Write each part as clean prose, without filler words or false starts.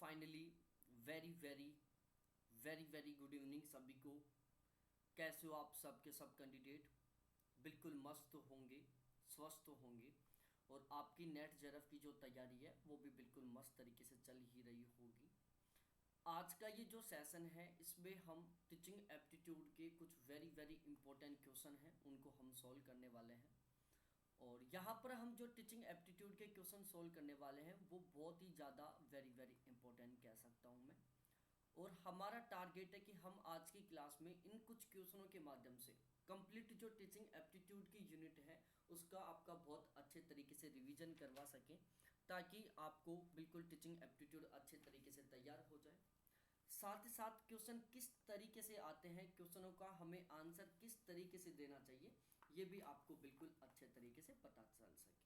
Finally very very very very good evening सभी को। कैसे हो आप सबके सब कैंडिडेट? बिल्कुल मस्त होंगे, स्वस्थ होंगे और आपकी नेट जेआरएफ की जो तैयारी है वो भी बिल्कुल मस्त तरीके से चल ही रही होगी। आज का ये जो सेशन है इसमें हम टीचिंग एप्टीट्यूड के कुछ वेरी वेरी इंपॉर्टेंट क्वेश्चन हैं उनको हम सॉल्व करने वाले हैं। और यहाँ पर हम जो टीचिंग एप्टीट्यूड के क्वेश्चन सॉल्व करने वाले हैं वो बहुत ही ज़्यादा वेरी वेरी इंपॉर्टेंट कह सकता हूँ मैं। और हमारा टारगेट है कि हम आज की क्लास में इन कुछ क्वेश्चनों के माध्यम से कंप्लीट जो टीचिंग एप्टीट्यूड की यूनिट है उसका आपका बहुत अच्छे तरीके से रिवीजन करवा सकें, ताकि आपको बिल्कुल टीचिंग एप्टीट्यूड अच्छे तरीके से तैयार हो जाए। साथ ही साथ क्वेश्चन किस तरीके से आते हैं, क्वेश्चनों का हमें आंसर किस तरीके से देना चाहिए, ये भी आपको बिल्कुल अच्छे तरीके से पता चल सके।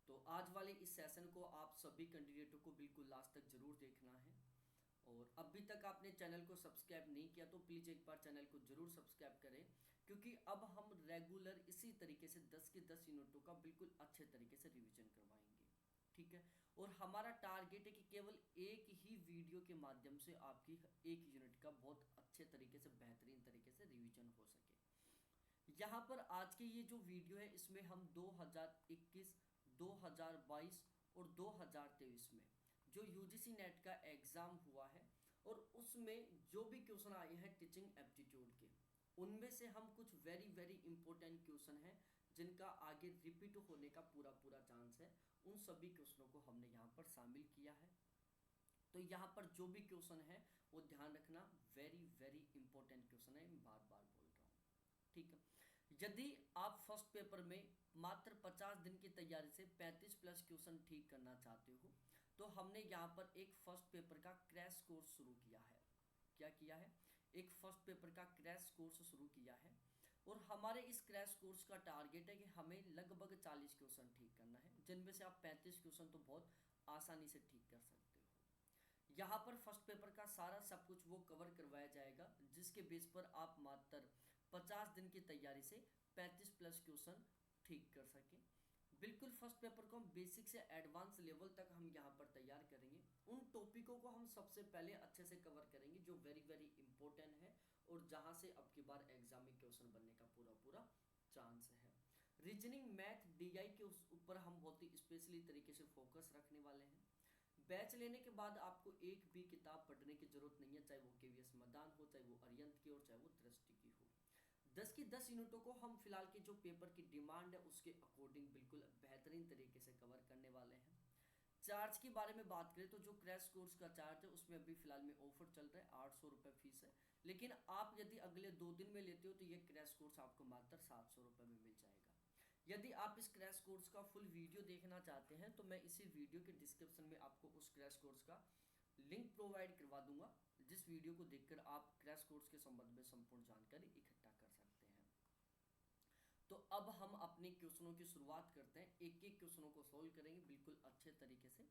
तो आज वाले इस सेशन को आप सभी कैंडिडेटों को बिल्कुल लास्ट तक जरूर देखना है। और अभी तक आपने चैनल को सब्सक्राइब नहीं किया तो प्लीज़ एक बार चैनल को जरूर सब्सक्राइब करें, क्योंकि अब हम रेगुलर इसी तरीके से 10 के 10 यूनिटों का बिल्कुल अच्छे तरीके से रिवीजन करवाएंगे। ठीक है। और हमारा टारगेट है कि केवल एक ही वीडियो के माध्यम से आपकी एक यूनिट का बहुत अच्छे तरीके से बेहतरीन तरीके से रिवीजन हो सके। यहाँ पर आज के ये जो वीडियो है इसमें हम 2021, 2022 और 2023 में जो यूजीसी नेट का एग्ज़ाम हुआ है और उसमें जो भी क्वेश्चन आए हैं टीचिंग एप्टीट्यूड के, उनमें से हम कुछ वेरी वेरी इंपॉर्टेंट क्वेश्चन हैं जिनका आगे रिपीट होने का पूरा पूरा चांस है, उन सभी क्वेश्चनों को हमने यहाँ पर शामिल किया है। तो यहाँ पर जो भी क्वेश्चन है वो ध्यान रखना, वेरी वेरी इंपॉर्टेंट क्वेश्चन है, मैं बार बार बोल रहा हूँ। ठीक है। यदि आप फर्स्ट पेपर में मात्र 50 दिन की तैयारी से 35 प्लस क्वेश्चन ठीक करना चाहते हो तो हमने यहाँ पर एक फर्स्ट पेपर का क्रैश कोर्स शुरू किया है। क्या किया है? एक फर्स्ट पेपर का क्रैश कोर्स शुरू किया है। और हमारे इस क्रैश कोर्स का टारगेट है कि हमें लगभग 40 क्वेश्चन ठीक करना है, जिनमें से आप 35 क्वेश्चन तो बहुत आसानी से ठीक कर सकते हो। यहाँ पर फर्स्ट पेपर का सारा सब कुछ वो कवर करवाया जाएगा, जिसके बेस पर आप मात्र 50 दिन की तैयारी से 35 प्लस क्वेश्चन ठीक कर सकें। बिल्कुल फर्स्ट पेपर को हम बेसिक से एडवांस लेवल तक हम यहाँ पर तैयार करेंगे। उन टॉपिकों को हम सबसे पहले अच्छे से कवर करेंगे जो वेरी वेरी इंपॉर्टेंट है और जहाँ से अब की बार एग्जाम में क्वेश्चन बनने का पूरा पूरा चांस है। रीजनिंग, मैथ, डीआई के ऊपर हम बहुत ही स्पेशली तरीके से फोकस रखने वाले हैं। बैच लेने के बाद आपको एक भी किताब पढ़ने की जरूरत नहीं है, चाहे वो केवीएस मैदान हो, चाहे वो अरिहंत की और चाहे वो दृष्टि की हो। 10 की 10 यूनिटों को हम फिलहाल के जो पेपर की डिमांड है उसके अकॉर्डिंग बिल्कुल बेहतरीन तरीके से कवर करने वाले हैं। चार्ज के बारे में बात करें तो जो क्रैश कोर्स का चार्ज है उसमें अभी फिलहाल में ऑफर चल रहा है, 800 रुपये फीस है। लेकिन आप यदि अगले 2 दिन में लेते हो तो ये क्रैश कोर्स आपको मात्र 700 रुपये में मिल जाएगा। यदि आप इस क्रैश कोर्स का फुल वीडियो देखना चाहते हैं तो मैं इसी वीडियो के डिस्क्रिप्शन में आपको उस क्रैश कोर्स का लिंक प्रोवाइड करवा दूंगा, जिस वीडियो को देखकर आप क्रैश कोर्स के संबंध में संपूर्ण जानकारी इकट्ठा कर सकते हैं। तो अब हम अपने क्वेश्चनों की शुरुआत करते हैं, एक एक क्वेश्चनों को सॉल्व करेंगे बिल्कुल अच्छे तरीके से।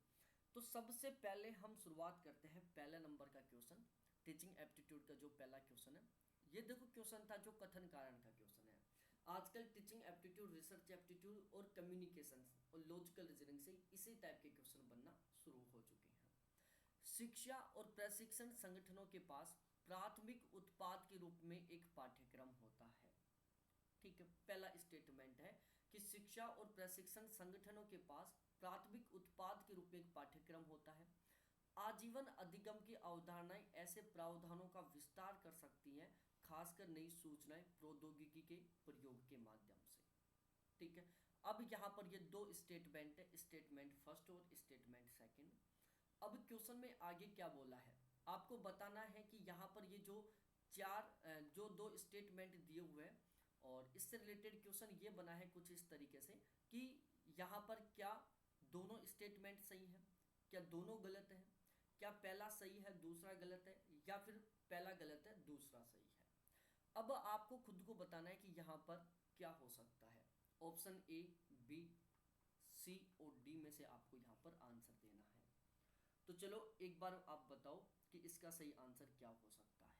तो सबसे पहले हम शुरुआत करते हैं पहले नंबर का क्वेश्चन, टीचिंग एप्टीट्यूड का जो पहला क्वेश्चन है। ये देखो क्वेश्चन था जो कथन कारण का क्वेश्चन है। आजकल टीचिंग एप्टीट्यूड, रिसर्च एप्टीट्यूड और कम्युनिकेशन और लॉजिकल रीजनिंग से इसी टाइप के क्वेश्चन बनना शुरू हो चुके हैं। शिक्षा और प्रशिक्षण संगठनों के पास प्राथमिक उत्पाद के रूप में एक पाठ्यक्रम होता है। ठीक है, पहला स्टेटमेंट है कि शिक्षा और प्रशिक्षण संगठनों के पास प्राथमिक उत्पाद के रूप में एक पाठ्यक्रम होता है। आजीवन अधिगम की अवधारणाएं ऐसे प्रावधानों का विस्तार कर सकती हैं, खासकर नई सूचनाएं प्रौद्योगिकी के प्रयोग के माध्यम से। ठीक है। अब यहाँ पर ये दो स्टेटमेंट है, स्टेटमेंट फर्स्ट और स्टेटमेंट सेकंड। अब क्वेश्चन में आगे क्या बोला है आपको बताना है कि यहाँ पर ये जो दो स्टेटमेंट दिए हुए हैं और इससे रिलेटेड क्वेश्चन ये बना है कुछ इस तरीके से कि यहाँ पर क्या दोनों स्टेटमेंट सही है, क्या दोनों गलत है, क्या पहला सही है दूसरा गलत है, या फिर पहला गलत है दूसरा सही है। अब आपको खुद को बताना है कि यहाँ पर क्या हो सकता है। ऑप्शन ए, बी, सी और डी में से आपको यहाँ पर आंसर देना है। तो चलो एक बार आप बताओ कि इसका सही आंसर क्या हो सकता है।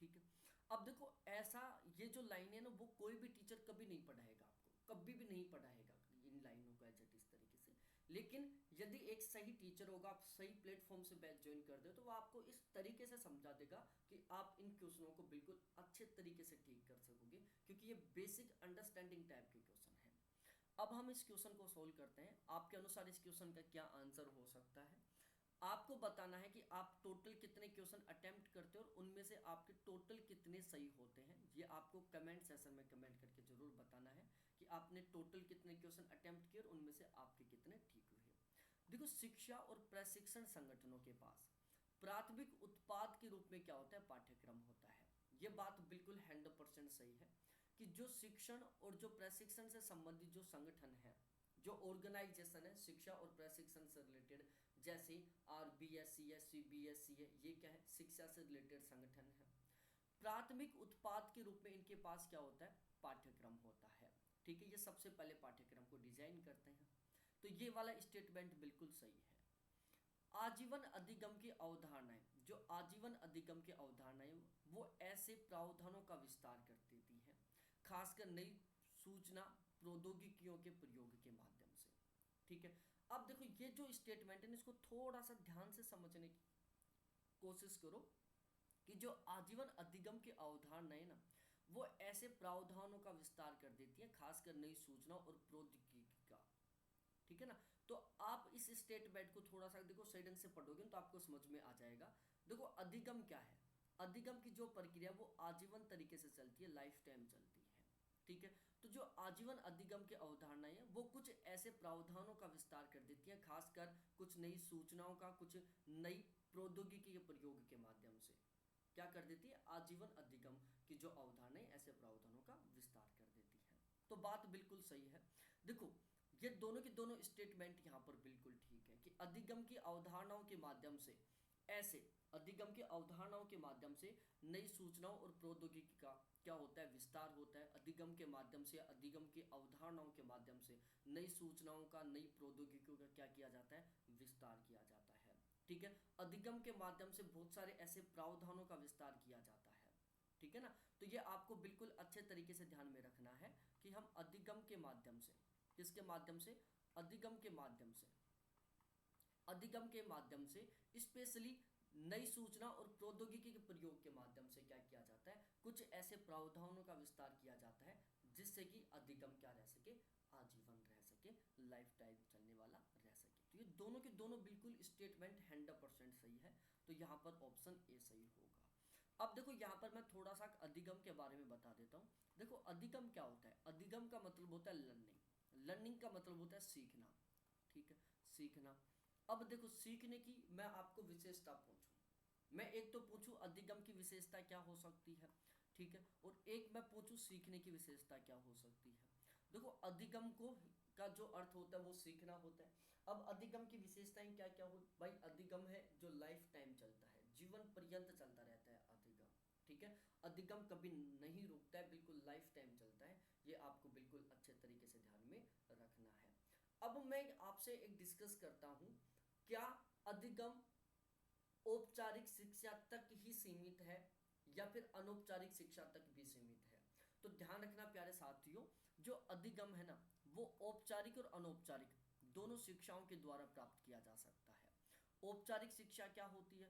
ठीक है। अब देखो ऐसा ये जो लाइन है ना वो कोई भी टीचर कभी नहीं पढ़ाएगा आपको, कभी भी नहीं पढ़ाएगा इन लाइनों को एज इट इस तरीके से, लेकिन यदि एक सही टीचर होगा, आप सही प्लेटफॉर्म से बैच ज्वाइन कर दे, तो वो आपको इस तरीके से समझा देगा कि आप इन क्वेश्चनों को बिल्कुल अच्छे तरीके से ठीक कर सकोगे, क्योंकि ये बेसिक अंडरस्टैंडिंग टाइप के क्वेश्चन हैं। अब हम इस क्वेश्चन को सोल्व करते हैं। आपके अनुसार इस क्वेश्चन का क्या आंसर हो सकता है? आपको बताना है कि आप टोटल कितने क्वेश्चन अटेम्प्ट करते हो और उनमें से आपके टोटल कितने सही होते हैं। ये आपको कमेंट सेशन में कमेंट करके जरूर बताना है कि आपने टोटल कितने क्वेश्चन अटेम्प्ट किए और उनमें से आपके कितने ठीक हुए। देखो, शिक्षा और प्रशिक्षण संगठनों के पास प्राथमिक उत्पाद के रूप में क्या होता है? पाठ्यक्रम होता है। ये बात बिल्कुल 100% सही है कि जो शिक्षण और जो प्रशिक्षण से संबंधित जो संगठन है, जो ऑर्गेनाइजेशन है शिक्षा और प्रशिक्षण से रिलेटेड, जैसे RBSC है, CBSE है, ये क्या है? शिक्षा से रिलेटेड संगठन है। प्राथमिक उत्पाद के रूप में इनके पास क्या होता है? पाठ्यक्रम होता है। ठीक है, ये सबसे पहले पाठ्यक्रम को डिजाइन करते हैं। तो ये वाला स्टेटमेंट बिल्कुल सही है। आजीवन अधिगम की अवधारणाएं, जो आजीवन अधिगम की अवधारणाएं, वो ऐसे प्रावधानों का विस्तार कर देती हैं, खासकर नई सूचना प्रौद्योगिकियों के प्रयोग के माध्यम से। ठीक है, अब देखो ये जो स्टेटमेंट है इसको थोड़ा सा ध्यान से समझने की कोशिश करो कि जो आजीवन अधिगम की अवधारणाएं ना, वो ऐसे प्रावधानों का विस्तार कर देती है, खासकर नई सूचना और प्रौद्योगिकी का। ठीक है ना? तो आप इस स्टेटमेंट को थोड़ा सा देखो, सही ढंग से पढ़ोगे तो आपको समझ में आ जाएगा। देखो, अधिगम क्या है? अधिगम की जो प्रक्रिया वो आजीवन तरीके से चलती है, लाइफ टाइम चलती है। ठीक है, तो जो आजीवन अधिगम की अवधारणाएं है वो कुछ ऐसे प्रावधानों का विस्तार कर देती है, खासकर कुछ नई सूचनाओं का, कुछ नई प्रौद्योगिकी के प्रयोग के माध्यम से क्या कर देती है? आजीवन अधिगम की जो अवधारणाएं ऐसे प्रावधानों का विस्तार कर देती है। तो बात बिल्कुल सही है। देखो, ये दोनों के दोनों स्टेटमेंट यहाँ पर बिल्कुल ठीक है कि अधिगम की अवधारणाओं के माध्यम से, ऐसे अधिगम की अवधारणाओं के माध्यम से नई सूचनाओं और प्रौद्योगिकी का क्या होता है? विस्तार होता है। अधिगम के माध्यम से, अधिगम की अवधारणाओं के माध्यम से नई सूचनाओं का, नई प्रौद्योगिकियों का क्या किया जाता है? विस्तार किया जाता है। ठीक है, अधिगम के माध्यम से बहुत सारे ऐसे प्रावधानों का विस्तार किया जाता है। ठीक है ना? तो ये आपको बिल्कुल अच्छे तरीके से ध्यान में रखना है कि हम अधिगम के माध्यम से, किसके माध्यम से? अधिगम के माध्यम से, अधिगम के माध्यम से स्पेशली नई सूचना और प्रौद्योगिकी के प्रयोग के माध्यम से क्या किया जाता है? कुछ ऐसे प्रावधानों का विस्तार किया जाता है जिससे कि अधिगम क्या रह सके? आजीवन रह सके, लाइफ टाइम चलने वाला रह सके। तो ये दोनों के दोनों बिल्कुल स्टेटमेंट 100% सही है। तो यहाँ पर ऑप्शन ए सही होगा। अब देखो, यहाँ पर मैं थोड़ा सा अधिगम के बारे में बता देता हूँ। देखो, अधिगम क्या होता है? अधिगम का मतलब होता है लर्निंग। लर्निंग का मतलब होता है सीखना। ठीक है, सीखना। अब देखो, सीखने की मैं आपको विशेषता पूछूं, मैं एक तो पूछूं अधिगम की विशेषता क्या हो सकती है, ठीक है, और एक मैं पूछूं सीखने की विशेषता क्या हो सकती है। देखो, अधिगम को का जो अर्थ होता है वो सीखना होता है। अब अधिगम की विशेषताएं क्या क्या हो भाई? अधिगम है जो लाइफ टाइम चलता है, जीवन पर्यंत चलता रहता है अधिगम। ठीक है, अधिगम कभी नहीं रुकता है, बिल्कुल लाइफ टाइम चलता है। ये आपको बिल्कुल अच्छे तरीके से ध्यान में रखना है। अब मैं आपसे एक डिस्कस करता हूं, क्या अधिगम औपचारिक शिक्षा तक ही सीमित है या फिर अनौपचारिक शिक्षा तक भी सीमित है? तो ध्यान रखना प्यारे साथियों, जो अधिगम है ना, वो औपचारिक और अनौपचारिक दोनों शिक्षाओं के द्वारा प्राप्त किया जा सकता है। औपचारिक शिक्षा क्या होती है?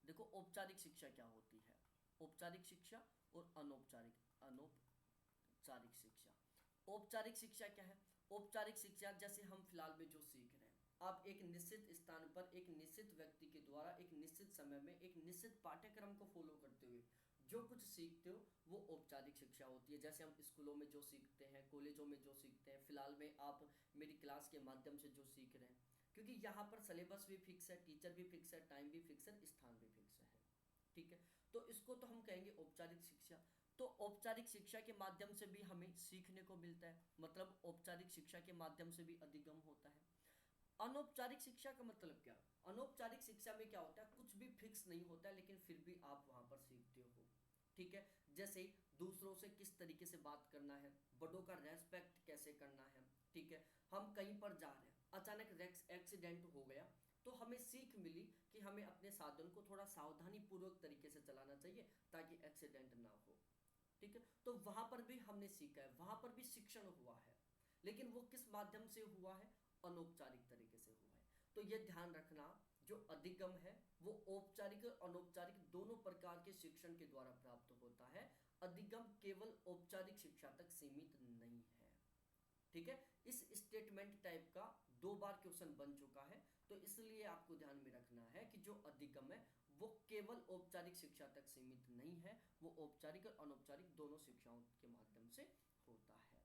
देखो, औपचारिक शिक्षा क्या होती है? औपचारिक शिक्षा और अनौपचारिक अनौपचारिक शिक्षा। औपचारिक शिक्षा क्या है? औपचारिक शिक्षा जैसे हम फिलहाल में जो सीख रहे हैं, आप एक निश्चित स्थान पर एक निश्चित व्यक्ति के द्वारा एक निश्चित समय में एक निश्चित पाठ्यक्रम को फॉलो करते हुए जो कुछ सीखते हो वो औपचारिक शिक्षा होती है। जैसे हम स्कूलों में जो सीखते हैं, कॉलेजों में जो सीखते हैं, फिलहाल में आप मेरी क्लास के माध्यम से जो सीख रहे हैं, क्योंकि यहाँ पर सिलेबस भी फिक्स है, टीचर भी फिक्स है, टाइम भी फिक्स है, स्थान भी फिक्स है। ठीक है, तो इसको तो हम कहेंगे औपचारिक शिक्षा। तो औपचारिक शिक्षा के माध्यम से भी हमें सीखने को मिलता है, मतलब औपचारिक शिक्षा के माध्यम से भी अधिगम होता है। अनौपचारिक शिक्षा का मतलब क्या? अनौपचारिक शिक्षा में क्या होता है? कुछ भी फिक्स नहीं होता है, लेकिन फिर भी आप वहां पर सीखते हो। ठीक है, जैसे दूसरों से किस तरीके से बात करना है, बड़ों का रेस्पेक्ट कैसे करना है। ठीक है, हम कहीं पर जा रहे हैं, अचानक एक्सीडेंट हो गया, तो हमें सीख मिली कि हमें अपने साधन को थोड़ा सावधानी पूर्वक तरीके से चलाना चाहिए ताकि एक्सीडेंट ना हो। ठीक है, तो वहां पर भी हमने सीखा है, वहां पर भी शिक्षण हुआ है। लेकिन वो किस माध्यम से हुआ है, अनौपचारिक तरीके से हुआ है। तो ये ध्यान रखना, जो अधिगम है वो औपचारिक और अनौपचारिक दोनों प्रकार के शिक्षण के द्वारा प्राप्त होता है। अधिगम केवल औपचारिक शिक्षा तक सीमित नहीं है। ठीक है, इस स्टेटमेंट टाइप का 2 बार क्वेश्चन बन चुका है, तो इसलिए आपको ध्यान में रखना है कि जो अधिगम है वो केवल औपचारिक शिक्षा तक सीमित नहीं है, वो औपचारिक और अनौपचारिक दोनों शिक्षाओं के माध्यम से होता है।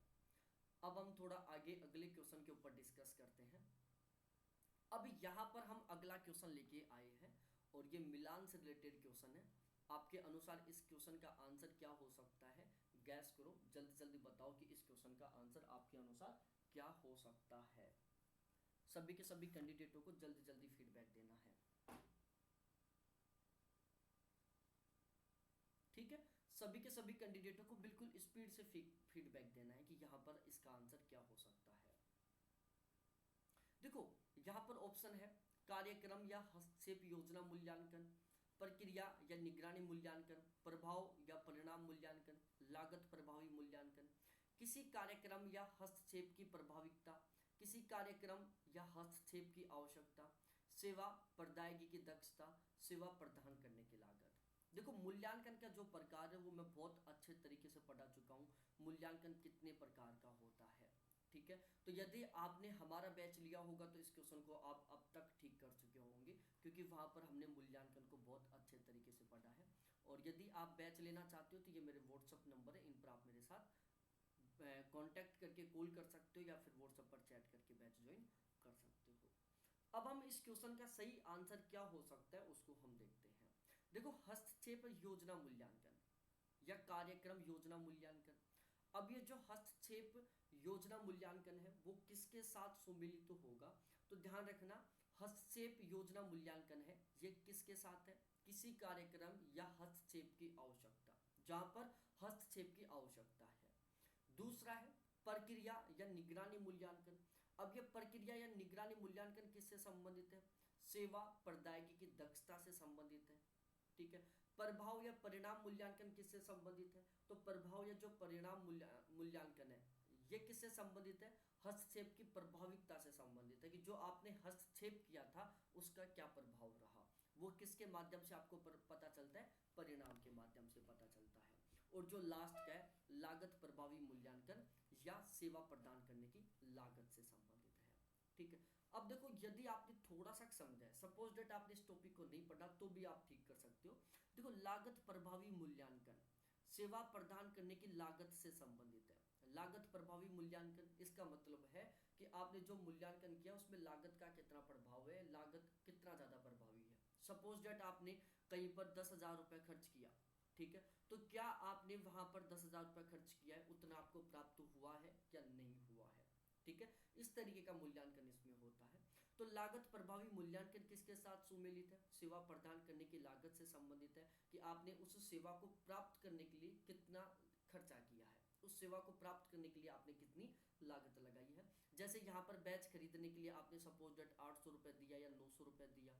अब हम थोड़ा आगे अगले क्वेश्चन के ऊपर डिस्कस करते हैं। अब यहाँ पर हम अगला क्वेश्चन लेके आए हैं और ये मिलान से रिलेटेड क्वेश्चन है। आपके अनुसार इस क्वेश्चन का आंसर क्या हो सकता है, गैस करो, जल्दी जल्दी बताओ कि इस क्वेश्चन का आंसर आपके अनुसार क्या हो सकता है। सभी के सभी कैंडिडेटों को जल्दी जल्दी फीडबैक देना है। ठीक है, सभी के सभी कैंडिडेटों को बिल्कुल स्पीड से फीडबैक देना है कि यहाँ पर इसका आंसर क्या हो सकता है। देखो यहाँ पर ऑप्शन है कार्यक्रम या हस्तक्षेप योजना मूल्यांकन, प्रक्रिया या निगरानी मूल्यांकन, प्रभाव या परिणाम मूल्यांकन, लागत प्रभावी मूल्यांकन, किसी कार्यक्रम या हस्तक्षेप की प्रभाविकता, किसी कार्यक्रम या हस्तक्षेप की आवश्यकता, सेवा प्रदायगी की दक्षता, सेवा प्रदान करने की लागत। देखो मूल्यांकन का जो प्रकार है वो मैं बहुत अच्छे तरीके से पढ़ा चुका हूँ, मूल्यांकन कितने प्रकार का होता है। ठीक है, तो यदि आपने हमारा बैच लिया होगा तो इस क्वेश्चन को आप अब तक ठीक कर चुके होंगे, क्योंकि वहाँ पर हमने मूल्यांकन को बहुत अच्छे तरीके से पढ़ा है। और यदि आप बैच लेना चाहते हो तो ये मेरे व्हाट्सअप नंबर है, इन पर आप मेरे साथ कांटेक्ट करके कॉल कर सकते हो या फिर व्हाट्सएप पर चैट करके बैच ज्वाइन कर सकते हो। अब हम इस क्वेश्चन का सही आंसर क्या हो सकता है उसको हम देखते हैं। देखो हस्तक्षेप योजना मूल्यांकन या कार्यक्रम योजना मूल्यांकन, अब ये जो हस्तक्षेप योजना मूल्यांकन है वो किसके साथ सुमेलित तो होगा, तो ध्यान रखना हस्तक्षेप योजना मूल्यांकन है ये किसके साथ है, किसी कार्यक्रम या हस्तक्षेप की आवश्यकता, जहां पर हस्तक्षेप की आवश्यकता है। दूसरा है प्रक्रिया या निगरानी मूल्यांकन, अब ये प्रक्रिया या निगरानी मूल्यांकन किससे संबंधित है, सेवा प्रदायगी की दक्षता से संबंधित है। ठीक है, प्रभाव या परिणाम मूल्यांकन किससे संबंधित है, तो प्रभाव या जो परिणाम मूल्यांकन है ये किससे संबंधित है, हस्तक्षेप की प्रभाविकता से संबंधित है, कि जो आपने हस्तक्षेप किया था उसका क्या प्रभाव रहा, वो किसके माध्यम से आपको पता चलता है, परिणाम के माध्यम से पता चलता है। और जो लास्ट का है लागत प्रभावी मूल्यांकन या सेवा प्रदान करने की लागत से संबंधित है। ठीक है, अब देखो यदि आपने थोड़ा सा समझा है, सपोज डेट आपने इस टॉपिक को नहीं पढ़ा तो भी आप ठीक कर सकते हो। देखो लागत प्रभावी मूल्यांकन सेवा प्रदान करने की लागत से संबंधित है। लागत प्रभावी मूल्यांकन इसका मतलब है कि आपने जो मूल्यांकन किया उसमें लागत का कितना प्रभाव है, लागत कितना ज़्यादा प्रभावी है। सपोज डेट आपने कहीं पर 10,000 रुपये खर्च किया, ठीक है, तो क्या आपने वहां पर 10,000 रुपये खर्च किया है उतना आपको प्राप्त हुआ है या नहीं हुआ है। ठीक है, इस तरीके का मूल्यांकन इसमें होता है। तो लागत प्रभावी मूल्यांकन किसके साथ सुमेलित है, सेवा प्रदान करने की लागत से संबंधित है, कि आपने उस सेवा को प्राप्त करने के लिए कितना खर्चा किया है, उस सेवा को प्राप्त करने के लिए आपने कितनी लागत लगाई है। जैसे यहाँ पर बैच खरीदने के लिए आपने सपोज डेट 800 रुपये दिया या 900 रुपये दिया।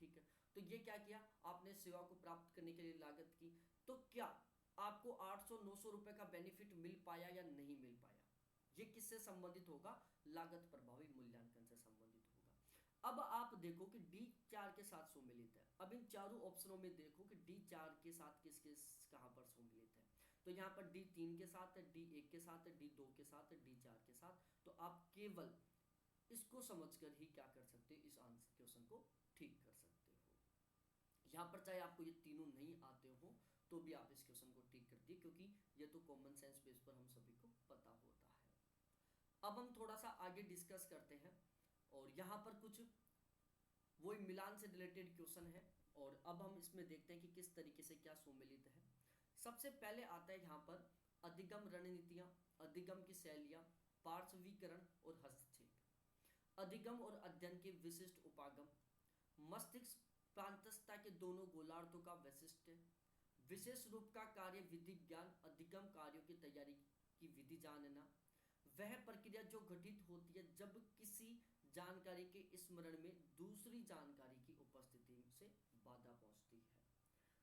ठीक है, तो ये क्या किया आपने, सेवा को प्राप्त करने के लिए लागत की, तो क्या आपको 800-900 रुपए का बेनिफिट मिल पाया या नहीं मिल पाया, ये किससे संबंधित होगा, लागत प्रभावी मूल्यांकन से संबंधित होगा। अब आप देखो कि D4 के साथ सुमेलित है। अब इन चारों ऑप्शनों में देखो कि D4 के साथ किस किस कहां पर सुमेलित है, तो यहाँ पर D3 के साथ है, D1 के साथ है, D2 के साथ है, D4 के साथ। तो आप केवल इसको समझकर ही क्या कर सकते हो, इस आंसर क्वेश्चन को ठीक कर सकते हो। यहाँ पर चाहे आपको ये तीनों नहीं आते हो तो भी आप इस क्वेश्चन को ठीक कर दिए, क्योंकि ये तो कॉमन सेंस बेस पर हम सभी को पता होता है। अब हम थोड़ा सा आगे डिस्कस करते हैं और यहाँ पर कुछ वही मिलान से रिलेटेड क्वेश्चन है, और अब हम इसमें देखते हैं कि किस तरीके से क्या सुमेलित है। सबसे पहले आता है यहाँ पर अधिगम रणनीतियाँ, अधिगम की शैलियाँ, पार्श्वीकरण और हस्तक्षेप। अधिगम और अध्ययन के विशिष्ट उपागम, मस्तिष्क प्रांतस्था के दोनों गोलार्धों का वैशिष्ट्य, विशेष रूप का कार्य विधि ज्ञान, अधिगम कार्यों की तैयारी की विधि जानना, वह प्रक्रिया जो घटित होती है जब किसी जानकारी के स्मरण में दूसरी जानकारी की उपस्थिति से बाधा पहुंचती है।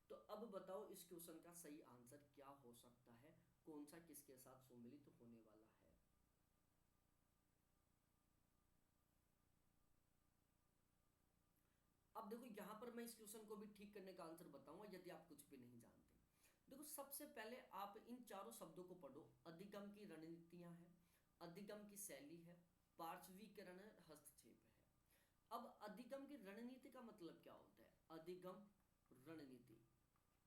तो अब बताओ इस क्वेश्चन का सही आंसर क्या हो सकता है, कौन सा किसके साथ सम्मिलित होने वाला है। अब देखो यहाँ पर मैं इस क्वेश्चन को भी ठीक करने का आंसर बताऊंगा यदि आप कुछ भी नहीं जानते। देखो सबसे पहले आप इन चारों शब्दों को पढ़ो। अधिगम की रणनीतियां हैं, अधिगम की शैली है, पार्श्वीकरण है, हस्तक्षेप है। अब अधिगम की रणनीति का मतलब क्या होता है? अधिगम रणनीति,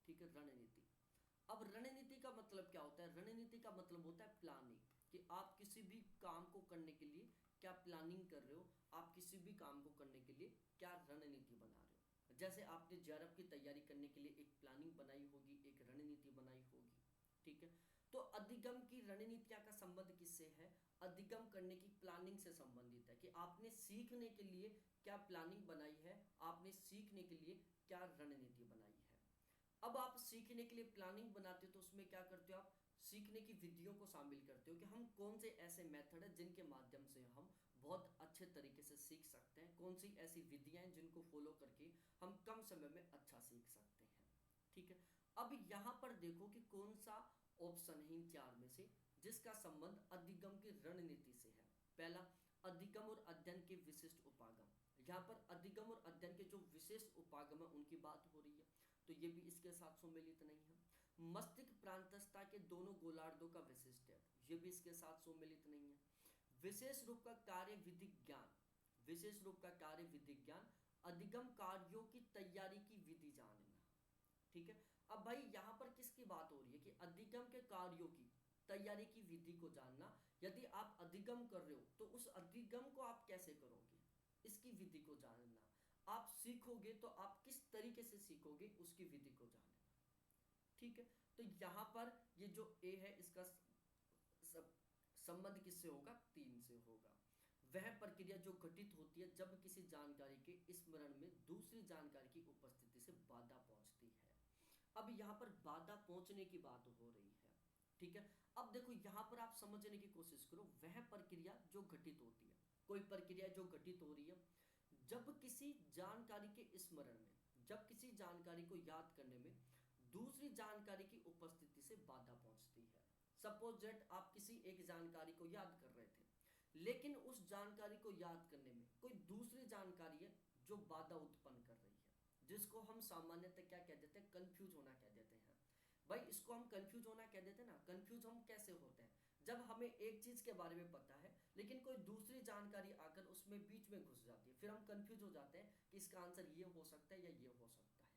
ठीक है, रणनीति। अब रणनीति का मतलब क्या होता है? रणनीति का मतलब होता है प्लानिंग, कि आप किसी भी काम को करने के लिए क्या प्लानिंग कर रहे हो, आप किसी भी काम को करने के लिए क्या रणनीति बना रहे हो। जैसे आपने जेआरएफ की तैयारी करने के लिए एक प्लानिंग बनाई होगी, एक रणनीति बनाई होगी, ठीक है। तो अधिगम की रणनीतियां का संबंध किससे है? अधिगम करने की प्लानिंग से संबंधित है, कि आपने सीखने के लिए क्या प्लानिंग बनाई है, आपने सीखने के लिए क्या रणनीति बनाई है। अब आप सीखने के लिए प्लानिंग बनाते हो तो उसमें क्या करते हो? आप सीखने की विधियों को शामिल करते हो, कि हम कौन से ऐसे मेथड है जिनके माध्यम से हम बहुत अच्छे तरीके से सीख सकते हैं, कौन सी ऐसी विधियां हैं जिनको फॉलो करके हम कम समय में अच्छा सीख सकते हैं, ठीक है। अब यहाँ पर देखो कि कौन सा ऑप्शन है इन चार में से जिसका संबंध अधिगम की रणनीति से है। पहला, अधिगम और अध्ययन के विशिष्ट उपागम। यहाँ पर अधिगम और अध्ययन के जो विशिष्ट उपागम है उनकी बात हो रही है, तो ये भी इसके साथ सम्मिलित नहीं है। मस्तिष्क प्रांतस्था के दोनों गोलार्धों का विशिष्ट है, ये भी इसके साथ सम्मिलित नहीं है। विशेष रूप का कार्य विधि ज्ञान, विशेष रूप का कार्य विधि ज्ञान, अधिगम कार्यों की तैयारी की विधि जानना, ठीक है। अब भाई यहाँ पर किसकी बात हो रही है? कि अधिगम के कार्यों की तैयारी की विधि को जानना। यदि आप अधिगम कर रहे हो तो उस अधिगम को आप कैसे करोगे, इसकी विधि को जानना। आप सीखोगे तो आप किस तरीके से सीखोगे, उसकी विधि को जानना, ठीक है। तो यहाँ पर ये जो ए है इसका संबंध किससे होगा? 3 से होगा। वह प्रक्रिया जो घटित होती है जब किसी जानकारी के स्मरण में दूसरी जानकारी की उपस्थिति से बाधा पहुंचती है। अब यहाँ पर बाधा पहुंचने की बात हो रही है, ठीक है। अब देखो यहाँ पर आप समझने की कोशिश करो, वह प्रक्रिया जो घटित होती है, कोई प्रक्रिया जो घटित हो रही है जब किसी जानकारी के स्मरण में, जब किसी जानकारी को याद करने में दूसरी जानकारी की उपस्थिति से बाधा पहुंचती है। सपोज दैट आप किसी एक जानकारी को याद कर रहे थे, लेकिन उस जानकारी को याद करने में कोई दूसरी जानकारी है जो बाधा उत्पन्न कर रही है, जिसको हम सामान्यतः क्या कह देते हैं? कंफ्यूज होना कह देते हैं। भाई इसको हम कंफ्यूज होना कह देते हैं ना। कंफ्यूज हम कैसे होते हैं? जब हमें एक चीज के बारे में पता है लेकिन कोई दूसरी जानकारी आकर उसमें बीच में घुस जाती है, फिर हम कंफ्यूज हो जाते हैं कि इसका आंसर ये हो सकता है या ये हो सकता है,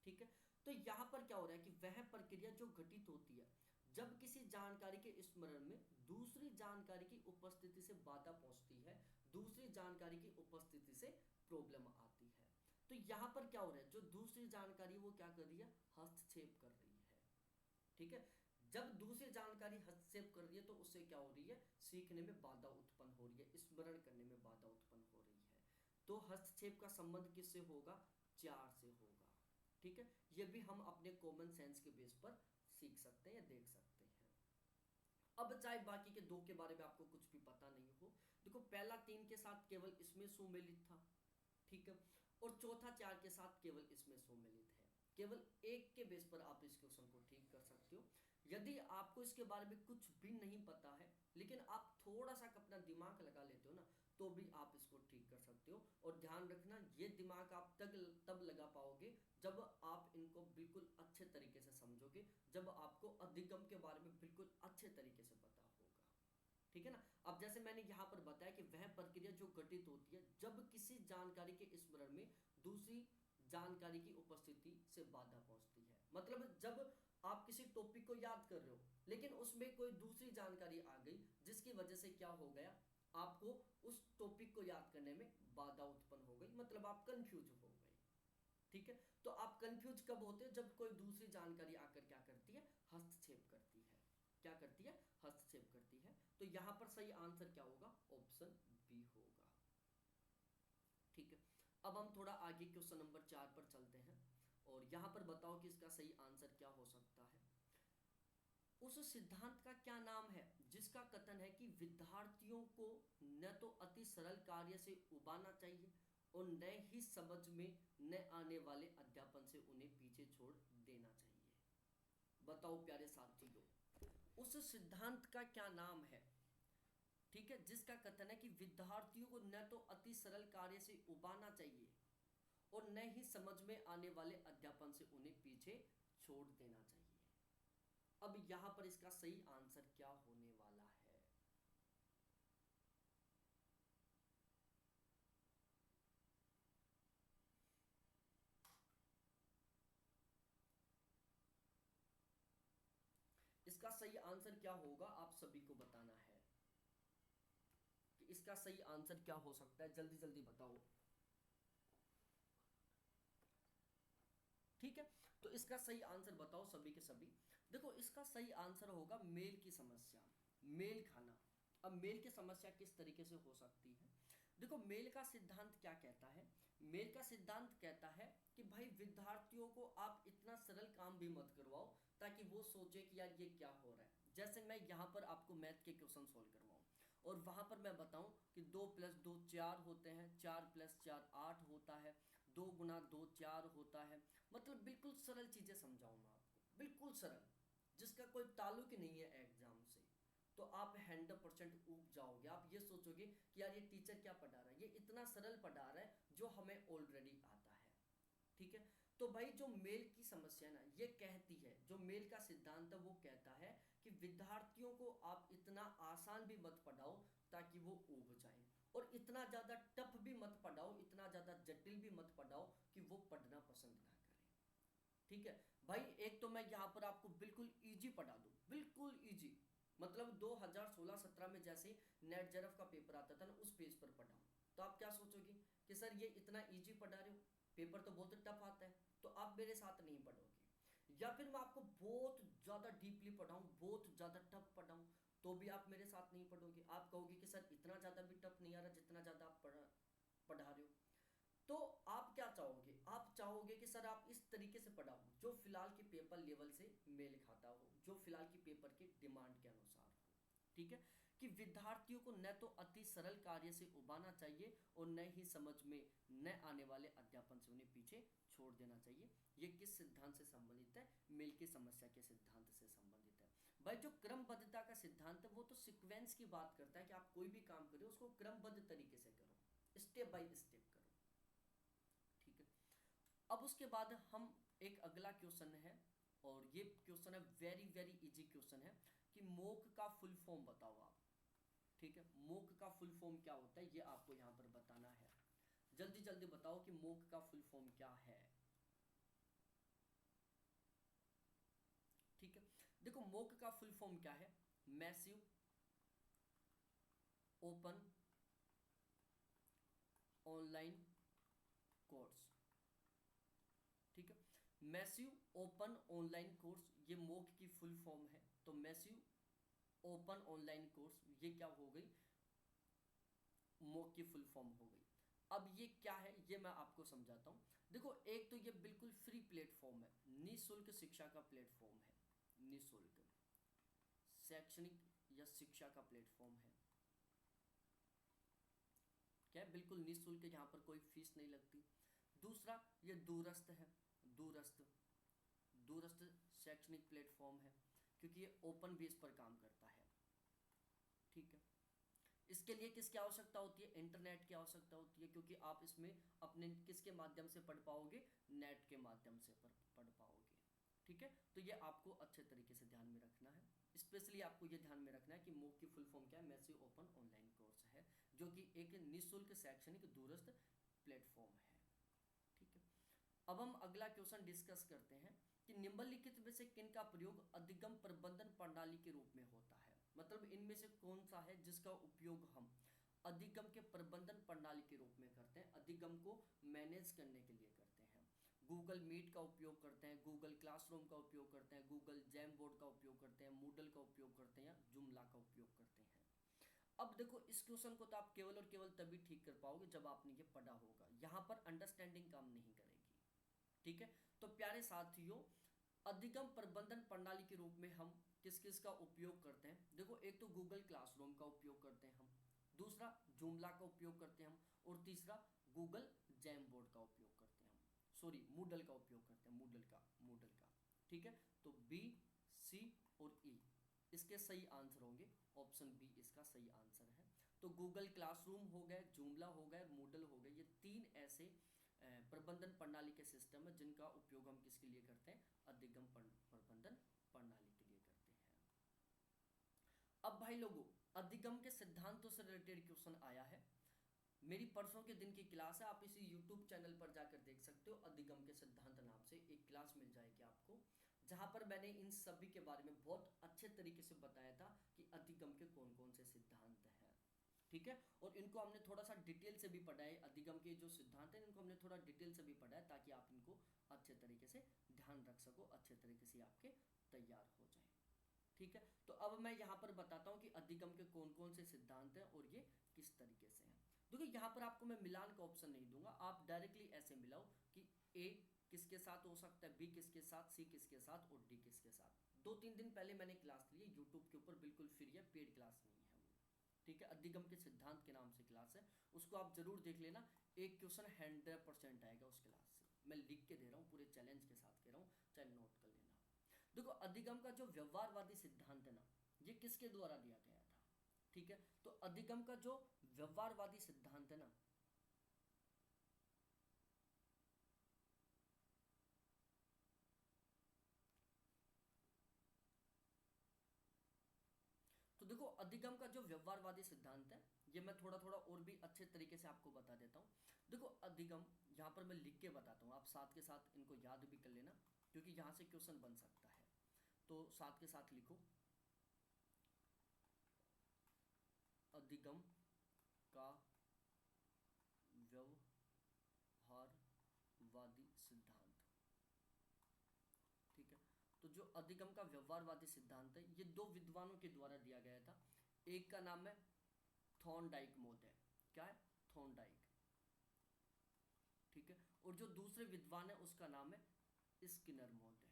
ठीक है। तो यहाँ पर क्या हो रहा है कि वह प्रक्रिया जो घटित होती है जब किसी जानकारी के स्मरण में दूसरी जानकारी की उपस्थिति से बाधा पहुंचती है, दूसरी जानकारी की उपस्थिति से प्रॉब्लम आती है। तो यहाँ पर क्या हो रहा है? जो दूसरी जानकारी वो क्या कर रही है? हस्तक्षेप कर रही है, ठीक है। जब दूसरी जानकारी हस्तक्षेप कर रही है तो उससे क्या हो रही है? सीखने में बाधा उत्पन्न हो रही है, स्मरण करने में बाधा उत्पन्न हो रही है। तो हस्तक्षेप का संबंध किससे होगा? 4 से होगा, ठीक है। ये भी हम अपने कॉमन सेंस के बेस पर सीख सकते हैं या देख सकते हैं। अब चाहे बाकी के 2 के बारे में आपको कुछ भी पता नहीं हो, देखो पहला 3 के साथ केवल इसमें सुमेलित था, ठीक है, और चौथा 4 के साथ केवल इसमें सम्मिलित है। केवल एक के बेस पर आप इस क्वेश्चन को ठीक कर सकते हो। यदि आपको इसके बारे में कुछ भी नहीं पता है लेकिन आप थोड़ा सा अपना दिमाग लगा लेते हो ना, तो भी आप इसको ठीक कर सकते हो। और ध्यान रखना, ये दिमाग आप तब लगा पाओगे जब आप इनको बिल्कुल अच्छे तरीके से समझोगे, जब आपको अधिगम के बारे में बिल्कुल अच्छे तरीके से पता होगा, ठीक है ना। अब जैसे मैंने यहाँ पर बताया कि वह प्रक्रिया जो घटित होती है जब किसी जानकारी के स्मरण में दूसरी जानकारी की उपस्थिति से बाधा पहुंचती है। मतलब जब आप किसी टॉपिक को याद कर रहे हो लेकिन उसमें कोई दूसरी जानकारी आ गई जिसकी वजह से क्या हो गया? आपको उस टॉपिक को याद करने में बाधा उत्पन्न हो गई, मतलब आप कंफ्यूज हो गए, ठीक है। तो आप कंफ्यूज कब होते हो? जब कोई दूसरी जानकारी आकर क्या करती है? हस्तक्षेप करती है। क्या करती है? हस्तक्षेप करती है। तो यहां पर सही आंसर क्या होगा? ऑप्शन बी होगा, ठीक है। अब हम थोड़ा आगे क्वेश्चन नंबर 4 पर चलते हैं और यहां पर बताओ कि इसका सही आंसर क्या हो सकता है। उस सिद्धांत का क्या नाम है जिसका कथन है कि विद्यार्थियों को न तो अति सरल कार्य से उबाना चाहिए और न ही समझ में न आने वाले अध्यापन से उन्हें पीछे छोड़ देना चाहिए। बताओ प्यारे साथियों, उस सिद्धांत का क्या नाम है, ठीक है, जिसका कथन है कि विद्यार्थियों को न तो अति सरल कार्य से उबाना चाहिए और न ही समझ में आने वाले अध्यापन से उन्हें पीछे छोड़ देना चाहिए। अब यहां पर इसका सही आंसर क्या होने वाला है? इसका सही आंसर क्या होगा आप सभी को बताना है कि इसका सही आंसर क्या हो सकता है, जल्दी जल्दी बताओ। ठीक है, तो इसका सही आंसर बताओ सभी के सभी। देखो इसका सही आंसर होगा मेल की समस्या, मेल खाना। अब मेल की समस्या किस तरीके से हो सकती है? देखो मेल का सिद्धांत क्या कहता है? मेल का सिद्धांत कहता है कि भाई विद्यार्थियों को आप इतना सरल काम भी मत करवाओ ताकि वो सोचे कि यार ये क्या हो रहा है। जैसे मैं यहाँ पर आपको मैथ के क्वेश्चन सोल्व करवाऊँ और वहाँ पर मैं बताऊँ कि 2 + 2 4 होते हैं, 4 + 4 8 होता है, 2 × 2 4 होता है। मतलब बिल्कुल सरल चीज़ें समझाऊँ मैं आपको, बिल्कुल सरल, जिसका कोई ताल्लुक ही नहीं है एग्जाम से। तो आप 100% ऊब जाओगे। आप ये सोचोगे कि यार ये टीचर क्या पढ़ा रहा है, ये इतना सरल पढ़ा रहा है जो हमें ऑलरेडी आता है। ठीक है, तो भाई जो मेल की समस्या ना ये कहती है, जो मेल का सिद्धांत है वो कहता है कि विद्यार्थियों को आप इतना आसान भी मत पढ़ाओ ताकि वो ऊब जाए, और इतना ज़्यादा टफ भी मत पढ़ाओ, इतना ज़्यादा जटिल भी मत पढ़ाओ कि वो पढ़ना पसंद ना करें। ठीक है भाई, एक तो मैं यहाँ पर आपको बिल्कुल ईजी पढ़ा दूँ, बिल्कुल ईजी, मतलब 2016-17 में जैसे नेट जेआरएफ का पेपर आता था ना उस पेज पर पढ़ाऊँ, तो आप क्या सोचोगे कि सर ये इतना ईजी पढ़ा रहे हो, पेपर तो बहुत टफ आता है, तो आप मेरे साथ नहीं पढ़ोगे। या फिर मैं आपको बहुत ज़्यादा डीपली पढ़ाऊँ, बहुत ज़्यादा टफ पढ़ाऊँ, तो भी आप मेरे साथ नहीं पढ़ोगे। आप कहोगे कि सर इतना ज़्यादा भी टफ नहीं आ रहा जितना ज़्यादा आप पढ़ा रहे हो। तो आप क्या चाहोगे? आप चाहोगे कि सर आप इस तरीके से पढ़ाओ जो फिलहाल के पेपर लेवल से मेल खाता हो, जो फिलहाल की पेपर के डिमांड के अनुसार हो। ठीक है, कि विद्यार्थियों को न तो अति सरल कार्य से उबाना चाहिए और न ही समझ में न आने वाले अध्यापन से उन्हें पीछे छोड़ देना चाहिए। ये किस सिद्धांत से संबंधित है? मेल की समस्या के सिद्धांत से संबंधित है। भाई जो क्रमबद्धता का सिद्धांत है वो तो सीक्वेंस की बात करता है कि आप कोई भी काम करो उसको क्रमबद्ध तरीके से करो, स्टेप बाय स्टेप करो। ठीक है, अब उसके बाद हम एक अगला क्वेश्चन है, और ये क्वेश्चन है वेरी वेरी इजी क्वेश्चन है कि मोक का फुल फॉर्म बताओ आप। ठीक है, मोक का फुल फॉर्म क्या होता है ये आपको यहाँ पर बताना है। जल्दी जल्दी बताओ कि मोक का फुल फॉर्म क्या है। ठीक है, देखो मोक का फुल फॉर्म क्या है? Massive open online course. ठीक है, मैसिव ओपन ऑनलाइन कोर्स ये मोक की फुल फॉर्म है। तो मैसिव ओपन ऑनलाइन कोर्स ये क्या हो गई? मोक की फुल फॉर्म हो गई। अब ये क्या है ये मैं आपको समझाता हूँ। देखो एक तो ये बिल्कुल फ्री प्लेटफॉर्म है, निःशुल्क शिक्षा का प्लेटफॉर्म है, निःशुल्क शैक्षणिक या शिक्षा का प्लेटफॉर्म है। क्या है? बिल्कुल निःशुल्क, यहाँ पर कोई फीस नहीं लगती। दूसरा ये दूरस्थ है, दूरस्थ दूरस्थ शैक्षणिक प्लेटफॉर्म है क्योंकि ये ओपन बेस पर काम करता है। ठीक है, इसके लिए किसकी आवश्यकता होती है? इंटरनेट की आवश्यकता होती है, क्योंकि आप इसमें अपने किसके माध्यम से पढ़ पाओगे? नेट के माध्यम से पढ़ पाओगे। ठीक है, तो ये आपको अच्छे तरीके से ध्यान में रखना है। स्पेशली आपको ये ध्यान में रखना है कि मूक की फुल फॉर्म क्या है? मैसिव ओपन ऑनलाइन कोर्स है, जो कि एक निःशुल्क शैक्षणिक दूरस्थ प्लेटफॉर्म है। ठीक है, अब हम अगला क्वेश्चन डिस्कस करते हैं कि निम्नलिखित में से किन का प्रयोग अधिगम प्रबंधन प्रणाली के रूप में होता है। मतलब इनमें से कौन सा है जिसका उपयोग हम अधिगम के प्रबंधन प्रणाली के रूप में करते हैं, अधिगम को मैनेज करने के लिए करते हैं। गूगल मीट का उपयोग करते हैं, गूगल क्लासरूम का उपयोग करते हैं, गूगल जैम बोर्ड का उपयोग करते हैं, मूडल का उपयोग करते हैं, या जुमला का उपयोग करते हैं। अब देखो इस क्वेश्चन को तो आप केवल और केवल तभी ठीक कर पाओगे जब आपने ये पढ़ा होगा, यहाँ पर अंडरस्टैंडिंग काम नहीं करेगी। ठीक है, तो प्यारे साथियों अधिगम प्रबंधन प्रणाली के रूप में हम किस किस का उपयोग करते हैं? देखो एक तो गूगल क्लासरूम का उपयोग करते हैं हम, दूसरा जूमला का उपयोग करते हैं हम, और तीसरा गूगल जैम बोर्ड का उपयोग करते हैं हम, सॉरी मूडल का उपयोग करते हैं, मूडल का। ठीक है, तो बी सी और ई इसके सही आंसर होंगे। ऑप्शन बी इसका सही आंसर है। तो गूगल क्लासरूम हो गए, जूमला हो गए, मूडल हो गए, ये तीन ऐसे प्रबंधन प्रणाली के सिस्टम है जिनका उपयोग हम किसके लिए करते हैं, अधिगम प्रबंधन प्रणाली के लिए करते हैं। अब भाई लोगों, अधिगम के सिद्धांतों से रिलेटेड क्वेश्चन आया है। मेरी परसों के दिन की क्लास है, आप इसी यूट्यूब चैनल पर जाकर देख सकते हो। अधिगम के सिद्धांत नाम से एक क्लास मिल जाएगी आपको, जहां पर मैंने इन सभी के बारे में बहुत अच्छे तरीके से बताया था कि अधिगम के कौन कौन से सिद्धांत हैं, ठीक है। और इनको हमने थोड़ा सा डिटेल से भी पढ़ा है, अधिगम के जो सिद्धांत हैं इनको हमने थोड़ा डिटेल से भी पढ़ा है, ताकि आप इनको अच्छे तरीके से ध्यान रख सको, अच्छे तरीके से आपके तैयार हो जाए, ठीक है। तो अब मैं यहाँ पर बताता हूँ कि अधिगम के कौन कौन से सिद्धांत हैं और ये किस तरीके से हैं। देखिए यहाँ पर आपको मैं मिलान का ऑप्शन नहीं दूंगा, आप डायरेक्टली ऐसे मिलाओ कि ए किसके साथ हो सकता है, बी किसके साथ, सी किसके साथ और डी किसके साथ। 2-3 दिन पहले मैंने क्लास ली है यूट्यूब के ऊपर, बिल्कुल फ्री है, पेड क्लास नहीं है वो, ठीक है। अधिगम के सिद्धांत के नाम से क्लास है, उसको आप जरूर देख लेना। एक क्वेश्चन 100% आएगा उस क्लास से, मैं लिख के दे रहा हूँ, पूरे चैलेंज के साथ कह रहा हूँ, चाहे नोट कर लेना। देखो अधिगम का जो व्यवहारवादी सिद्धांत है ना, ये किसके द्वारा दिया गया था, ठीक है। तो अधिगम का जो व्यवहारवादी सिद्धांत है ना, तो देखो अधिगम का जो व्यवहारवादी सिद्धांत है, ये मैं थोड़ा थोड़ा और भी अच्छे तरीके से आपको बता देता हूँ। देखो अधिगम, यहाँ पर मैं लिख के बताता हूँ, आप साथ के साथ इनको याद भी कर लेना, क्योंकि यहाँ से क्वेश्चन बन सकता है, तो साथ के साथ लिखो। अधिगम का व्यवहारवादी सिद्धांत, ठीक है। तो जो अधिगम का व्यवहारवादी सिद्धांत है, ये 2 विद्वानों के द्वारा दिया गया था। एक का नाम है थॉर्नडाइक महोदय, क्या है, थॉर्नडाइक, ठीक है। और जो दूसरे विद्वान है उसका नाम है स्किनर महोदय,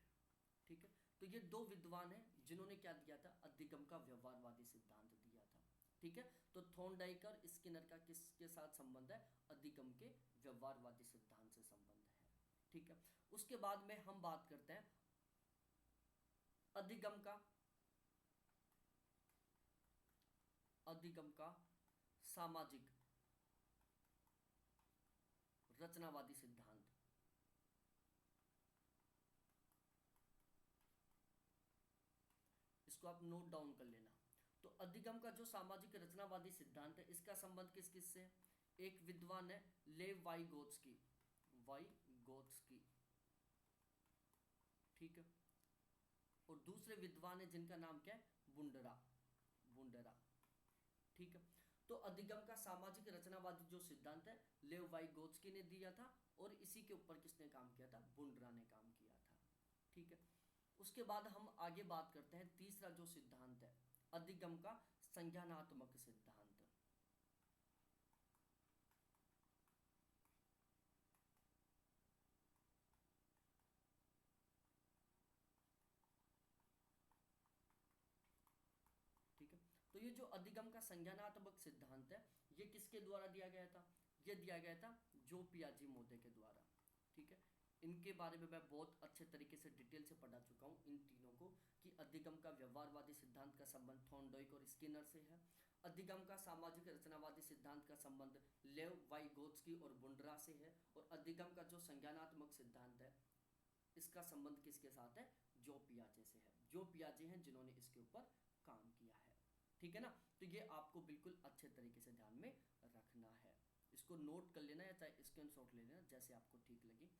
ठीक है। तो ये 2 विद्वान हैं जिन्होंने क्या दिया था, अधिगम का व्यवहारवादी सिद्धांत दिया था, ठीक है। तो थॉर्नडाइक और स्किनर का किसके साथ संबंध है, अधिगम के व्यवहारवादी सिद्धांत से संबंध है, ठीक है। उसके बाद में हम बात करते हैं अधिगम का सामाजिक रचनावादी सिद्धांत। इसको आप नोट डाउन कर लेना। तो अधिगम का जो सामाजिक रचनावादी सिद्धांत है, इसका संबंध किस किस से है, एक विद्वान है लेव वाइगोत्स्की, ठीक है। और दूसरे विद्वान है जिनका नाम क्या है, बुंडरा, ठीक है। तो अधिगम का सामाजिक रचनावादी जो सिद्धांत है लेव वाइगोत्स्की ने दिया था, और इसी के ऊपर किसने काम किया था, बुंडरा ने काम किया था, ठीक है। उसके बाद हम आगे बात करते हैं तीसरा जो सिद्धांत है, अधिगम का संज्ञानात्मक सिद्धांत। ठीक है। तो ये जो अधिगम का संज्ञानात्मक सिद्धांत है, ये किसके द्वारा दिया गया था, ये दिया गया था जो पियाजी महोदय के द्वारा, ठीक है। इनके बारे में मैं बहुत अच्छे तरीके से डिटेल से पढ़ा चुका हूँ इन तीनों को, कि अधिगम का व्यवहारवादी सिद्धांत का संबंध थॉर्नडाइक और स्किनर से है, अधिगम का सामाजिक रचनावादी सिद्धांत का संबंध लेव वाइगोत्स्की और बुंडरा से है, और अधिगम का जो संज्ञानात्मक सिद्धांत है इसका संबंध किसके साथ है, जो पियाजे से है। जो पियाजे हैं जिन्होंने इसके ऊपर काम किया है, ठीक है ना। तो ये आपको बिल्कुल अच्छे तरीके से ध्यान में रखना है, इसको नोट कर लेना या चाहे स्क्रीनशॉट ले लेना, जैसे आपको ठीक लगे।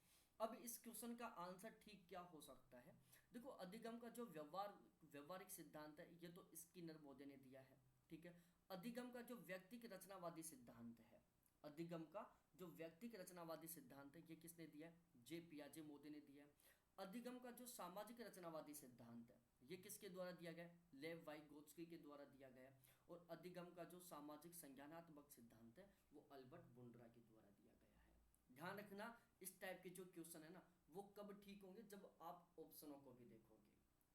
अब इस क्वेश्चन का आंसर ठीक क्या हो सकता है, देखो अधिगम का जो व्यवहारिक सिद्धांत है ये तो स्किनर महोदय ने दिया है, ठीक है। अधिगम का जो व्यक्तिक रचनावादी सिद्धांत है, अधिगम का जो व्यक्तिक रचनावादी सिद्धांत है ये किसने दिया है, जे पियाजे महोदय ने दिया है। अधिगम का जो सामाजिक रचनावादी सिद्धांत है ये किसके द्वारा दिया गया, लेव वाइगोत्स्की के द्वारा दिया गया। और अधिगम का जो सामाजिक संज्ञानात्मक सिद्धांत है वो अल्बर्ट बुंडरा के द्वारा दिया गया है। ध्यान रखना, इस टाइप के जो क्वेश्चन है ना वो कब ठीक होंगे, जब आप ऑप्शनों को भी देखोगे,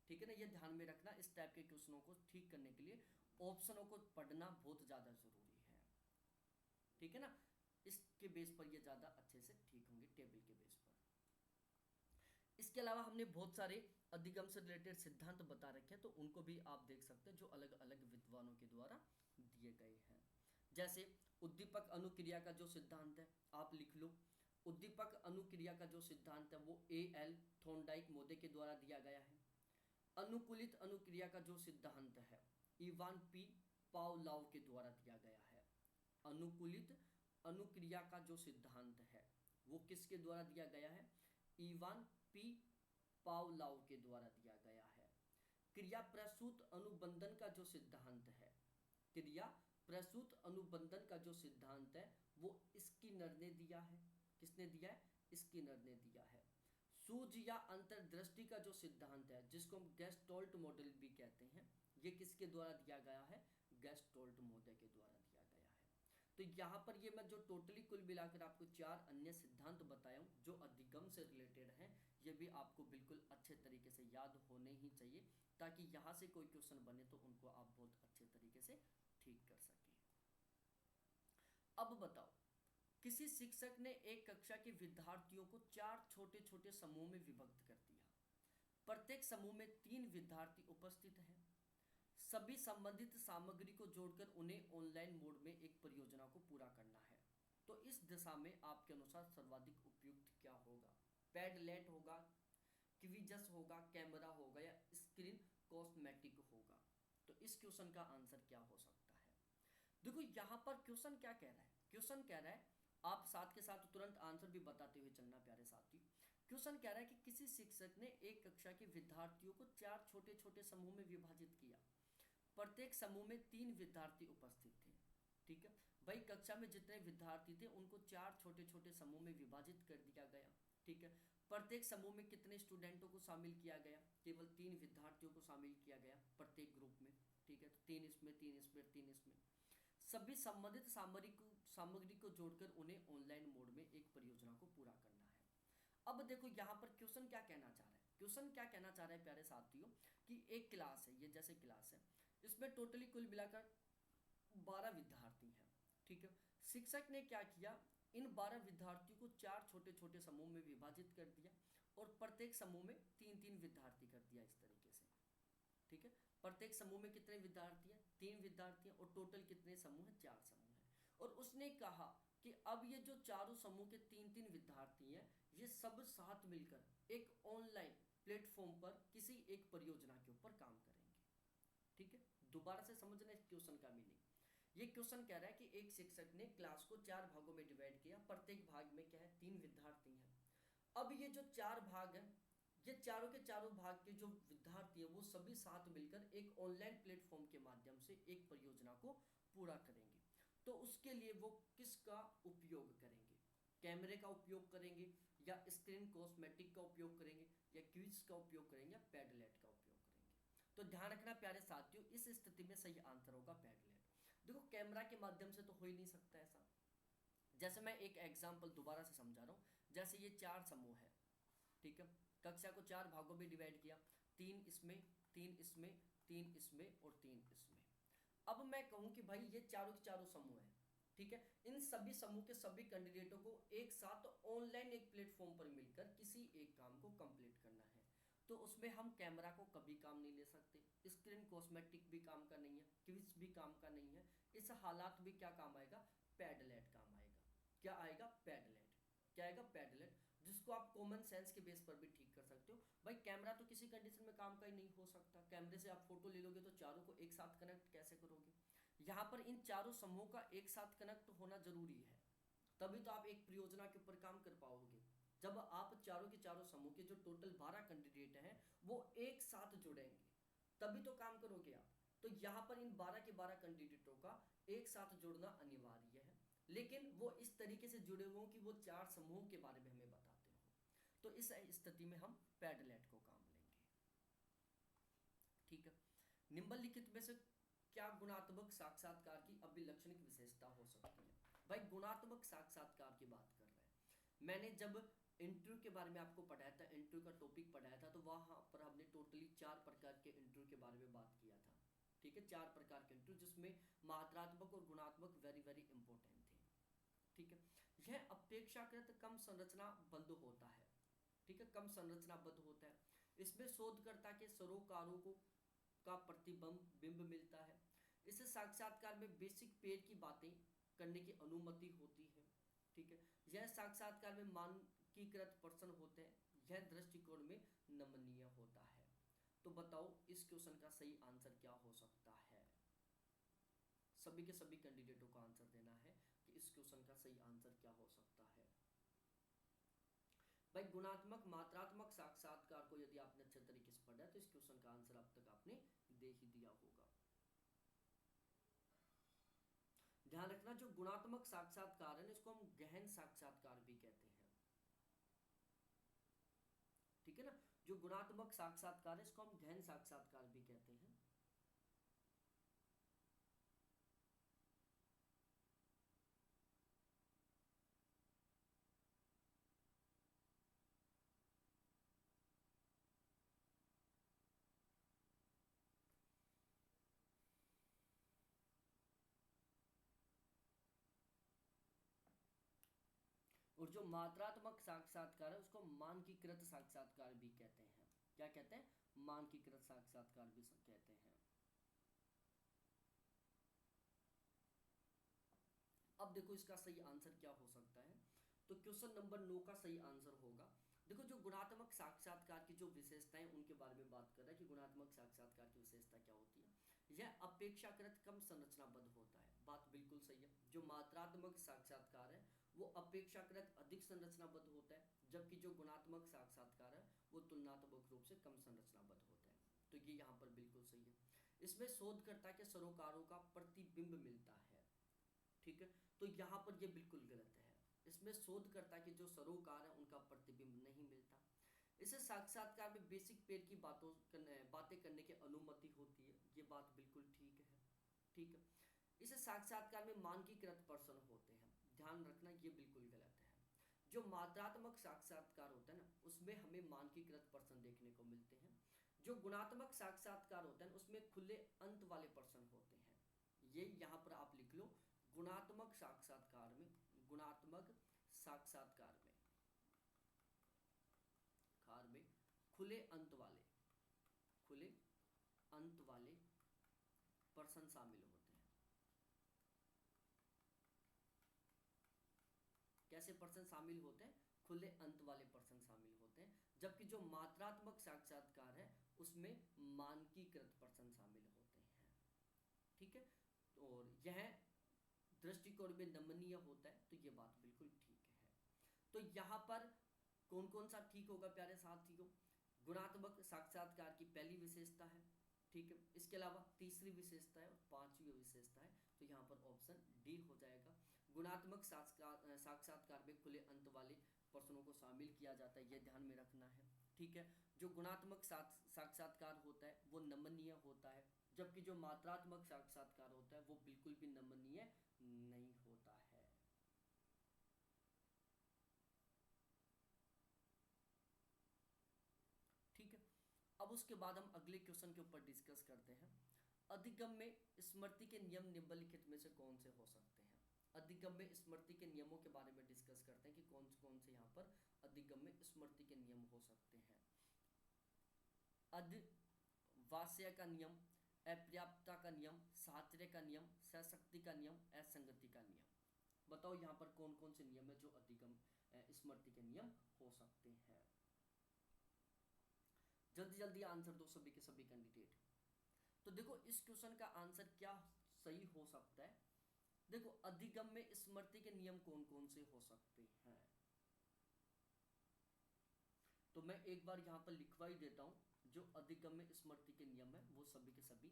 ठीक है ना। ये ध्यान में रखना, इस टाइप के क्वेश्चनों को ठीक करने के लिए ऑप्शनों को पढ़ना बहुत ज़्यादा ज़रूरी है, ठीक है ना। इसके बेस पर ये ज़्यादा अच्छे से ठीक होंगे, टेबल के बेस पर। इसके अलावा हमने बहुत सारे अधिगम से रिलेटेड सिद्धांत बता रखे हैं, तो उनको भी आप देख सकते हैं जो अलग अलग विद्वानों के द्वारा दिए गए हैं। जैसे उद्दीपक अनुक्रिया का जो सिद्धांत है आप लिख लो, उद्दीपक अनुक्रिया का जो सिद्धांत है वो A.L. थॉर्नडाइक मोदे के द्वारा दिया गया है। अनुकूलित अनुक्रिया का जो सिद्धांत है इवान पी पावलोव के द्वारा दिया गया है। अनुकूलित अनुक्रिया का जो सिद्धांत है वो किसके द्वारा दिया गया है? इवान पी पावलोव के द्वारा दिया गया है। क्रिया प्रसूत अनुबंधन का जो सिद्धांत है, क्रिया प्रसूत अनुबंधन का जो सिद्धांत है वो स्किनर ने दिया है। किसने दिया है? स्किनर ने दिया है। सूझ या अंतर्दृष्टि का जो सिद्धांत है जिसको हम गेस्टोल्ट मॉडल भी कहते हैं, ये किसके द्वारा दिया गया है? गेस्टोल्ट मॉडल के द्वारा दिया गया है। तो यहाँ पर ये मैं जो टोटली कुल मिलाकर आपको 4 अन्य सिद्धांत बताया हूँ जो अधिगम से रिलेटेड हैं, ये भी आपको बिल्कुल अच्छे तरीके से याद होने ही चाहिए, ताकि यहाँ से कोई क्वेश्चन बने तो उनको आप बहुत अच्छे तरीके से ठीक कर सकें। अब बताओ, किसी शिक्षक ने एक कक्षा के विद्यार्थियों को 4 छोटे छोटे समूह में विभक्त कर दिया। प्रत्येक समूह में 3 विद्यार्थी उपस्थित हैं। सभी संबंधित सामग्री को जोड़कर उन्हें ऑनलाइन मोड में एक परियोजना को पूरा करना है। तो इस दिशा में आपके अनुसार सर्वाधिक उपयुक्त क्या होगा? पैडलेट होगा, क्विज़ होगा, कैमरा होगा या स्क्रीन कॉस्मेटिक होगा? तो इस क्वेश्चन का आंसर क्या हो सकता है? देखो यहाँ पर क्वेश्चन क्या कह रहा है? क्वेश्चन कह रहा है, आप साथ के साथ तुरंत आंसर भी बताते हुए चलना प्यारे साथी। क्वेश्चन कह रहा है कि किसी शिक्षक ने एक कक्षा के विद्यार्थियों को 4 छोटे छोटे समूह में विभाजित किया। प्रत्येक समूह में 3 विद्यार्थी उपस्थित थे। ठीक है भाई, कक्षा में जितने विद्यार्थी थे उनको 4 छोटे छोटे समूह में विभाजित कर दिया गया। ठीक है, प्रत्येक समूह में कितने स्टूडेंटों को शामिल किया गया? केवल 3 विद्यार्थियों को शामिल किया गया प्रत्येक ग्रुप में। ठीक है, तो 3 इसमें, 3 इसमें, 3 इसमें। सभी संबंधित सामग्री को जोड़कर उन्हें ऑनलाइन मोड में एक परियोजना को पूरा करना है। अब देखो यहाँ पर क्वेश्चन क्या कहना चाह रहा है? क्वेश्चन क्या कहना चाह रहा है प्यारे साथियों कि एक क्लास है, ये जैसे क्लास है, इसमें टोटली कुल मिलाकर 12 विद्यार्थी हैं। ठीक है, शिक्षक ने क्या किया, इन 12 विद्यार्थियों को 4 छोटे छोटे समूह में विभाजित कर दिया और प्रत्येक समूह में 3-3 विद्यार्थी कर दिया इस तरीके से। ठीक है, प्रत्येक समूह में कितने विद्यार्थी हैं? 3 विद्यार्थी हैं और टोटल कितने समूह हैं? 4 समूह हैं। और उसने कहा कि अब ये जो चारों समूह के 3-3 विद्यार्थी हैं, ये सब साथ मिलकर एक ऑनलाइन प्लेटफॉर्म पर किसी एक परियोजना के ऊपर काम करेंगे। ठीक है, दोबारा से समझना इस क्वेश्चन का मीनिंग। ये क्वेश्चन कह रहा है कि एक शिक्षक ने क्लास को 4 भागों में डिवाइड किया, प्रत्येक भाग में क्या है? 3 विद्यार्थी हैं। अब ये जो 4 भाग हैं, ये चारों के चारों भाग के जो विद्यार्थी हैं वो सभी साथ मिलकर एक ऑनलाइन प्लेटफॉर्म के माध्यम से एक परियोजना को पूरा करेंगे। तो उसके लिए वो किसका उपयोग करेंगे? कैमरे का उपयोग करेंगे या स्क्रीन कॉस्मेटिक का उपयोग करेंगे या क्विज का उपयोग करेंगे या पैडलेट का उपयोग करेंगे? तो ध्यान रखना प्यारे साथियों, इस स्थिति में सही आंसर होगा पैडलेट। देखो कैमरा के माध्यम से तो हो ही नहीं सकता ऐसा। जैसे मैं एक एग्जाम्पल दोबारा से समझा रहा हूँ, जैसे ये 4 समूह है। ठीक है, कक्षा को 4 भागों में डिवाइड किया, 3 इसमें, 3 इसमें, 3 इसमें और 3 इसमें। अब मैं कहूँ कि भाई ये चारों के चारों समूह हैं। ठीक है, इन सभी समूह के सभी कैंडिडेटों को एक साथ ऑनलाइन एक प्लेटफॉर्म पर मिलकर किसी एक काम को कंप्लीट करना है। तो उसमें हम कैमरा को कभी काम नहीं ले सकते, स्क्रीन कॉस्मेटिक भी काम का नहीं है, क्विज भी काम का नहीं है। इस हालात में क्या काम आएगा? पैडलेट काम आएगा। क्या आएगा? पैडलेट। क्या आएगा? पैडलेट, जिसको आप कॉमन सेंस के बेस पर भी ठीक कर सकते हो। भाई कैमरा तो किसी कंडीशन में काम का ही नहीं हो सकता। कैमरे से आप फोटो ले लोगे तो चारों को एक साथ कनेक्ट कैसे करोगे? यहाँ पर इन चारों समूहों का एक साथ कनेक्ट होना जरूरी है, तभी तो आप एक परियोजना के ऊपर काम कर पाओगे। जब आप चारों के चारों समूह के जो टोटल 12 कैंडिडेट हैं वो एक साथ जुड़ेंगे, तभी तो काम करोगे आप। तो यहाँ पर इन 12 के 12 कैंडिडेटों का एक साथ जुड़ना अनिवार्य है, लेकिन वो इस तरीके से जुड़े हुए कि वो 4 समूह के बारे में हमें बताते हो। तो इस स्थिति में हम पैडलेट को काम लेंगे। ठीक है, निम्नलिखित में से क्या गुणात्मक साक्षात्कार की अभिलक्षणिक विशेषता हो सकती है? भाई गुणात्मक साक्षात्कार की बात कर रहे हैं। मैंने जब इंटरव्यू के बारे में आपको पढ़ाया था, इंटरव्यू का टॉपिक पढ़ाया था, तो वहाँ पर हमने टोटली 4 प्रकार के इंटरव्यू के बारे में बात किया था। ठीक है, 4 प्रकार के इंटरव्यू, जिसमें मात्रात्मक और गुणात्मक वेरी वेरी इंपॉर्टेंट थे। ठीक है, यह अपेक्षाकृत कम संरचनाबद्ध होता है। ठीक है, कम संरचनाबद्ध होता है। इसमें शोधकर्ता के सरोकारों को का प्रतिबिंब मिलता है। इससे साक्षात्कार में बेसिक पेड़ की बातें करने की अनुमति होती है। ठीक है, यह साक्षात्कार में मानकीकृत प्रश्न होते हैं, यह दृष्टिकोण में नमनीय होता है। तो बताओ इस क्वेश्चन का सही आंसर क्या हो सकता है? सभी के सभी कैंडिडेटों को आंसर देना है कि इस क्वेश्चन का सही आंसर क्या हो सकता है। भाई गुणात्मक मात्रात्मक साक्षात्कार को यदि आपने अच्छे तरीके से पढ़ा है तो इस क्वेश्चन का आंसर अब तक आपने दे ही दिया होगा। ध्यान रखना, जो गुणात्मक साक्षात्कार है इसको हम गहन साक्षात्कार भी कहते हैं, ठीक है ना। जो गुणात्मक साक्षात्कार है इसको हम गहन साक्षात्कार भी कहते हैं। और जो मात्रात्मक साक्षात्कार है उसको मानकीकृत साक्षात्कार भी कहते हैं। क्या कहते हैं? मानकीकृत साक्षात्कार भी कहते हैं। अब देखो इसका सही आंसर क्या हो सकता है। तो क्वेश्चन नंबर 9 का सही आंसर होगा, देखो जो गुणात्मक साक्षात्कार की जो विशेषताएं उनके बारे में बात कर रहा है कि गुणात्मक साक्षात्कार की विशेषता क्या होती है। यह अपेक्षाकृत कम संरचनाबद्ध होता है, बात बिल्कुल सही है। जो मात्रात्मक साक्षात्कार है वो अपेक्षाकृत अधिक संरचनाबद्ध होता है, जबकि जो गुणात्मक साक्षात्कार है वो तुलनात्मक रूप से कम संरचनाबद्ध होता है। तो ये यहाँ पर बिल्कुल सही है। इसमें शोधकर्ता के सरोकारों का प्रतिबिंब मिलता है, ठीक है। तो यहाँ पर ये बिल्कुल गलत है, इसमें शोधकर्ता के जो सरोकार है उनका प्रतिबिंब नहीं मिलता। इसे साक्षात्कार में बेसिक पेड़ की बातें करने की अनुमति होती है, ये बात बिल्कुल ठीक है, ठीक है। इसे साक्षात्कार में मानकीकृत प्रश्न होते हैं, ध्यान रखना ये बिल्कुल गलत है। जो मात्रात्मक साक्षात्कार होता है ना उसमें हमें मानकीकृत प्रश्न देखने को मिलते हैं। जो गुणात्मक साक्षात्कार होता है उसमें खुले अंत वाले प्रश्न होते हैं। ये यहाँ पर आप लिख लो, गुणात्मक साक्षात्कार में खुले अंत वाले प्रश्न शामिल होते हैं। कैसे प्रश्न शामिल होते हैं? खुले अंत वाले प्रश्न शामिल होते हैं। जबकि जो मात्रात्मक साक्षात्कार है उसमें मानकीकृत प्रश्न शामिल होते हैं, ठीक है। और यह दृष्टिकोण में नमनीय होता है, तो ये बात बिल्कुल ठीक है। तो यहाँ पर कौन कौन सा ठीक होगा प्यारे साथियों? गुणात्मक साक्षात्कार की पहली विशेषता है, ठीक है। इसके अलावा तीसरी विशेषता है और पांचवी विशेषता है, तो यहाँ पर ऑप्शन डी हो जाएगा। गुणात्मक साक्षात्कार में खुले अंत वाले प्रश्नों को शामिल किया जाता है, ये ध्यान में रखना है, ठीक है। जो गुणात्मक साक्षात्कार होता है वो नमनीय होता है, जबकि जो मात्रात्मक साक्षात्कार होता है वो बिल्कुल भी नमनीय नहीं होता है। ठीक है, अब उसके बाद हम अगले क्वेश्चन के ऊपर डिस्कस करते हैं। अधिगम में स्मृति के नियम निम्नलिखित में से कौन से हो सकते हैं? अधिगम में स्मृति के नियमों के बारे में डिस्कस करते हैं कि कौन से यहाँ पर अधिगम में स्मृति के नियम हो सकते हैं। अधिवास्य का नियम, अपर्याप्तता का नियम, साहचर्य का नियम, सशक्ति का नियम, असंगति का नियम। बताओ यहाँ पर कौन कौन से नियम है जो अधिगम स्मृति के नियम हो सकते हैं? जल्दी जल्दी आंसर दो सभी के सभी कैंडिडेट। तो देखो इस क्वेश्चन का आंसर क्या सही हो सकता है। देखो अधिगम में स्मृति के नियम कौन कौन से हो सकते हैं, तो मैं एक बार यहाँ पर लिखवा ही देता हूँ। जो अधिगम में स्मृति के नियम है वो सभी के सभी,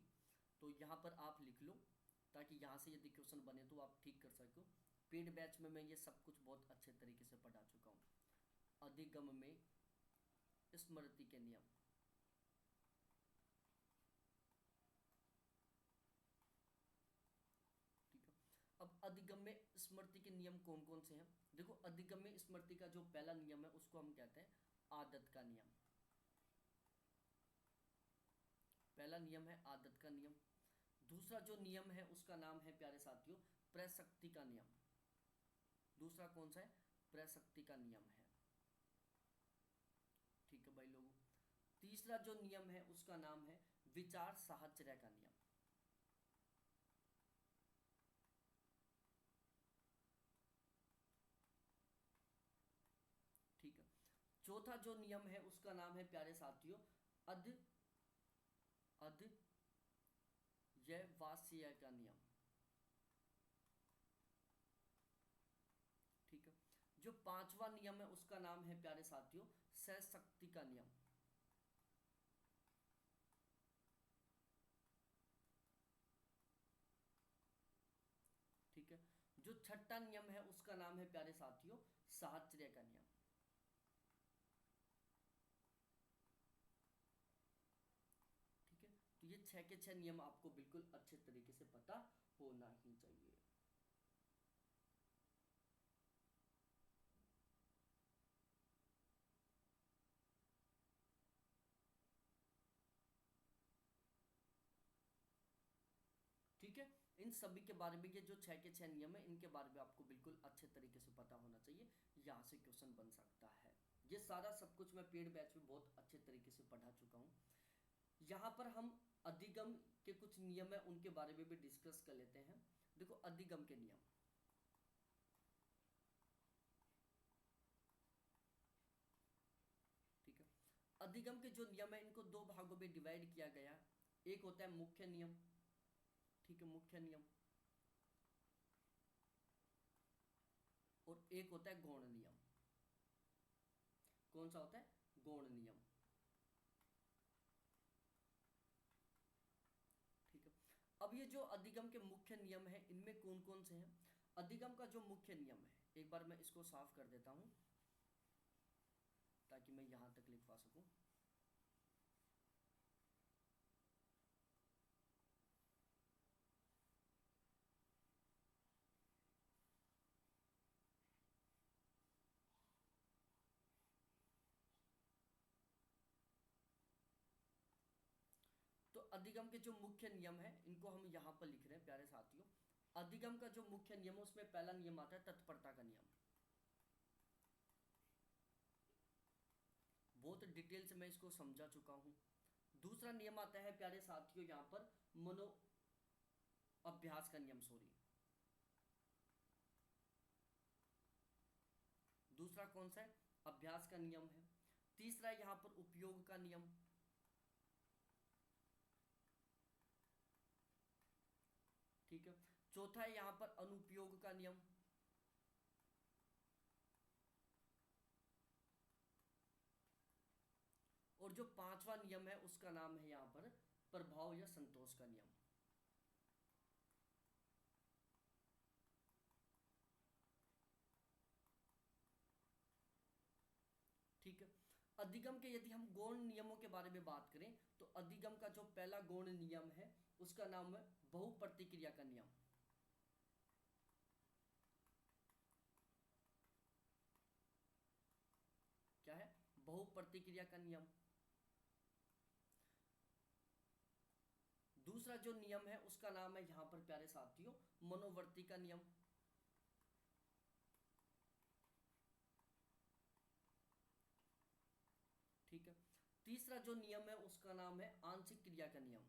तो यहाँ पर आप लिख लो ताकि यहाँ से यदि क्वेश्चन बने तो आप ठीक कर सको। पेड बैच में मैं ये सब कुछ बहुत अच्छे तरीके से पढ़ा चुका हूँ। अधिगम में स्मृति के नियम, ठीक है। अब अधिगम में स्मृति के नियम कौन कौन से हैं? देखो अधिगम में स्मृति का जो पहला नियम है उसको हम कहते हैं आदत का नियम। पहला नियम है आदत का नियम। दूसरा जो नियम है उसका नाम है प्यारे साथियों प्रसक्ति का नियम। दूसरा कौन सा है? प्रसक्ति का नियम है, ठीक है भाई लोगों। तीसरा जो नियम है उसका नाम है विचार साहचर्य का नियम। चौथा जो नियम है उसका नाम है प्यारे साथियों अध्यवसाय का नियम। ठीक है। जो पांचवा नियम है उसका नाम है प्यारे साथियों सहशक्ति का नियम। ठीक है। जो छठा नियम है उसका नाम है प्यारे साथियों साहचर्य का नियम। ठीक है। तो ये 6 के 6 नियम आपको बिल्कुल अच्छे तरीके से पता होना ही चाहिए। ठीक है। इन सभी के बारे में, ये जो 6 के 6 नियम है इनके बारे में आपको बिल्कुल अच्छे तरीके से पता होना चाहिए। यहाँ से क्वेश्चन बन सकता है। ये सारा सब कुछ मैं पेड बैच में बहुत अच्छे तरीके से पढ़ा चुका हूँ। यहाँ पर हम अधिगम के कुछ नियम है उनके बारे में भी डिस्कस कर लेते हैं। देखो अधिगम के नियम। ठीक है। अधिगम के जो नियम है इनको दो भागों में डिवाइड किया गया। एक होता है मुख्य नियम। ठीक है, मुख्य नियम। और एक होता है गौण नियम। कौन सा होता है? गौण नियम। ठीक है। अब ये जो अधिगम के मुख्य नियम है इनमें कौन कौन से हैं? अधिगम का जो मुख्य नियम है, एक बार मैं इसको साफ कर देता हूं ताकि मैं यहां तक लिख पा सकूं। तो अधिगम के जो मुख्य नियम है इनको हम यहां पर लिख रहे हैं प्यारे साथियों। अधिगम का जो मुख्य नियम है उसमें पहला नियम आता है तत्परता का नियम। बहुत डिटेल से मैं इसको समझा चुका हूं। दूसरा नियम आता है प्यारे साथियों यहां पर मनो अभ्यास का नियम। सॉरी, दूसरा कौन सा है? अभ्यास का नियम है। तीसरा यहां पर उपयोग का नियम। ठीक है। चौथा है यहां पर अनुपयोग का नियम। और जो पांचवा नियम है उसका नाम है यहां पर प्रभाव या संतोष का नियम। ठीक है। अधिगम के यदि हम गौण नियमों के बारे में बात करें तो अधिगम का जो पहला गौण नियम है उसका नाम है बहुप्रतिक्रिया का नियम। क्या है? बहुप्रतिक्रिया का नियम। दूसरा जो नियम है उसका नाम है यहां पर प्यारे साथियों मनोवर्ती का नियम। ठीक है। तीसरा जो नियम है उसका नाम है आंशिक क्रिया का नियम।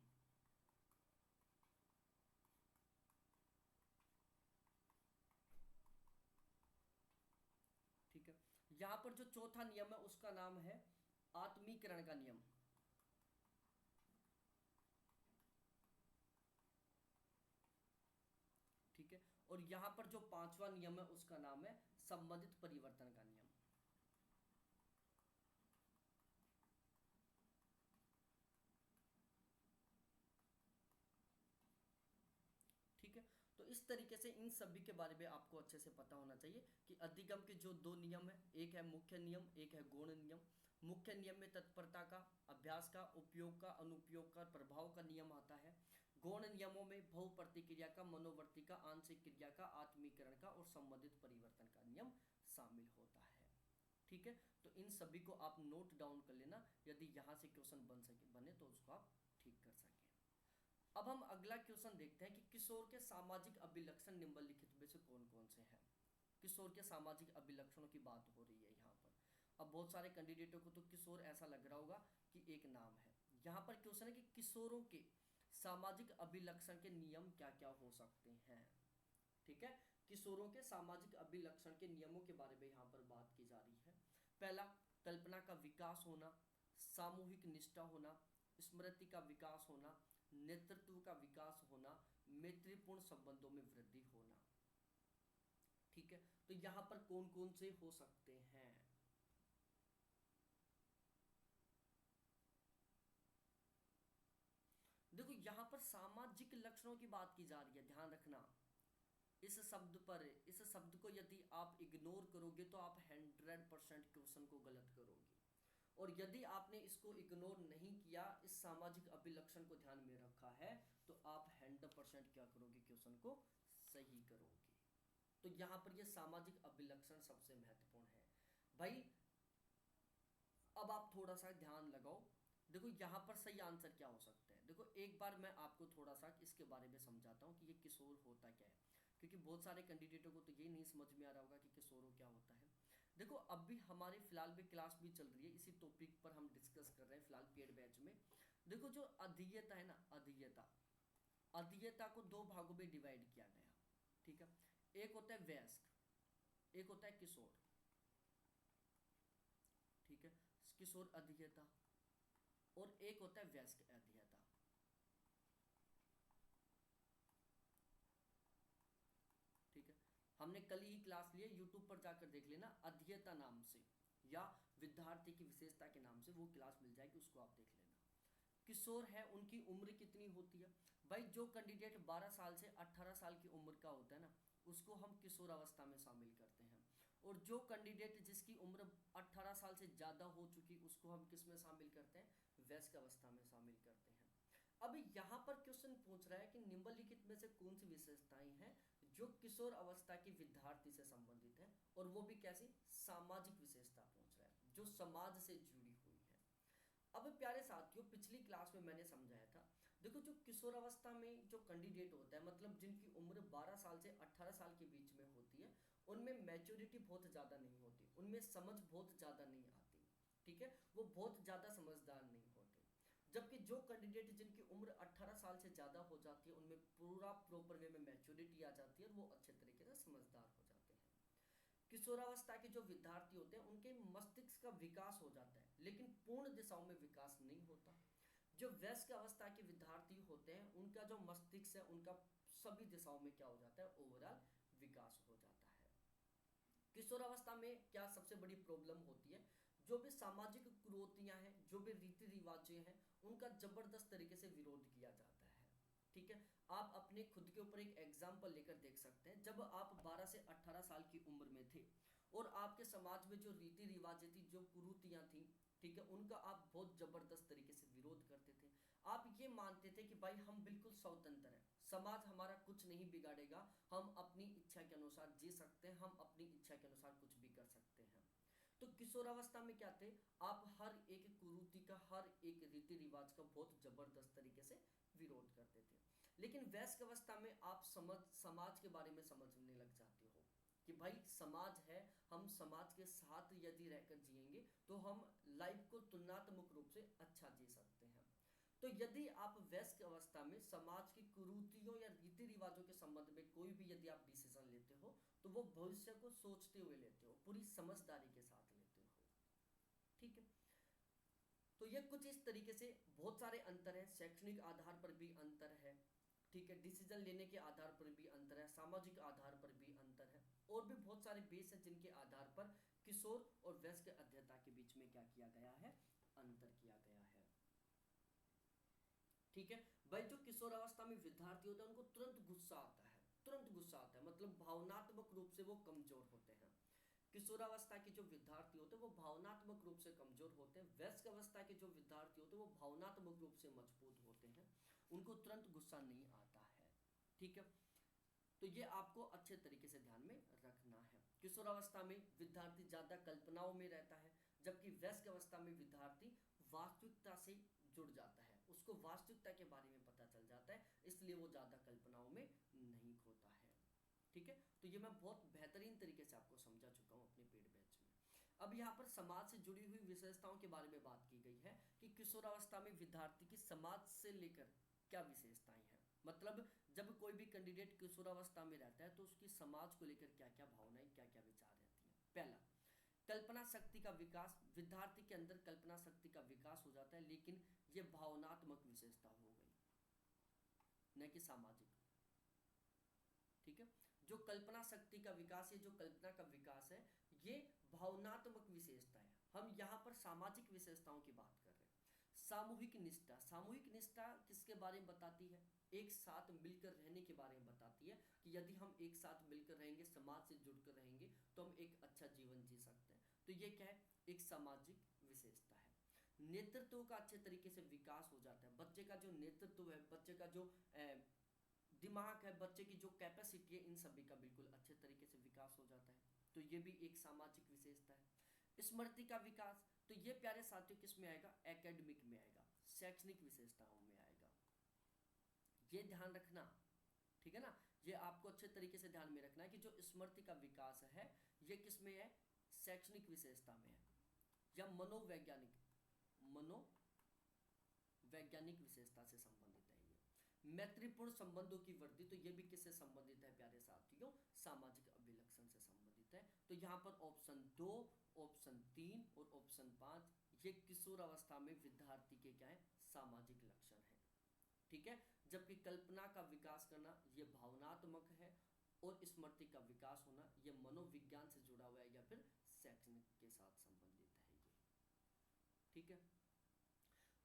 ठीक है। यहां पर जो चौथा नियम है उसका नाम है आत्मीकरण का नियम। ठीक है। और यहां पर जो पांचवा नियम है उसका नाम है संबंधित परिवर्तन का नियम। ठीक है। तो इस तरीके से इन सभी के बारे में आपको अच्छे से पता होना चाहिए कि अधिगम के जो दो नियम है, एक है मुख्य नियम, एक है गौण नियम। मुख्य नियम में तत्परता का, अभ्यास का, उपयोग का, अनुपयोग का, प्रभाव का नियम आता है। गौण नियमों में बहुप्रतिक्रिया का, मनोवर्ती का, आंशिक क्रिया का, आत्मीकरण का और संबंधित परिवर्तन का नियम शामिल होता है। ठीक है। तो इन सभी को आप नोट डाउन कर लेना, यदि यहाँ से क्वेश्चन बने तो उसको आप ठीक कर सकें। अब हम अगला क्वेश्चन देखते हैं कि किशोर के सामाजिक अभिलक्षण निम्नलिखित में से कौन कौन से हैं। किशोर के सामाजिक अभिलक्षणों की बात हो रही है यहाँ पर। अब बहुत सारे कैंडिडेटों को तो किशोर ऐसा लग रहा होगा कि एक नाम है। यहाँ पर क्वेश्चन है कि किशोरों के सामाजिक अभिलक्षण के नियम क्या क्या हो सकते हैं। ठीक है। किशोरों के सामाजिक अभिलक्षण के नियमों के बारे में यहाँ पर बात की जा रही है। पहला, कल्पना का विकास होना, सामूहिक निष्ठा होना, स्मृति का विकास होना, नेतृत्व का विकास होना, मैत्रीपूर्ण संबंधों में वृद्धि होना। ठीक है, तो यहां पर कौन कौन से हो सकते हैं? देखो यहां पर सामाजिक लक्षणों की बात की जा रही है, ध्यान रखना। इस शब्द को यदि आप इग्नोर करोगे तो आप 100% क्वेश्चन को गलत करोगे, और यदि आपने इसको इग्नोर नहीं किया, इस सामाजिक अभिलक्षण को ध्यान में रखा है, तो आप 100% क्या करोगे, क्वेश्चन को सही करोगे। तो यहां पर यह सामाजिक अभिलक्षण सबसे महत्वपूर्ण है भाई। अब आप थोड़ा सा ध्यान लगाओ, देखो यहाँ पर सही आंसर क्या हो सकता है। देखो एक बार मैं आपको थोड़ा सा इसके बारे में समझाता हूँ कि ये किशोर होता क्या है, क्योंकि बहुत सारे कैंडिडेटों को तो ये नहीं समझ में आ रहा होगा कि किशोर क्या होता है। देखो अब भी हमारे फिलहाल भी क्लास भी चल रही है, इसी टॉपिक पर हम डिस्कस कर रहे हैं फिलहाल पेड बैच में। देखो जो अधीयता है ना, अधीयता को दो भागों में डिवाइड किया गया। ठीक है, एक होता है वयस्क, एक होता है किशोर। ठीक है, किशोर अधीयता, और एक होता है वयस्क अधीयता। ठीक है, हमने कल ही क्लास ली है, यूट्यूब पर जाकर देख लेना, अधीयता नाम से या विद्यार्थी की विशेषता के नाम से वो क्लास मिल जाएगी, उसको आप देख लेना। किशोर है, उनकी उम्र कितनी होती है भाई? जो कैंडिडेट 12 साल से 18 साल की उम्र का होता है ना, उसको हम किशोर अवस्था में शामिल करते हैं। और जो कैंडिडेट जिसकी उम्र 18 साल से ज़्यादा हो चुकी, उसको हम किस में शामिल करते हैं? वयस्क अवस्था में शामिल करते हैं। अब यहाँ पर क्वेश्चन पूछ रहा है कि निम्नलिखित में से कौन सी विशेषताएं हैं जो किशोर अवस्था के विद्यार्थी से संबंधित है, और वो भी कैसी? सामाजिक विशेषता पूछ रहा है जो समाज से जुड़ी हुई है। अब प्यारे साथियों, पिछली क्लास में मैंने समझाया था, देखो जो किशोर अवस्था में जो कैंडिडेट होता है, मतलब जिनकी उम्र 12 साल से 18 साल के बीच में होती है, उनमें मैच्योरिटी बहुत ज़्यादा नहीं होती, उनमें समझ बहुत ज़्यादा नहीं आती। ठीक है, वो बहुत ज़्यादा समझदार नहीं होते। जबकि जो कैंडिडेट जिनकी उम्र 18 साल से ज़्यादा हो जाती है, उनमें पूरा प्रॉपर वे में मैच्योरिटी आ जाती है और वो अच्छे तरीके से समझदार हो जाते हैं। किशोरावस्था के जो विद्यार्थी होते हैं, उनके मस्तिष्क का विकास हो जाता है, लेकिन पूर्ण दिशाओं में विकास नहीं होता। जो वयस्क अवस्था के विद्यार्थी होते हैं, उनका जो मस्तिष्क है, उनका सभी दिशाओं में क्या हो जाता है? ओवरऑल विकास हो जाता है। किशोरावस्था में क्या सबसे बड़ी प्रॉब्लम होती है? जो भी सामाजिक कुरीतियां हैं, जो भी रीति रिवाजें हैं, उनका जबरदस्त तरीके से विरोध किया जाता है। ठीक है, आप अपने खुद के ऊपर एक एग्जाम्पल लेकर देख सकते हैं। जब आप 12 से 18 साल की उम्र में थे और आपके समाज में जो रीति रिवाजें थी, जो कुरीतियां थी, ठीक है, उनका आप बहुत जबरदस्त तरीके से विरोध करते थे। आप ये मानते थे कि भाई हम बिल्कुल स्वतंत्र हैं, समाज हमारा कुछ नहीं बिगाड़ेगा, हम अपनी इच्छा के अनुसार जी सकते हैं, हम अपनी इच्छा के अनुसार कुछ भी कर सकते हैं। तो किशोरावस्था में क्या थे? आप हर एक कुरीति का, हर एक रीति रिवाज का बहुत जबरदस्त तरीके से विरोध करते थे। लेकिन वयस्क अवस्था में आप समाज के बारे में समझने लग जाते हो कि भाई समाज है, हम समाज के साथ यदि रहकर जिएंगे तो हम लाइफ को तुलनात्मक रूप से अच्छा जी सकते हैं। तो यदि आप वयस्क अवस्था में समाज की कुरीतियों या रीति रिवाजों के संबंध में कोई भी यदि आप डिसीजन लेते हो, तो वो भविष्य को सोचते हुए लेते हो, पूरी समझदारी के साथ लेते हो। ठीक है, तो ये कुछ इस तरीके से बहुत सारे अंतर हैं, शैक्षणिक आधार पर भी अंतर है। ठीक है, डिसीजन लेने के आधार पर भी अंतर है, सामाजिक आधार पर भी अंतर है, और भी बहुत सारे बेस हैं जिनके आधार पर किशोर और वयस्क अध्ययता के बीच में क्या किया गया है? अंतर किया गया है। ठीक है भाई, जो किशोर अवस्था में विद्यार्थी होते हैं, उनको तुरंत गुस्सा आता है, तुरंत गुस्सा आता है, मतलब भावनात्मक रूप से वो कमजोर होते हैं। किशोरावस्था के जो विद्यार्थी होते हैं वो भावनात्मक रूप से कमजोर होते हैं। वयस्क अवस्था के जो विद्यार्थी होते हैं वो भावनात्मक रूप से मजबूत होते हैं, उनको तुरंत गुस्सा नहीं आता है। ठीक है, तो ये आपको अच्छे तरीके से ध्यान में रखना है। किशोरावस्था में विद्यार्थी ज़्यादा कल्पनाओं में रहता है, जबकि वयस्क अवस्था में विद्यार्थी वास्तविकता से जुड़ जाता है, उसको वास्तविकता के बारे में पता चल जाता है, इसलिए वो ज़्यादा कल्पनाओं में नहीं खोता है। ठीक है, तो ये मैं बहुत बेहतरीन तरीके से आपको समझा चुका हूँ अपने पेड बैच में। अब यहाँ पर समाज से जुड़ी हुई विशेषताओं के बारे में बात की गई है कि किशोरावस्था में विद्यार्थी की समाज से लेकर क्या विशेषताएं हैं। मतलब जब कोई भी कैंडिडेट किशोरावस्था में रहता है तो उसकी समाज को लेकर क्या क्या भावनाएं, क्या क्या विचार रहती हैं। पहला, कल्पना शक्ति का विकास, विद्यार्थी के अंदर कल्पना शक्ति का विकास हो जाता है, लेकिन ये भावनात्मक विशेषता हो गई, न कि सामाजिक। ठीक है, जो कल्पना शक्ति का विकास है, जो कल्पना का विकास है, ये भावनात्मक विशेषता है। हम यहाँ पर सामाजिक विशेषताओं की बात कर रहे हैं। सामूहिक निष्ठा, सामूहिक निष्ठा किसके बारे में बताती है? एक साथ मिलकर रहने के बारे में बताती है कि यदि हम एक साथ मिलकर रहेंगे, समाज से जुड़कर रहेंगे, तो हम एक अच्छा जीवन जी सकते हैं। तो ये क्या है? एक सामाजिक विशेषता है। नेतृत्व का अच्छे तरीके से विकास हो जाता है। बच्चे का जो नेतृत्व है, बच्चे का जो दिमाग है, बच्चे की जो कैपेसिटी है, इन सभी का बिल्कुल अच्छे तरीके से विकास हो जाता है। तो ये भी एक सामाजिक विशेषता है। स्मृति का विकास, तो ये प्यारे साथियों किस में आएगा? एकेडमिक में आएगा, शैक्षणिक विशेषताओं में आएगा। ये ध्यान रखना, ठीक है ना, ये आपको अच्छे तरीके से ध्यान में रखना है कि जो स्मृति का विकास है, ये किस में है? शैक्षणिक विशेषता में है, या मनोवैज्ञानिक विशेषता से संबंधित है। ये मैत्रीपूर्ण संबंधों की वृद्धि, तो ये भी किससे संबंधित है प्यारे साथियों? सामाजिक अभिलक्षण से संबंधित है। तो यहाँ पर ऑप्शन 2, ऑप्शन 3 और ऑप्शन 5, ये किशोर अवस्था में विद्यार्थी के क्या है? सामाजिक लक्षण है। ठीक है, जबकि कल्पना का विकास करना ये भावनात्मक है, और स्मृति का विकास होना ये मनोविज्ञान से जुड़ा हुआ है, या फिर शैक्षणिक के साथ संबंधित है ये। ठीक है,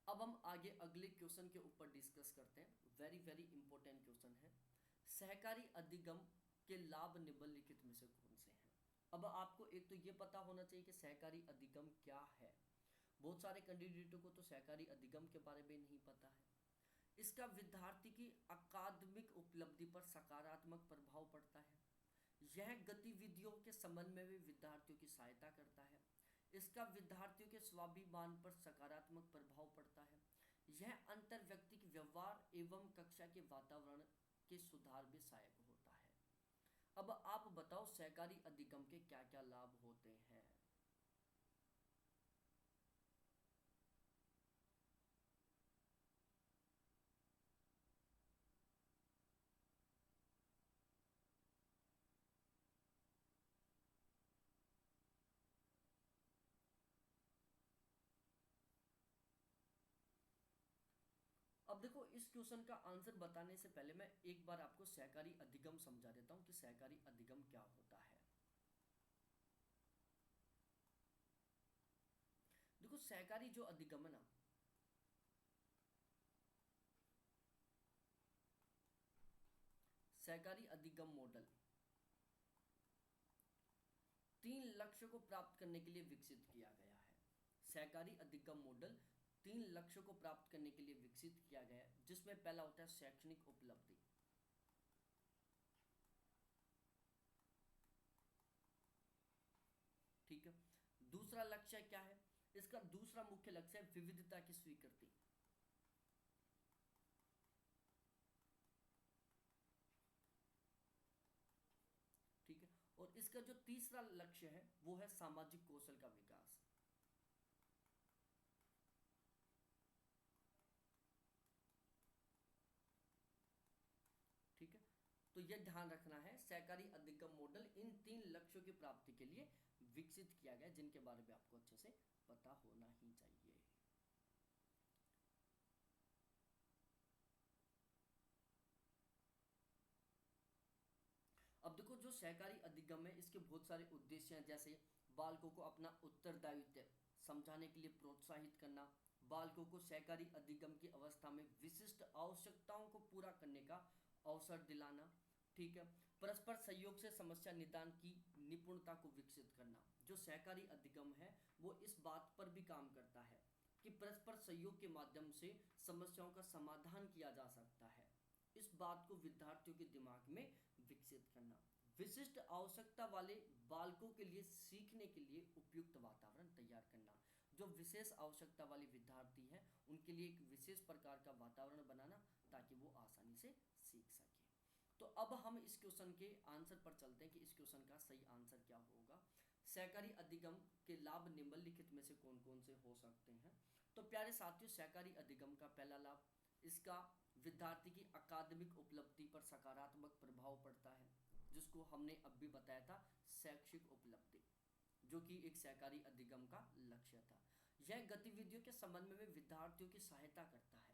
अब हम आगे अगले क्वेश्चन के ऊपर डिस्कस करते हैं। वेरी वेरी इंपॉर्टेंट क्वेश्चन है। सहकारी अधिगम के लाभ निम्नलिखित में से कौन से हैं? अब आपको एक तो ये पता होना चाहिए कि सहकारी अधिगम क्या है। बहुत सारे कैंडिडेटों को तो सहकारी अधिगम के बारे में नहीं पता है। इसका विद्यार्थी की अकादमिक उपलब्धि पर सकारात्मक प्रभाव पड़ता है। यह गतिविधियों के समन्वय में विद्यार्थियों की सहायता करता है। इसका विद्यार्थियों के स्वाभिमान पर सकारात्मक प्रभाव पड़ता है। यह अंतर व्यक्तिक व्यवहार एवं कक्षा के वातावरण के सुधार में सहायक होता है। अब आप बताओ सहकारी अधिगम के क्या क्या लाभ होते हैं? अब देखो, इस क्वेश्चन का आंसर बताने से पहले मैं एक बार आपको सहकारी अधिगम समझा देता हूं कि सहकारी अधिगम क्या होता है। देखो, सहकारी जो अधिगम है ना, सहकारी अधिगम मॉडल 3 लक्ष्य को प्राप्त करने के लिए विकसित किया गया है। सहकारी अधिगम मॉडल 3 लक्ष्य को प्राप्त करने के लिए विकसित किया गया है, जिसमें पहला होता है शैक्षणिक उपलब्धि। ठीक है, दूसरा लक्ष्य क्या है? इसका दूसरा मुख्य लक्ष्य है विविधता की स्वीकृति। ठीक है, और इसका जो तीसरा लक्ष्य है वो है सामाजिक कौशल का विकास। ठीक है, तो यह ध्यान रखना है, सहकारी अधिगम मॉडल इन 3 लक्ष्यों की प्राप्ति के लिए विकसित किया गया, जिनके बारे में आपको अच्छे से पता होना ही चाहिए। अब देखो, जो सहकारी अधिगम है इसके बहुत सारे उद्देश्य हैं, जैसे बालकों को अपना उत्तरदायित्व समझाने के लिए प्रोत्साहित करना, बालकों को सहकारी अधिगम की अवस्था में विशिष्ट आवश्यकताओं को पूरा करने का अवसर दिलाना। ठीक है, परस्पर सहयोग से समस्या निदान की निपुणता को विकसित करना। जो सहकारी अधिगम है वो इस बात पर भी काम करता है कि परस्पर सहयोग के माध्यम से समस्याओं का समाधान किया जा सकता है। इस बात को विद्यार्थियों के दिमाग में विकसित करना, विशिष्ट आवश्यकता वाले बालकों के लिए सीखने के लिए उपयुक्त वातावरण तैयार करना। जो विशेष आवश्यकता वाले विद्यार्थी हैं उनके लिए एक विशेष प्रकार का वातावरण बनाना, ताकि वो आसानी से सीख सके। तो अब हम इस क्वेश्चन के आंसर पर चलते हैं कि इस क्वेश्चन का सही आंसर क्या होगा। सहकारी अधिगम के लाभ निम्नलिखित में से कौन कौन से हो सकते हैं? तो प्यारे साथियों, सहकारी अधिगम का पहला लाभ, इसका विद्यार्थी की अकादमिक उपलब्धि पर सकारात्मक प्रभाव पड़ता है, जिसको हमने अब भी बताया था, शैक्षिक उपलब्धि। जो कि एक सहकारी अधिगम का लक्ष्य था। यह गतिविधियों के समन्वय में विद्यार्थियों की सहायता करता है।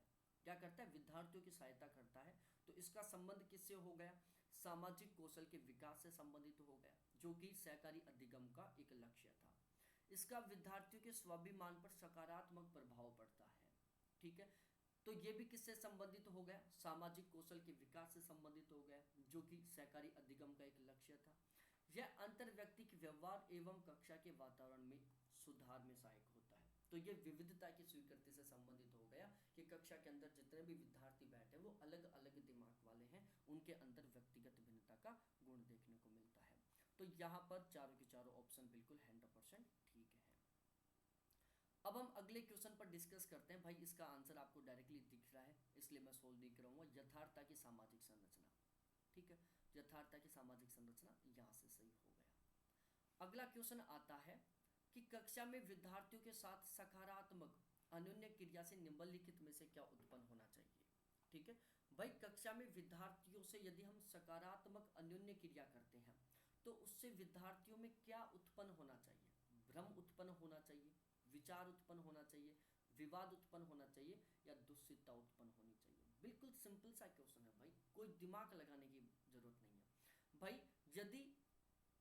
क्या करता है? विद्यार्थियों की सहायता करता है। तो इसका संबंध किससे हो गया? सामाजिक कौशल के विकास से संबंधित हो गया, जो कि सहकारी अधिगम का एक लक्ष्य था। इसका विद्यार्थियों के स्वाभिमान पर सकारात्मक प्रभाव पड़ता है। ठीक है, तो ये भी किससे संबंधित हो गया? सामाजिक कौशल के विकास से संबंधित हो गया, जो कि सहकारी अधिगम का एक लक्ष्य था। यह अंतर व्यक्तिक व्यवहार एवं कक्षा के वातावरण में सुधार में सहायक होता है। तो ये विविधता की स्वीकृति से संबंधित हो गया कि कक्षा के अंदर जितने भी विद्यार्थी बैठे वो अलग अलग दिमाग वाले हैं, उनके अंदर व्यक्तिगत भिन्नता का गुण देखने को मिलता है। तो यहाँ पर चारों के चारों ऑप्शन बिल्कुल 100% ठीक है। अब हम अगले क्वेश्चन पर डिस्कस करते हैं। भाई इसका आंसर आपको डायरेक्टली दिख रहा है, इसलिए मैं सोल्व नहीं कराऊंगा। यथार्थता की सामाजिक संरचना। ठीक है, यथार्थता की सामाजिक संरचना यहाँ से सही हो गया। अगला क्वेश्चन आता है कि कक्षा में विद्यार्थियों के साथ सकारात्मक अन्योन्य क्रिया से निम्नलिखित में से क्या उत्पन्न होना चाहिए। ठीक है भाई, कक्षा में विद्यार्थियों से यदि हम सकारात्मक अन्योन्य क्रिया करते हैं तो उससे विद्यार्थियों में क्या उत्पन्न होना चाहिए? भ्रम उत्पन्न होना चाहिए, विचार उत्पन्न होना चाहिए, विवाद उत्पन्न होना चाहिए, या दुश्चिंता उत्पन्न होनी चाहिए। बिल्कुल सिंपल सा क्वेश्चन है भाई, कोई दिमाग लगाने की जरूरत नहीं है। भाई यदि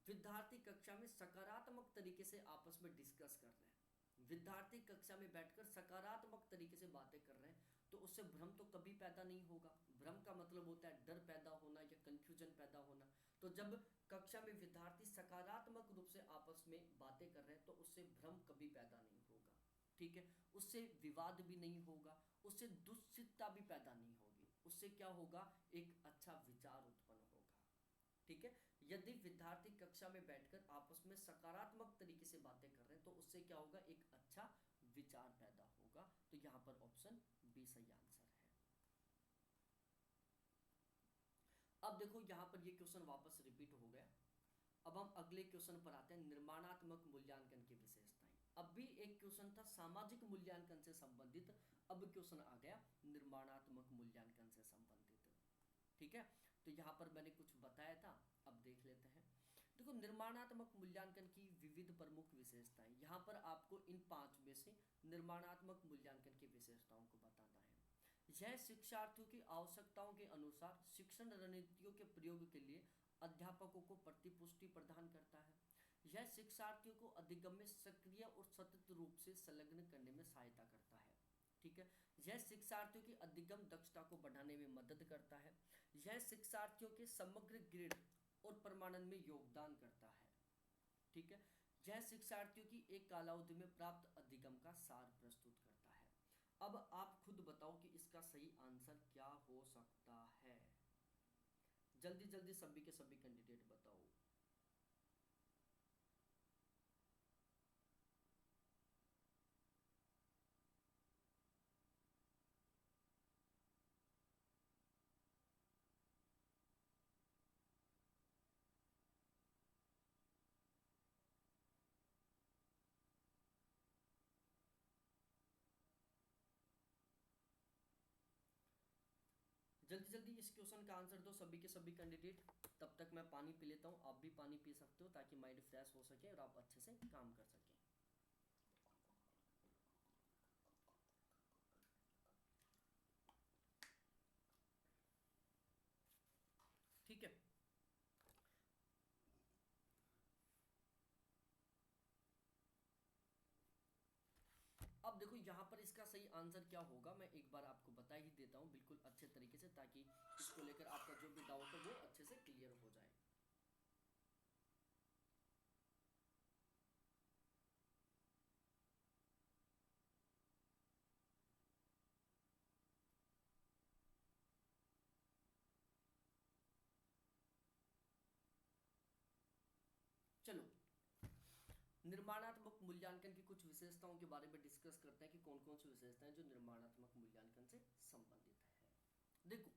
विद्यार्थी कक्षा में सकारात्मक तरीके से आपस में डिस्कस कर रहे हैं, विद्यार्थी कक्षा में बैठकर सकारात्मक तरीके से बातें कर रहे हैं, तो उससे भ्रम तो कभी पैदा नहीं होगा। भ्रम का मतलब होता है डर पैदा होना या कंफ्यूजन पैदा होना। तो जब कक्षा में विद्यार्थी सकारात्मक रूप से आपस में बातें कर रहे हैं तो उससे भ्रम कभी पैदा नहीं होगा। ठीक है, उससे विवाद भी नहीं होगा, उससे दुश्चिंता भी पैदा नहीं होगी। उससे क्या होगा? एक अच्छा विचार उत्पन्न होगा। ठीक है, यदि विद्यार्थी कक्षा में बैठकर आपस में सकारात्मक तरीके से बातें कर रहे हैं तो उससे क्या होगा? एक अच्छा विचार पैदा होगा। तो यहाँ पर ऑप्शन बी सही आंसर है। अब देखो यहाँ पर ये क्वेश्चन वापस रिपीट हो गया। अब हम अगले क्वेश्चन पर आते हैं, निर्माणात्मक मूल्यांकन की विशेषताएं। अब भी एक क्वेश्चन था सामाजिक मूल्यांकन से संबंधित, अब क्वेश्चन आ गया निर्माणात्मक मूल्यांकन से संबंधित। ठीक है, तो यहाँ पर मैंने कुछ बताया था, अब देख लेते हैं। देखो निर्माणात्मक मूल्यांकन की विविध प्रमुख विशेषताएं, यहाँ पर आपको इन 5 में से निर्माणात्मक मूल्यांकन की विशेषताओं को बताना है। यह शिक्षार्थियों की आवश्यकताओं के अनुसार शिक्षण रणनीतियों के प्रयोग के लिए अध्यापकों को प्रतिपुष्टि प्रदान करता है। यह शिक्षार्थियों को अधिगम में सक्रिय और सतत रूप से संलग्न करने में सहायता करता है। ठीक है, यह शिक्षार्थियों की अधिगम दक्षता को बढ़ाने में मदद करता है। यह शिक्षार्थियों के समग्र ग्रेड और प्रमाणन में योगदान करता है। ठीक है, यह शिक्षार्थियों की एक कालावधि में प्राप्त अधिगम का सार प्रस्तुत करता है। अब आप खुद बताओ कि इसका सही आंसर क्या हो सकता है। जल्दी जल्दी सभी के सभी कैंडिडेट बताओ। जल्दी जल्दी इस क्वेश्चन का आंसर दो सभी के सभी कैंडिडेट। तब तक मैं पानी पी लेता हूँ, आप भी पानी पी सकते हो ताकि माइंड फ्रेश हो सके और आप अच्छे से काम कर सकें। ठीक है, अब देखो यहाँ पर इसका सही आंसर क्या होगा, मैं एक बार आपको बता ही देता हूँ बिल्कुल अच्छे तरीके से, ताकि इसको लेकर आपका जो भी डाउट है वो अच्छे से क्लियर हो जाए। चलो निर्माणात्मक मूल्यांकन की कुछ विशेषताओं के बारे में डिस्कस करते हैं कि कौन कौन सी विशेषताएं जो निर्माणात्मक मूल्यांकन से संबंधित है। देखो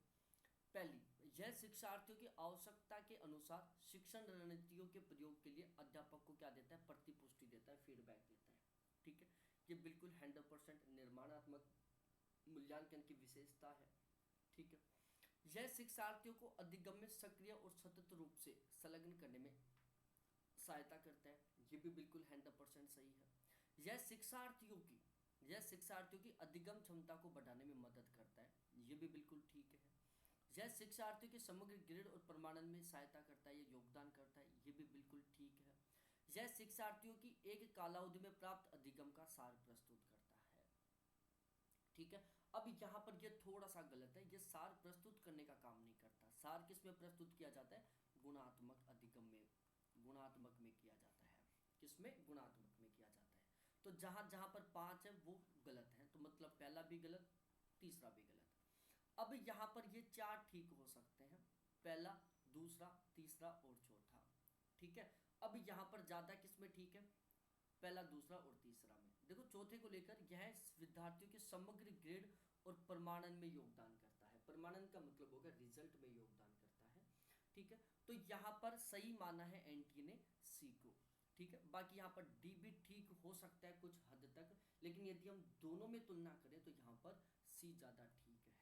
पहली, यह शिक्षार्थियों की आवश्यकता के अनुसार शिक्षण रणनीतियों के प्रयोग के लिए अध्यापक को क्या देता है? प्रतिपुष्टि देता है, फीडबैक देता है। ठीक है, ये बिल्कुल 100% निर्माणात्मक मूल्यांकन की विशेषता है। ठीक है, यह शिक्षार्थियों को अधिगम में सक्रिय और सतत रूप से संलग्न करने में सहायता करता है, ये भी बिल्कुल यह शिक्षार्थियों की अधिगम क्षमता को बढ़ाने में मदद करता है, ये भी बिल्कुल ठीक है। यह शिक्षार्थियों के समग्र ग्रेड और प्रमाणन में सहायता करता है, ये योगदान करता है, ये भी बिल्कुल ठीक है। यह शिक्षार्थियों की एक कालावधि में प्राप्त अधिगम का सार प्रस्तुत करता है। ठीक है, अब यहाँ पर यह थोड़ा सा गलत है, यह सार प्रस्तुत करने का काम नहीं करता। सार किस में प्रस्तुत किया जाता है? गुणात्मक अधिगम में, गुणात्मक में किया जाता है। किसमें? गुणात्मक में किया जाता है। तो जहां जहां पर 5 है वो गलत है, तो मतलब पहला भी गलत, तीसरा भी गलत। अब यहाँ पर ये 4 ठीक हो सकते हैं, पहला, दूसरा, तीसरा और चौथा। ठीक है, अब यहाँ पर ज़्यादा किस में ठीक है? पहला, दूसरा और तीसरा में। देखो चौथे को लेकर, यह विद्यार्थियों के समग्र ग्रेड और प्रमाणन में योगदान करता है। प्रमाणन का मतलब होगा रिजल्ट में योगदान करता है। ठीक है, तो यहाँ पर सही माना है एनटी ने सी को। ठीक है, बाकी यहाँ पर डी भी ठीक हो सकता है कुछ हद तक, लेकिन यदि हम दोनों में तुलना करें तो यहाँ पर सी ज़्यादा ठीक है।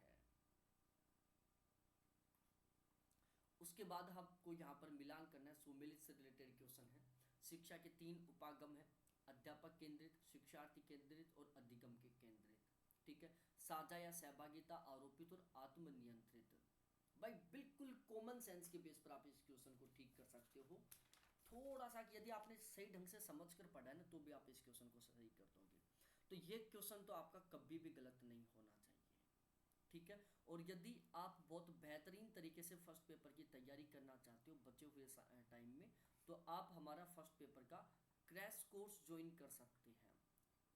उसके बाद हमको यहाँ पर मिलान करना है, सुमेलित से रिलेटेड क्वेश्चन है। शिक्षा के 3 उपागम है, अध्यापक केंद्रित, शिक्षार्थी केंद्रित और अधिगम के केंद्रित। ठीक है, साझा या सहभागिता, आरोपित और आत्मनियंत्रित। भाई बिल्कुल कॉमन सेंस के बेस पर आप इस क्वेश्चन को ठीक कर सकते हो। थोड़ा सा यदि आपने सही ढंग से समझ कर पढ़ा है ना, तो भी आप इस क्वेश्चन को सही कर दोगे। तो ये क्वेश्चन तो आपका कभी भी गलत नहीं होना चाहिए। ठीक है, और यदि आप बहुत बेहतरीन तरीके से फर्स्ट पेपर की तैयारी करना चाहते हो बचे हुए टाइम में, तो आप हमारा फर्स्ट पेपर का क्रैश कोर्स ज्वाइन कर सकते हैं।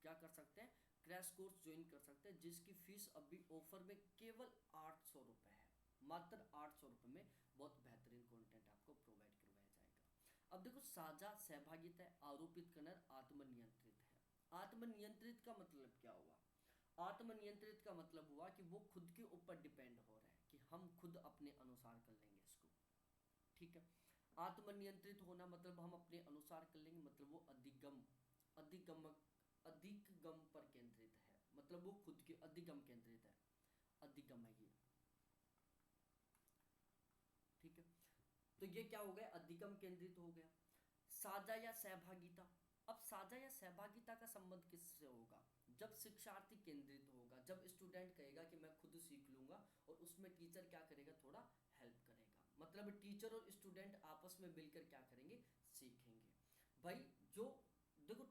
क्या कर सकते हैं? क्रैश कोर्स ज्वाइन कर सकते हैं, जिसकी फीस अभी ऑफर में केवल 800 रुपये है। मात्र 800 रुपये में बहुत बेहतरीन कंटेंट आपको प्रोवाइड करवाया जाएगा। अब देखो, साझा, सहभागिता, आरोपित करना, आत्मनियंत्रित है। आत्मनियंत्रित का मतलब क्या हुआ? आत्मनियंत्रित का मतलब हुआ कि वो खुद के ऊपर डिपेंड हो रहा है, कि हम खुद अपने अनुसार कर लेंगे इसको। ठीक है, आत्मनियंत्रित होना मतलब हम अपने अनुसार कर लेंगे, मतलब वो अधिगम पर केंद्रित है, मतलब वो खुद के अधिगम केंद्रित है, अधिगम है ये। ठीक है, तो ये क्या हो गया? अधिगम केंद्रित हो गया। साझा या सहभागिता, अब साझा या सहभागिता का संबंध किससे होगा? जब शिक्षार्थी केंद्रित होगा, जब स्टूडेंट कहेगा कि मैं खुद सीख लूंगा, और उसमें टीचर क्या करेगा? थोड़ा हेल्प करेगा। मतलब टीचर और स्टूडेंट आपस में मिलकर क्या करेंगे? सीखेंगे। भाई जो देखो,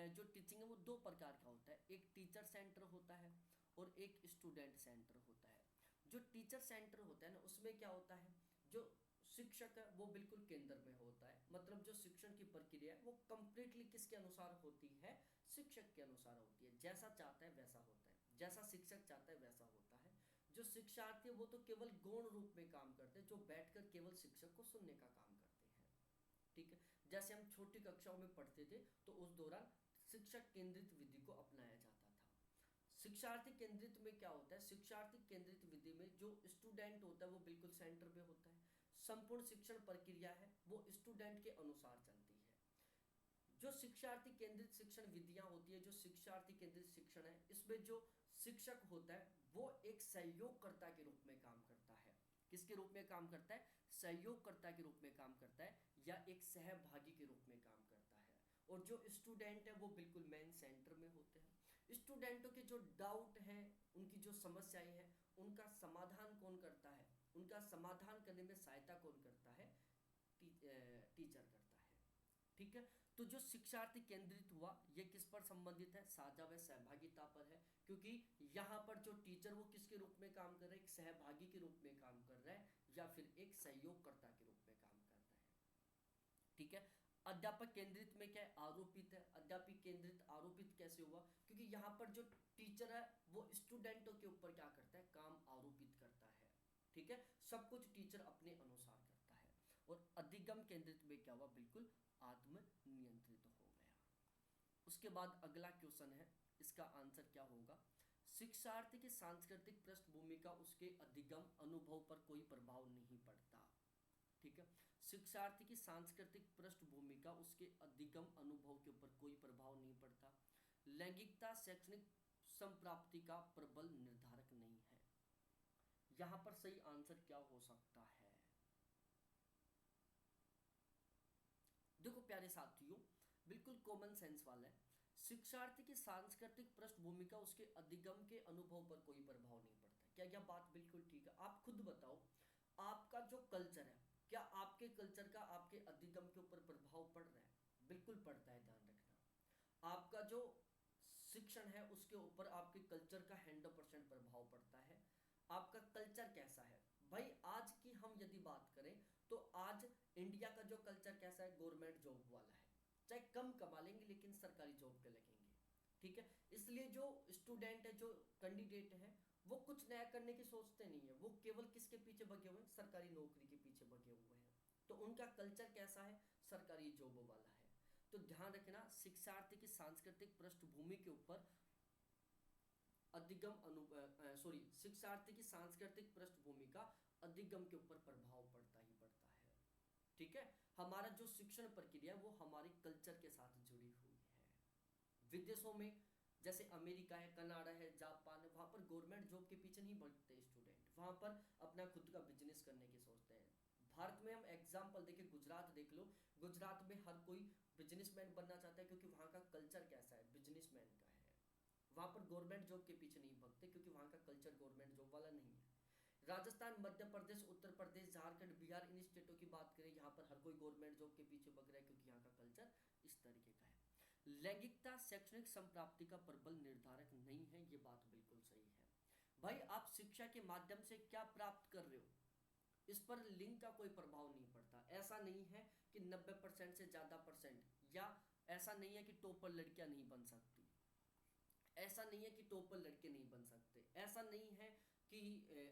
जो टीचिंग है वो 2 प्रकार का होता है, एक टीचर सेंटर होता है और एक स्टूडेंट सेंटर होता है। जो टीचर सेंटर होता है ना, उसमें क्या होता है? जो शिक्षक है वो बिल्कुल केंद्र में होता है, मतलब जो शिक्षण की प्रक्रिया है वो कंप्लीटली किसके अनुसार होती है? शिक्षक के अनुसार होती है। जैसा चाहता है वैसा होता है, जैसा शिक्षक चाहता है वैसा होता है। जो शिक्षार्थी है वो तो केवल गौण रूप में काम करते हैं, जो बैठकर केवल शिक्षक को सुनने का काम करते हैं। ठीक है, जैसे हम छोटी कक्षाओं में पढ़ते थे तो उस दौरान शिक्षक केंद्रित विधि को अपनाया जाता था। शिक्षार्थी केंद्रित में क्या होता है? शिक्षार्थी केंद्रित विधि में जो स्टूडेंट होता है वो बिल्कुल सेंटर पे होता है। संपूर्ण शिक्षण प्रक्रिया है वो स्टूडेंट के अनुसार चलती है। जो शिक्षार्थी केंद्रित शिक्षण विधियां होती है, जो शिक्षार्थी केंद्रित शिक्षण है, इसमें जो शिक्षक होता है वो एक सहयोगकर्ता के रूप में काम करता है। किसके रूप में काम करता है? सहयोगकर्ता के रूप में काम करता है, या एक सहभागी के रूप में काम करता है। और जो स्टूडेंट है वो बिल्कुल मेन सेंटर में होते हैं। स्टूडेंटों के जो डाउट हैं, उनकी जो समस्याएं हैं, उनका समाधान कौन करता है? उनका समाधान करने में सहायता कौन करता है? टीचर करता है। ठीक है, तो जो शिक्षार्थी केंद्रित हुआ ये किस पर संबंधित है? साझा व सहभागिता पर है, क्योंकि यहाँ पर जो टीचर वो किसके रूप में काम कर रहा है? एक सहभागी के रूप में काम कर रहा है, या फिर एक सहयोगकर्ता के रूप में काम कर रहा है। ठीक है, अध्यापक केंद्रित में क्या है? आरोपित है। अध्यापक केंद्रित आरोपित कैसे हुआ? क्योंकि यहाँ पर जो टीचर है वो स्टूडेंटों के ऊपर क्या करता है? काम आरोपित करता है। ठीक है, सब कुछ टीचर अपने अनुसार करता है। और अधिगम केंद्रित में क्या हुआ? बिल्कुल आत्मनियंत्रित हो गया। उसके बाद अगला क्वेश्चन है, इसका आंसर क्या होगा? शिक्षार्थी की सांस्कृतिक पृष्ठभूमि का उसके अधिगम अनुभव पर कोई प्रभाव नहीं पड़ता। ठीक है, शिक्षार्थी की सांस्कृतिक पृष्ठभूमि का उसके अधिगम अनुभव के ऊपर कोई प्रभाव नहीं पड़ता। लैंगिकता शैक्षणिक संप्राप्ति का प्रबल निर्धारक नहीं है। यहां पर सही आंसर क्या हो सकता है? देखो प्यारे साथियों, बिल्कुल कॉमन सेंस वाला है। शिक्षार्थी की सांस्कृतिक पृष्ठभूमि का उसके अधिगम के अनुभव पर कोई प्रभाव नहीं पड़ता। क्या यह बात बिल्कुल ठीक है? आप खुद बताओ, आपका जो कल्चर है, क्या आपके कल्चर का आपके अधिगम के ऊपर प्रभाव पड़ रहा है? बिल्कुल पड़ता है, ध्यान रखना। आपका जो शिक्षण है उसके ऊपर आपके कल्चर का 100% प्रभाव पड़ता है। आपका कल्चर कैसा है भाई? आज की हम यदि बात करें तो आज इंडिया का जो कल्चर कैसा है, गवर्नमेंट जॉब वाला है। चाहे कम कमा लेंगे लेकिन सरकारी जॉब पे लगेंगे, ठीक है। इसलिए जो स्टूडेंट है, जो कैंडिडेट है, वो कुछ नया करने की सोचते नहीं है, वो केवल किसके पीछे भगे हुए हैं? सरकारी नौकरी के पीछे भगे हुए हैं। तो उनका कल्चर कैसा है? सरकारी जॉब वाला है। तो ध्यान रखना, शिक्षार्थी की सांस्कृतिक पृष्ठभूमि के ऊपर अधिगम शिक्षार्थी की सांस्कृतिक पृष्ठभूमि का अधिगम के ऊपर प्रभाव पड़ता ही पड़ता है, ठीक है। हमारा जो शिक्षण प्रक्रिया है वो हमारे कल्चर के साथ जुड़ी हुई है। विदेशों में जैसे अमेरिका है, कनाडा है, जापान है, वहाँ पर गवर्नमेंट जॉब के पीछे नहीं भटकते स्टूडेंट, वहाँ पर अपना खुद का बिजनेस करने की सोचते हैं। भारत में हम एग्जाम्पल देखें, गुजरात देख लो, गुजरात में हर कोई बिजनेसमैन बनना चाहता है क्योंकि वहाँ का कल्चर कैसा है? बिजनेसमैन का है। वहाँ पर गवर्नमेंट जॉब के पीछे नहीं भगते क्योंकि वहाँ का कल्चर गवर्नमेंट जॉब वाला नहीं है। राजस्थान, मध्य प्रदेश, उत्तर प्रदेश, झारखंड, बिहार, इन स्टेटों की बात करें, यहाँ पर हर कोई गवर्नमेंट जॉब के पीछे भग रहा है क्योंकि यहाँ का कल्चर इस तरीके का है। लैंगिकता शैक्षणिक संप्राप्ति का प्रबल निर्धारक नहीं है, ये बात बिल्कुल सही है। भाई आप शिक्षा के माध्यम से क्या प्राप्त कर रहे हो, इस पर लिंग का कोई प्रभाव नहीं पड़ता। ऐसा नहीं है कि 90% से ज़्यादा परसेंट, या ऐसा नहीं है कि टॉपर लड़कियां नहीं बन सकती, ऐसा नहीं है कि टॉपर लड़के नहीं बन सकते, ऐसा नहीं है कि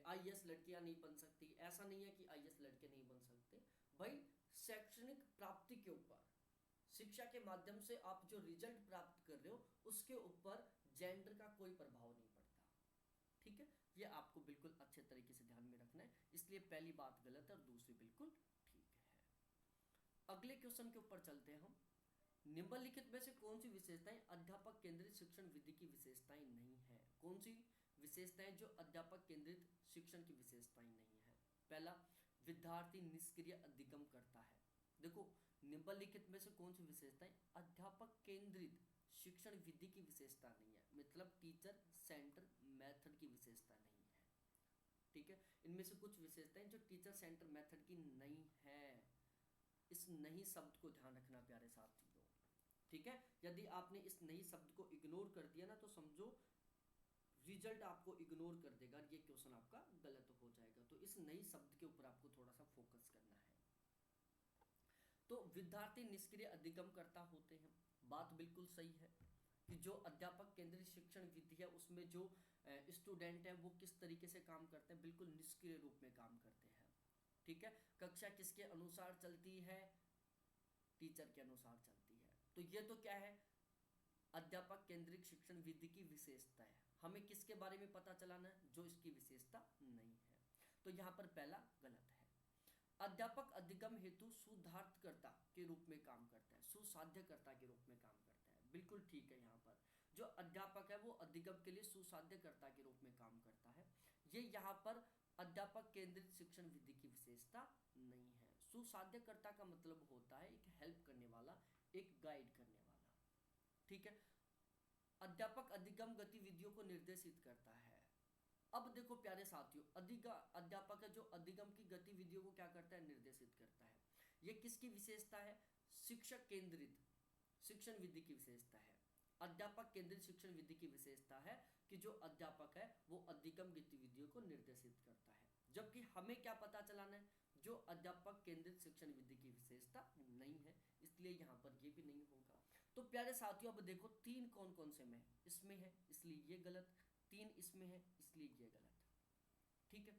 आईएएस लड़कियां नहीं बन सकती, ऐसा नहीं है कि आईएएस लड़के नहीं बन सकते। भाई शैक्षणिक प्राप्ति के ऊपर, शिक्षा के माध्यम से आप जो रिजल्ट प्राप्त कर रहे हो उसके ऊपर जेंडर का कोई प्रभाव नहीं पड़ता, ठीक है। ये आपको बिल्कुल अच्छे तरीके से ध्यान में रखना है, इसलिए पहली बात गलत है और दूसरी बिल्कुल ठीक है। अगले क्वेश्चन के ऊपर चलते हैं हम। निम्नलिखित में से कौन सी विशेषताएं अध्यापक केंद्रित शिक्षण विधि की विशेषताएं नहीं है? कौन सी विशेषताएं जो अध्यापक केंद्रित शिक्षण की विशेषताएं नहीं है? पहला, विद्यार्थी निष्क्रिय अधिगम करता है। देखो, निम्नलिखित में से कौन सी विशेषताएं अध्यापक केंद्रित शिक्षण विधि की विशेषता नहीं है, मतलब टीचर सेंटर मेथड की विशेषता नहीं है, ठीक है। इनमें से कुछ विशेषताएं जो टीचर सेंटर मेथड की नहीं है। इस नहीं शब्द को ध्यान रखना प्यारे साथियों, ठीक है। यदि आपने इस नहीं शब्द को इग्नोर कर दिया ना तो समझो रिजल्ट आपको इग्नोर कर देगा, ये क्वेश्चन आपका गलत हो जाएगा। तो इस नई शब्द के ऊपर आपको थोड़ा सा फोकस करना है। तो विद्यार्थी निष्क्रिय अधिगम करता होते हैं, बात बिल्कुल सही है कि जो अध्यापक केंद्रित शिक्षण विधि है उसमें जो स्टूडेंट है वो किस तरीके से काम करते हैं, बिल्कुल निष्क्रिय रूप में काम करते हैं, ठीक है। कक्षा किसके अनुसार चलती है? टीचर के अनुसार चलती है। तो ये तो क्या है? अध्यापक केंद्रित शिक्षण विधि की विशेषता है। हमें किसके बारे में पता चलाना है? जो इसकी विशेषता नहीं है। तो यहाँ पर पहला गलत है। अध्यापक अधिगम हेतु सुधार्थकर्ता के रूप में काम करता है, सुसाध्यकर्ता के रूप में काम करता है, बिल्कुल ठीक है। यहाँ पर जो अध्यापक है वो अधिगम के लिए सुसाध्यकर्ता के रूप में काम करता है। ये यहाँ पर अध्यापक केंद्रित शिक्षण विधि की विशेषता नहीं है। सुसाध्यकर्ता का मतलब होता है एक हेल्प करने वाला, एक गाइड करने वाला, ठीक है। अध्यापक अधिगम गतिविधियों को निर्देशित करता है। अब देखो प्यारे साथियों, अध्यापक है जो अधिगम की गतिविधियों को क्या करता है? निर्देशित करता है। ये किसकी विशेषता है? शिक्षक केंद्रित शिक्षण विधि की विशेषता है। अध्यापक केंद्रित शिक्षण विधि की विशेषता है कि जो अध्यापक है वो अधिगम गतिविधियों को निर्देशित करता है। जबकि हमें क्या पता चलाना है? जो अध्यापक केंद्रित शिक्षण विधि की विशेषता नहीं है, इसलिए यहाँ पर ये भी नहीं होगा। तो प्यारे साथियों अब देखो तीन कौन कौन से में इसमें है, इसलिए ये गलत, तीन इसमें है इसलिए ये गलत, ठीक है।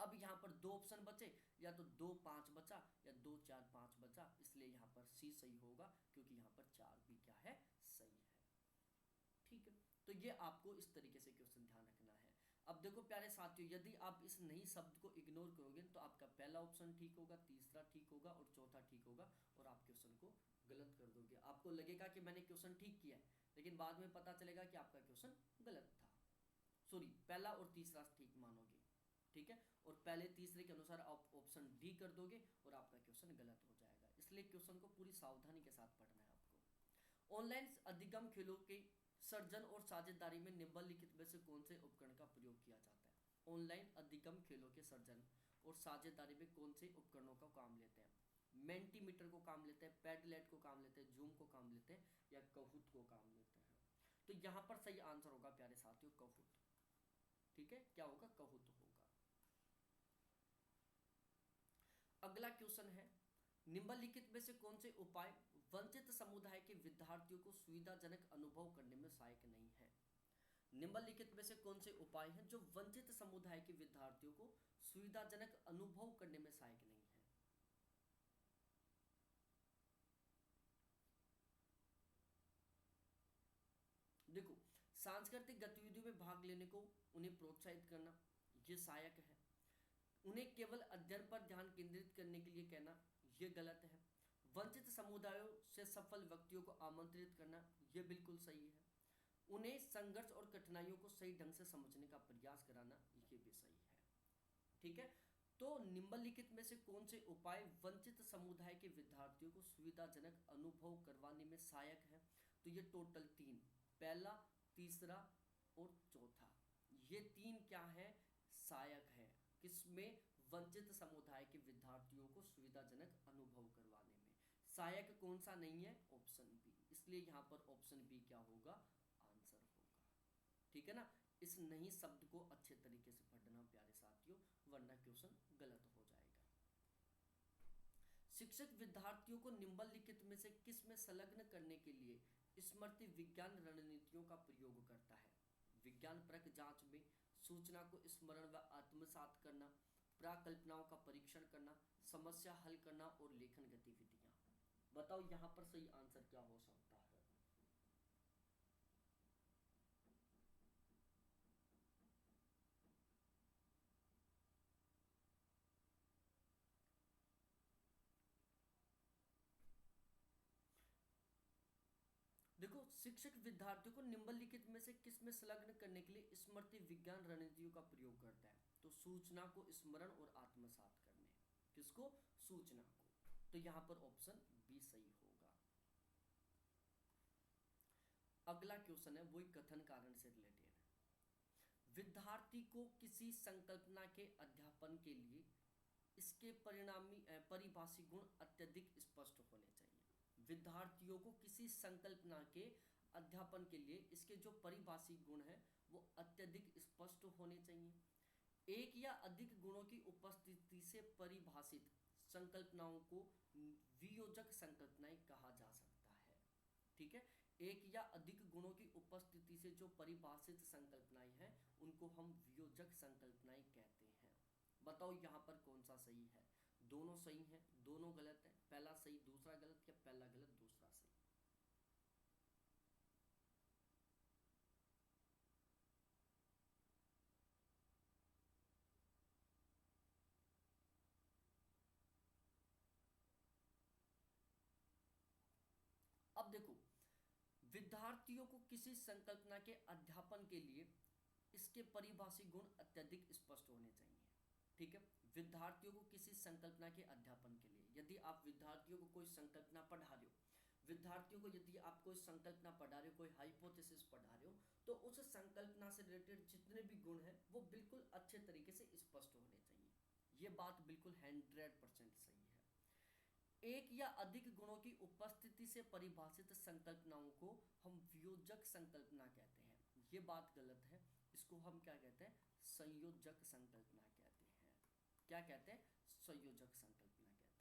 अब यहाँ पर दो ऑप्शन बचे, या तो 2 5 बचा या 2 4 5 बचा, इसलिए यहाँ पर सी सही होगा क्योंकि यहाँ पर 4 भी क्या है? सही है, ठीक है। तो ये आपको इस तरीके से क्वेश्चन ध्यान रखना है। अब देखो प्यारे साथियों, यदि आप इस नई शब्द को इग्नोर करोगे तो आपका पहला ऑप्शन ठीक होगा, तीसरा ठीक होगा और चौथा ठीक होगा, और आप क्वेश्चन को गलत कर दोगे। आपको लगेगा कि मैंने क्वेश्चन ठीक किया है, लेकिन बाद में पता चलेगा कि आपका क्वेश्चन गलत था। सॉरी, पहला और तीसरा ठीक मानोगे, ठीक है, और पहले तीसरे के अनुसार आप ऑप्शन डी कर दोगे और आपका क्वेश्चन गलत हो जाएगा। इसलिए क्वेश्चन को पूरी सावधानी के साथ पढ़ना है आपको। ऑनलाइन अधिगम खेलों के सर्जन और साझेदारी में निम्नलिखित में से कौन से उपकरण का प्रयोग किया जाता है? ऑनलाइन अधिगम खेलों के सर्जन और साझेदारी में कौन से उपकरणों का काम लेते हैं? मेंटीमीटर को काम लेते हैं, पैडलेट को काम लेते हैं, जूम को काम लेते हैं, या कहूत को काम लेते हैं? तो यहाँ पर सही आंसर होगा प्यारे साथियों कहूत। ठीक है, क्या होगा? कहूत होगा। अगला क्वेश्चन है, निम्नलिखित में से कौन से उपाय वंचित समुदाय के विद्यार्थियों को सुविधाजनक अनुभव करने में सहायक नहीं है? निम्नलिखित में से कौन से उपाय हैं जो वंचित समुदाय के विद्यार्थियों को सुविधाजनक अनुभव करने में सहायक नहीं है? देखो, सांस्कृतिक गतिविधियों में भाग लेने को उन्हें प्रोत्साहित करना, ये सहायक है। उन्हें केवल अध्ययन पर ध्यान केंद्रित करने के लिए कहना, ये गलत है। वंचित समुदायों से सफल व्यक्तियों को आमंत्रित करना, ये बिल्कुल सही है। उन्हें संघर्ष और कठिनाइयों को सही ढंग से समझने का प्रयास कराना, ये भी सही है। ठीक है, तो निम्नलिखित में से कौन से उपाय वंचित समुदाय के विद्यार्थियों को सुविधाजनक अनुभव करवाने में सहायक है? तो ये टोटल 3, पहला, तीसरा और चौथा, ये 3 क्या है? सहायक है। किसमें? वंचित समुदाय के विद्यार्थियों को सुविधाजनक अनुभव करवाने में। सहायक कौन सा नहीं है? Option B. इसलिए यहाँ पर ऑप्शन बी क्या होगा? आंसर होगा। ठीक है ना? इस नहीं शब्द को अच्छे तरीके से पढ़ना प्यारे साथियों, वरना क्वेश्चन गलत हो जाएगा। शिक्षक विद्यार्थियों को निम्नलिखित में से किस में संलग्न करने के लिए स्मृति विज्ञान रणनीतियों का प्रयोग करता है? विज्ञान परक जांच में सूचना को स्मरण व आत्मसात करना, प्राकल्पनाओं का परीक्षण करना, समस्या हल करना और लेखन गतिविधियां। बताओ यहाँ पर सही आंसर क्या हो सकता है? देखो, शिक्षक विद्यार्थियों को निम्नलिखित में से किस में संलग्न करने के लिए स्मृति विज्ञान रणनीतियों का प्रयोग करता है? तो सूचना को स्मरण और आत्मसात करने। किसको? सूचना को। तो यहां पर ऑप्शन बी सही होगा। अगला क्वेश्चन है, वही कथन कारण से रिलेटेड है। विद्यार्थी को किसी संकल्पना के अध्यापन के लिए इसके परिणामी परिभाषी गुण अत्यधिक स्पष्ट होने चाहिए। विद्यार्थियों को किसी संकल्पना के अध्यापन के लिए इसके जो परिभाषी गुण है वो अत्यधिक स्पष्ट होने चाहिए। एक या अधिक गुणों की उपस्थिति से परिभाषित संकल्पनाओं को वियोजक संकल्पनाएं कहा जा सकता है। ठीक है, एक या अधिक गुणों की उपस्थिति से जो परिभाषित संकल्पनाएं हैं उनको हम वियोजक संकल्पनाएं कहते हैं। बताओ यहाँ पर कौन सा सही है? दोनों सही हैं, दोनों गलत है, पहला सही दूसरा गलत, या पहला गलत दूसरा सही? अब देखो, विद्यार्थियों को किसी संकल्पना के अध्यापन के लिए इसके परिभाषी गुण अत्यधिक स्पष्ट होने चाहिए। ठीक है, विद्यार्थियों को किसी संकल्पना के अध्यापन के लिए, यदि आप विद्यार्थियों को कोई संकल्पना पढ़ा रहे हो, विद्यार्थियों को यदि आप कोई संकल्पना पढ़ा रहे हो, कोई हाइपोथेसिस पढ़ा रहे हो, तो उस संकल्पना से रिलेटेड जितने भी गुण हैं वो बिल्कुल अच्छे तरीके से स्पष्ट होने चाहिए। ये बात बिल्कुल 100% सही है। एक या अधिक गुणों की उपस्थिति से परिभाषित संकल्पनाओं को हम वियोजक संकल्पना कहते हैं। ये बात गलत है, इसको हम क्या कहते हैं? संयोजक संकल्पना कहते हैं। क्या कहते हैं? संयोजक संकल्पना कहते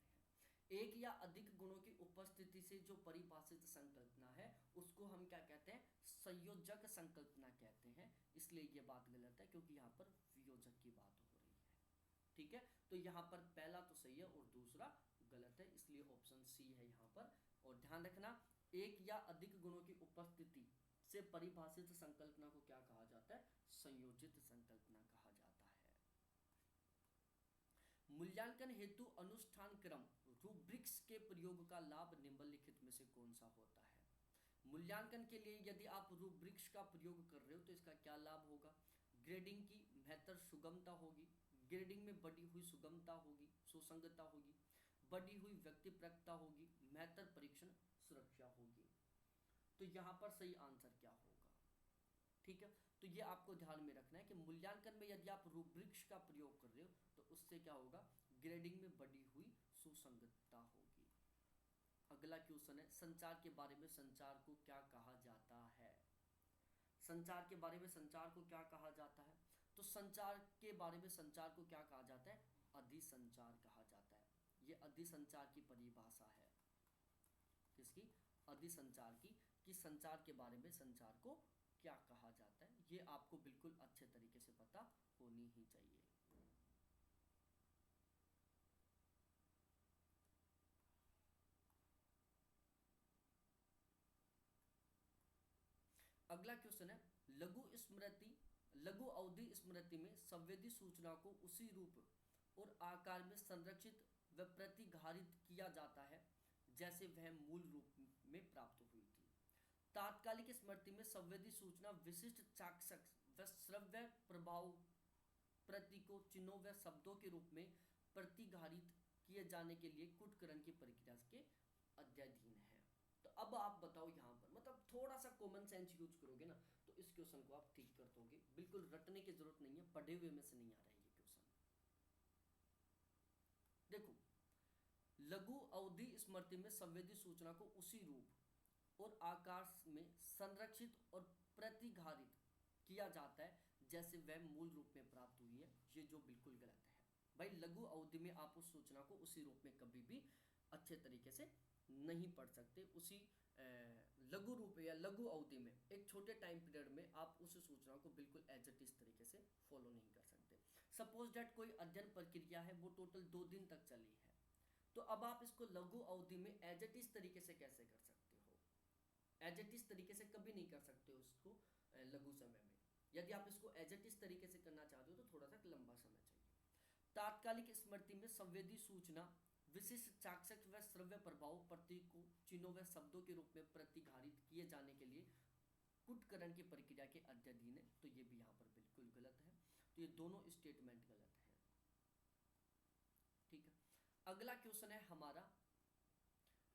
हैं। एक या अधिक गुणों की उपस्थिति से जो परिभाषित संकल्पना है उसको हम क्या कहते हैं? संयोजक संकल्पना कहते हैं। इसलिए ये बात गलत है क्योंकि यहाँ पर वियोजक की बात हो रही है। ठीक है, तो यहाँ पर पहला तो सही है और दूसरा गलत है, इसलिए ऑप्शन सी है यहाँ पर। और ध्यान रखना, एक या अधिक गुणों की उपस्थिति से परिभाषित संकल्पना को क्या कहा जाता है? संयोजित संकल्पना कहा जाता है। मूल्यांकन हेतु अनुष्ठान क्रम रूब्रिक्स के प्रयोग का लाभ निम्नलिखित में से कौन सा होता है? मूल्यांकन के लिए यदि आप रूब्रिक्स का प्रयोग कर रहे हो तो इसका क्या लाभ होगा? ग्रेडिंग की बेहतर सुगमता होगी, ग्रेडिंग में बढ़ी हुई सुगमता होगी, सुसंगतता होगी, बढ़ी हुई व्यक्तिपरकता होगी, बेहतर परीक्षण सुरक्षा होगी। तो यहाँ पर सही आंसर क्या होगा? ठीक है, तो ये आपको ध्यान में रखना है कि मूल्यांकन में यदि आप रूब्रिक्स का प्रयोग कर रहे हो तो उससे क्या होगा, ग्रेडिंग में बढ़ी हुई सुसंगतता होगी। अगला क्वेश्चन है, संचार के बारे में संचार को क्या कहा जाता है? संचार के बारे में संचार को क्या कहा जाता है? तो संचार के बारे में संचार को क्या कहा जाता है? अधिसंचार कहा जाता है। ये अधिसंचार की परिभाषा है। किसकी? अधिसंचार की, कि संचार के बारे में संचार को क्या कहा जाता है। ये आपको बिल्कुल अच्छे तरीके से पता होनी ही चाहिए। अगला क्वेश्चन है, लघु अवधि स्मृति में संवेदी सूचना को उसी रूप और आकार में संरक्षित व प्रतिघारित किया जाता है जैसे वह मूल रूप में प्राप्त हुई थी। तात्कालिक स्मृति में संवेदी सूचना विशिष्ट चाक्षक व श्रव्य प्रभाव प्रतीकों, चिन्हों व शब्दों के रूप में प्रतिघारित किए जाने के लिए कुटकरण की प्रक्रिया के अध्ययन है। तो अब आप बताओ, यहाँ पर मतलब थोड़ा सा कॉमन सेंस यूज करोगे ना तो इस क्वेश्चन को आप ठीक कर दोगे। बिल्कुल रटने की जरूरत नहीं है, पढ़े हुए में से नहीं आ रहा है ये क्वेश्चन। देखो, लघु अवधि स्मृति में संवेदी सूचना को उसी रूप और आकार में संरक्षित और प्रतिघारित किया जाता है जैसे वह मूल रूप में प्राप्त हुई है। ये जो बिल्कुल गलत है भाई। लघु अवधि में आप उस सूचना को उसी रूप में कभी भी अच्छे तरीके से नहीं पढ़ सकते। उसी लघु रूप या लघु अवधि में एक छोटे टाइम पीरियड में आप उस सूचना को बिल्कुल एज इट इज तरीके से फॉलो नहीं कर सकते। सपोज डेट कोई अध्ययन प्रक्रिया है, वो टोटल 2 दिन तक चली है, तो अब आप इसको लघु अवधि में एज इट इज तरीके से कैसे कर सकते हो? एज इट इज तरीके से कभी नहीं कर सकते हो उसको लघु समय में। यदि आप इसको एज इट इज तरीके से करना चाहते हो तो थोड़ा सा लंबा समय चाहिए। तात्कालिक स्मृति में संवेदी सूचना विशिष्ट चाक्षक व श्रव्य प्रभाव प्रतीकों, चिन्हों व शब्दों के रूप में प्रतिघारित किए जाने के लिए कुटकरण की प्रक्रिया के अध्ययन है। तो ये भी यहाँ पर बिल्कुल गलत है। तो ये दोनों स्टेटमेंट गलत है। ठीक है, अगला क्वेश्चन है हमारा,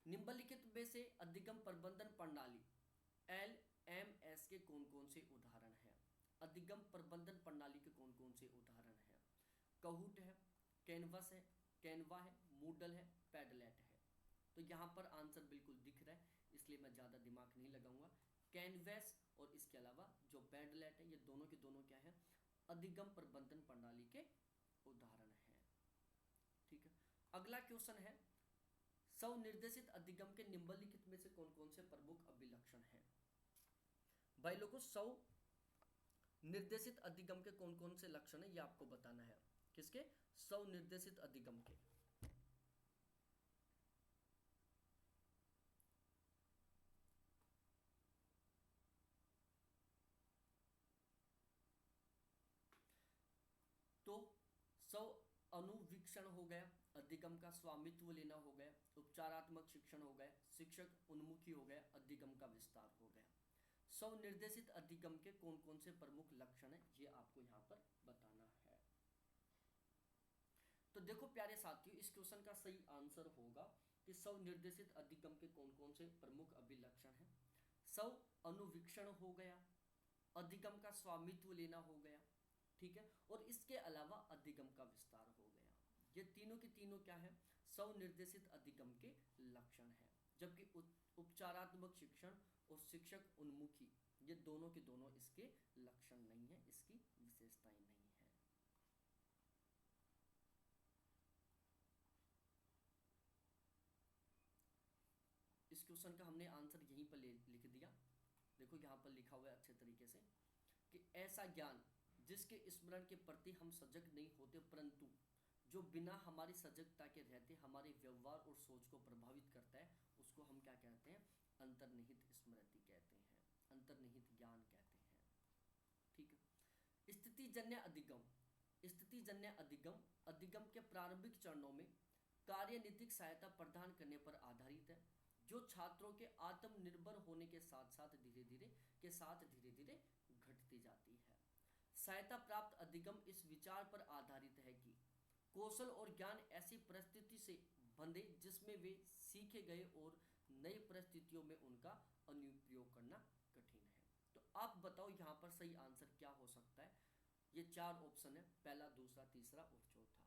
निम्नलिखित में से अधिगम प्रबंधन प्रणाली LMS के कौन कौन से उदाहरण हैं? अधिगम प्रबंधन प्रणाली के कौन कौन से उदाहरण हैं? कहूट है, कैनवस है, कैनवा है, मूडल है, पैडलेट है। तो यहाँ पर आंसर बिल्कुल दिख रहा है, इसलिए मैं ज़्यादा दिमाग नहीं लगाऊंगा। कैनवस और इसके अलावा जो पैडलेट है, ये दोनों के दोनों क्या है? अधिगम प्रबंधन प्रणाली के उदाहरण हैं। ठीक है, अगला क्वेश्चन है, स्वनिर्देशित अधिगम के निम्नलिखित में से कौन कौन से प्रमुख अभिलक्षण हैं? भाई लोगों, स्वनिर्देशित अधिगम के कौन कौन से लक्षण है ये आपको बताना है। किसके? स्वनिर्देशित अधिगम के। तो स्व अनुवीक्षण हो गया, अधिगम का स्वामित्व लेना हो गया, उपचारात्मक शिक्षण हो गया, शिक्षक उन्मुखी हो गया, अधिगम का विस्तार हो गया। स्वनिर्देशित अधिगम के कौन कौन से प्रमुख लक्षण है ये आपको यहाँ पर बताना है। तो देखो प्यारे साथियों, इस क्वेश्चन का सही आंसर होगा कि स्वनिर्देशित अधिगम के कौन कौन से प्रमुख अभिलक्षण हैं। स्व अनुवीक्षण हो गया, अधिगम का स्वामित्व लेना हो गया, ठीक है, और इसके अलावा अधिगम का विस्तार हो गया। ये तीनों के तीनों क्या है? स्वनिर्देशित अधिगम के लक्षण है। जबकि उपचारात्मक शिक्षण और शिक्षक उन्मुखी, ये दोनों के दोनों इसके लक्षण नहीं है, इसकी विशेषताएं नहीं है। इस क्वेश्चन का हमने आंसर यहीं पर लिख दिया। देखो यहाँ पर लिखा हुआ है अच्छे तरीके से कि ऐसा ज्ञान जिसके स्मरण के प्रति हम सजग नहीं होते, परंतु जो बिना हमारी सजगता के रहते हमारे व्यवहार और सोच को प्रभावित करता है, उसको हम क्या कहते हैं? अंतर्निहित स्मृति कहते हैं, अंतर्निहित ज्ञान कहते हैं। ठीक है, स्थितिजन्य अधिगम। स्थितिजन्य अधिगम अधिगम के प्रारंभिक चरणों में कार्यनीतिक सहायता प्रदान करने पर आधारित है, जो छात्रों के आत्मनिर्भर होने के साथ साथ धीरे धीरे घटती जाती है। सहायता प्राप्त अधिगम इस विचार पर आधारित है कि कौशल और ज्ञान ऐसी परिस्थिति से बंधे जिसमें वे सीखे गए और नई परिस्थितियों में उनका अनुप्रयोग कर आप बताओ यहाँ पर सही आंसर क्या हो सकता है। ये 4 ऑप्शन है, पहला, दूसरा, तीसरा और चौथा।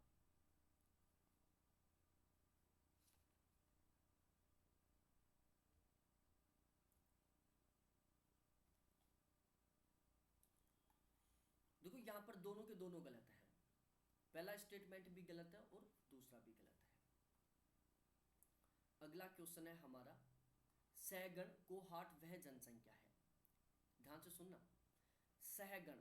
देखो यहाँ पर दोनों के दोनों गलत है, पहला स्टेटमेंट भी गलत है और दूसरा भी गलत है। अगला क्वेश्चन है हमारा, सहगण कोहाट वह जनसंख्या है, ध्यान से सुनना, सहगण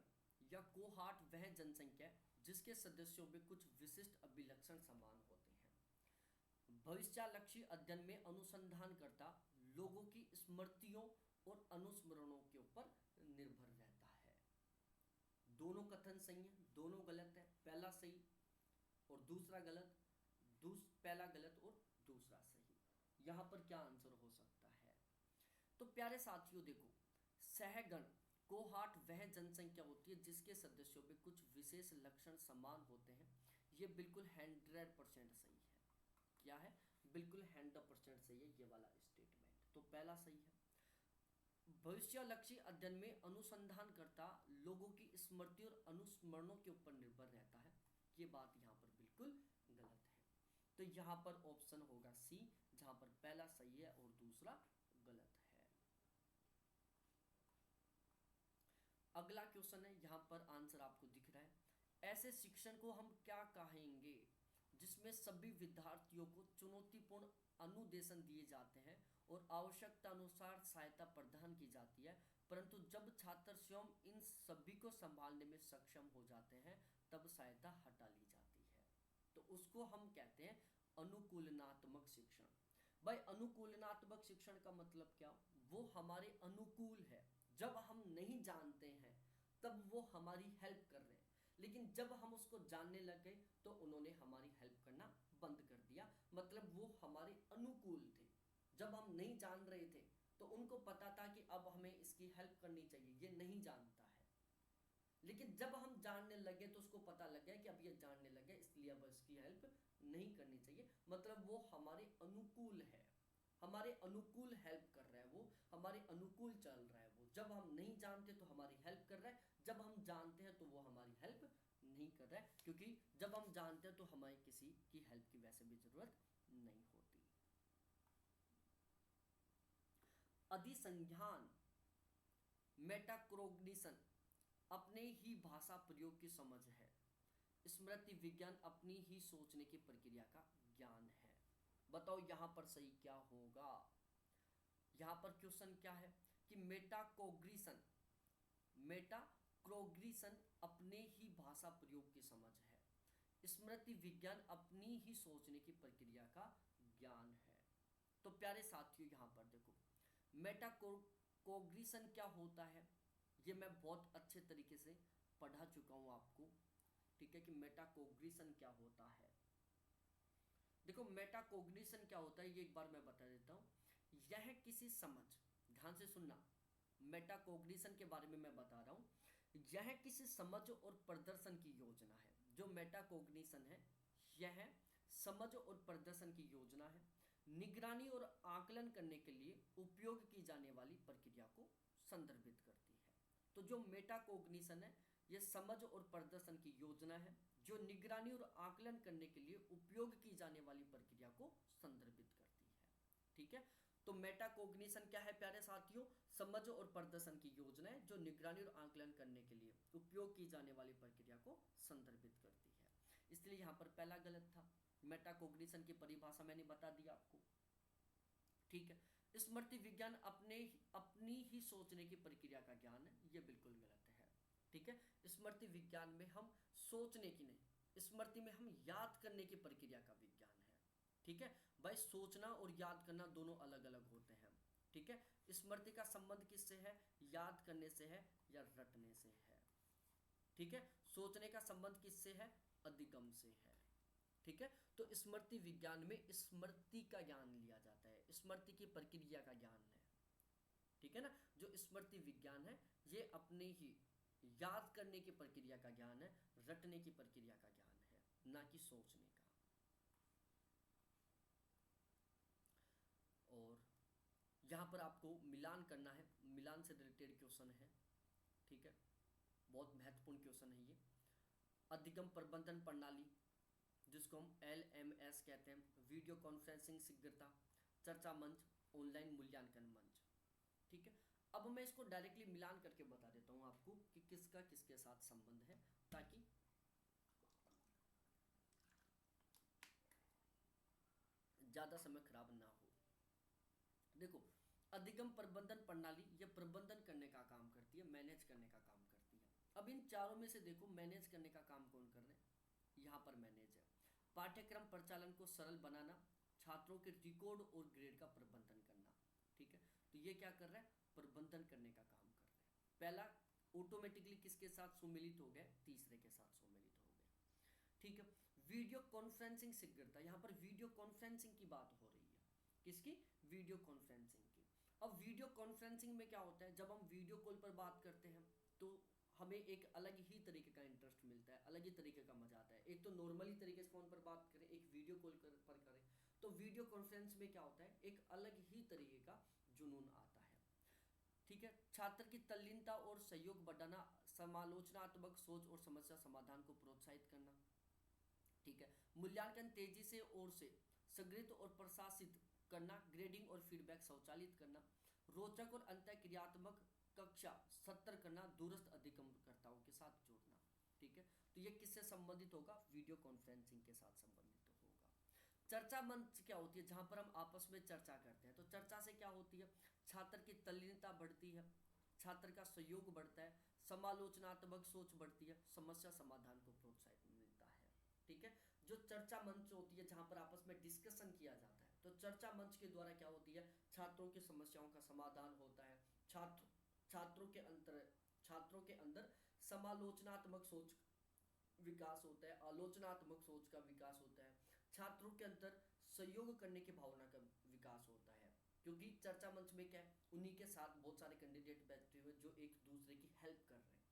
या कोहाट वह जनसंख्या जिसके सदस्यों में कुछ विशिष्ट अभिलक्षण समान होते हैं। भविष्यालक्षी अध्ययन में अनुसंधानकर्ता लोगों की स्मृतियों और अनुस्मरणों के ऊपर निर्भर रहता है। दोनों कथन सही है, दोनों गलत है, पहला सही और दूसरा गलत, पहला गलत और दूसरा सही। यहां पर क्या आंसर हो सकता है? तो प्यारे साथियों देखो, सहगण कोहाट वह जनसंख्या होती है जिसके सदस्यों में कुछ विशेष लक्षण समान होते हैं। ये बिल्कुल 100% सही है। क्या है? बिल्कुल 100% सही है ये वाला स्टेटमेंट, तो पहला सही है। भविष्यलक्षी अध्ययन में अनुसंधानकर्ता लोगों की स्मृति और अनुस्मरणों के ऊपर निर्भर रहता है, ये बात यहाँ पर बिल्कुल गलत है। तो यहाँ पर ऑप्शन होगा सी, जहाँ पर पहला सही है और दूसरा गलत है। अगला क्वेश्चन है, यहाँ पर आंसर आपको दिख रहा है, ऐसे शिक्षण को हम क्या कहेंगे जिसमें सभी विद्यार्थियों को चुनौतीपूर्ण अनुदेशन दिए जाते हैं और आवश्यकता अनुसार सहायता प्रदान की जाती है, परंतु जब छात्र स्वयं इन सभी को संभालने में सक्षम हो जाते हैं तब सहायता हटा ली जाती है। तो उसको हम कहते हैं अनुकूलनात्मक शिक्षण। भाई अनुकूलनात्मक शिक्षण का मतलब क्या? वो हमारे अनुकूल है, जब हम नहीं जानते हैं तब वो हमारी हेल्प कर रहे हैं, लेकिन जब हम उसको जानने लगे तो उन्होंने हमारी हेल्प करना बंद कर दिया, मतलब वो हमारे अनुकूल थे। जब हम नहीं जान रहे थे तो उनको पता था कि अब हमें इसकी हेल्प करनी चाहिए, ये नहीं जानता है, लेकिन जब हम जानने लगे तो उसको पता लग गया कि अब ये जानने लगे इसलिए अब इसकी हेल्प नहीं करनी चाहिए, मतलब वो हमारे अनुकूल है, हमारे अनुकूल हेल्प कर रहा है, वो हमारे अनुकूल चल रहा है। वो जब हम नहीं जानते तो हमारी हेल्प कर रहा है, जब हम जानते हैं तो वो हमारी हेल्प नहीं कर रहा है, क्योंकि जब हम जानते हैं तो हमें किसी की हेल्प की वैसे भी जरूरत नहीं होती। अधिसंज्ञान मेटाक्रोग्निशन अपने ही भाषा प्रयोग की समझ है। स्मृति विज्ञान अपनी ही सोचने की प्रक्रिया का ज्ञान है। बताओ यहां पर सही क्या होगा? यहां पर क्वेश्चन क्या है कि मेटाक्रोग्निशन अपने ही भाषा प्रयोग की समझ है, स्मृति विज्ञान अपनी ही सोचने की प्रक्रिया का ज्ञान है। तो प्यारे साथियों यहां पर देखो, मेटाकोग्निशन क्या होता है ये मैं बहुत अच्छे तरीके से पढ़ा चुका हूं आपको, ठीक है, कि मेटाकोग्निशन क्या होता है। देखो मेटाकोग्निशन क्या होता है ये एक बार मैं बता देता हूं। यह किसी समझ, ध्यान से सुनना, मेटाकोग्निशन के बारे में मैं बता रहा हूं, यह किसी समझ और प्रदर्शन की योजना है। जो मेटाकोग्निशन है यह समझ और प्रदर्शन की योजना है, निगरानी और आकलन करने के लिए उपयोग की जाने वाली प्रक्रिया को संदर्भित करती है। तो जो मेटाकोग्निशन है यह समझ और प्रदर्शन की योजना है जो निगरानी और आकलन करने के लिए उपयोग की जाने वाली प्रक्रिया को संदर्भित करती है, ठीक है। तो मेटाकोग्निशन क्या है प्यारे साथियों? समझ और प्रदर्शन की योजना है जो निगरानी और आकलन करने के लिए उपयोग की जाने वाली प्रक्रिया को संदर्भित करती है। इसलिए यहां पर पहला गलत था। मेटाकोग्निशन की परिभाषा मैंने बता दी आपको, ठीक है। स्मृति विज्ञान अपनी ही सोचने की प्रक्रिया का ज्ञान है, यह बिल्कुल गलत है, ठीक है। स्मृति विज्ञान में हम सोचने की नहीं, स्मृति में हम याद करने की प्रक्रिया का विज्ञान है, ठीक है भाई। सोचना और याद करना दोनों अलग अलग होते हैं, ठीक है। स्मृति का संबंध किससे है? याद करने से है या रटने से है, ठीक है। सोचने का संबंध किससे है? अधिगम से है, ठीक है। तो स्मृति विज्ञान में स्मृति का ज्ञान लिया जाता है, स्मृति की प्रक्रिया का ज्ञान है, ठीक है ना। जो स्मृति विज्ञान है ये अपने ही याद करने की प्रक्रिया का ज्ञान है, रटने की प्रक्रिया का ज्ञान है, ना कि सोचने का। और यहां पर आपको मिलान करना है, मिलान से रिलेटेड क्वेश्चन है, ठीक है, बहुत महत्वपूर्ण क्वेश्चन है ये। अधिगम प्रबंधन प्रणाली, जिसको हम LMS कहते हैं, वीडियो कॉन्फ्रेंसिंग शीघ्रता, चर्चा मंच, ऑनलाइन मूल्यांकन मंच। ठीक है, अब मैं इसको डायरेक्टली मिलान करके बता देता हूं आपको कि किसका किसके साथ संबंध है, ताकि ज्यादा समय खराब ना हो। देखो, अधिगम प्रबंधन प्रणाली यह प्रबंधन करने का काम करती है, मैनेज करने का काम करती है। अब इन चारों में से देखो, मैनेज करने का काम कौन कर रहे हैं, यहाँ पर मैनेज है। पाठ्यक्रम परिचालन को सरल बनाना, छात्रों के रिकॉर्ड और ग्रेड का प्रबंधन करना। ठीक है, तो ये क्या कर रहा है, प्रबंधन करने का काम कर रहे हैं। पहला ऑटोमेटिकली किसके साथ सम्मिलित हो गए, तीसरे के साथ सम्मिलित हो गए। ठीक है, वीडियो कॉन्फ्रेंसिंग शीघ्रता, यहाँ पर वीडियो कॉन्फ्रेंसिंग की बात हो रही है, किसकी, वीडियो कॉन्फ्रेंसिंग की। अब वीडियो कॉन्फ्रेंसिंग में क्या होता है, जब हम वीडियो कॉल पर बात करते हैं तो हमें एक अलग ही तरीके का इंटरेस्ट मिलता है, अलग ही तरीके का मजा आता है। एक तो नॉर्मली तरीके से फोन पर बात करें, एक वीडियो कॉल पर करें, तो वीडियो कॉन्फ्रेंस में क्या होता है, एक अलग ही तरीके का जुनून आता है। ठीक है, छात्र की तल्लीनता और सहयोग बढ़ाना, समालोचनात्मक सोच और समस्या समाधान को प्रोत्साहित करना। ठीक है, मूल्यांकन तेजी से और से संग्रहित और प्रशासित करना, ग्रेडिंग और फीडबैक स्वचालित करना, रोचक और अंतःक्रियात्मक कक्षा सत्र करना, दूरस्थ अधिगमकर्ताओं के साथ जोड़ना। ठीक है, तो ये किससे संबंधित होगा, वीडियो कॉन्फ्रेंसिंग के साथ संबंधित होगा। चर्चा मंच क्या होती है, जहां पर हम आपस में चर्चा करते हैं, तो चर्चा से क्या होती है, छात्र की तल्लीनता बढ़ती है, छात्र का सहयोग बढ़ता है, समालोचनात्मक सोच बढ़ती है, समस्या समाधान को प्रोत्साहित मिलता है। ठीक है, जो चर्चा मंच होती है जहां पर आपस में डिस्कशन किया जाता है, तो चर्चा मंच के द्वारा क्या होती है, छात्रों की समस्याओं का समाधान होता है, छात्रों के अंतर छात्रों के अंदर समालोचनात्मक सोच विकास होता है, आलोचनात्मक सोच का विकास होता है, छात्रों के अंदर सहयोग करने की भावना का विकास होता है। क्योंकि चर्चा मंच में क्या है, उन्हीं के साथ बहुत सारे कैंडिडेट बैठे हुए जो एक दूसरे की हेल्प कर रहे हैं।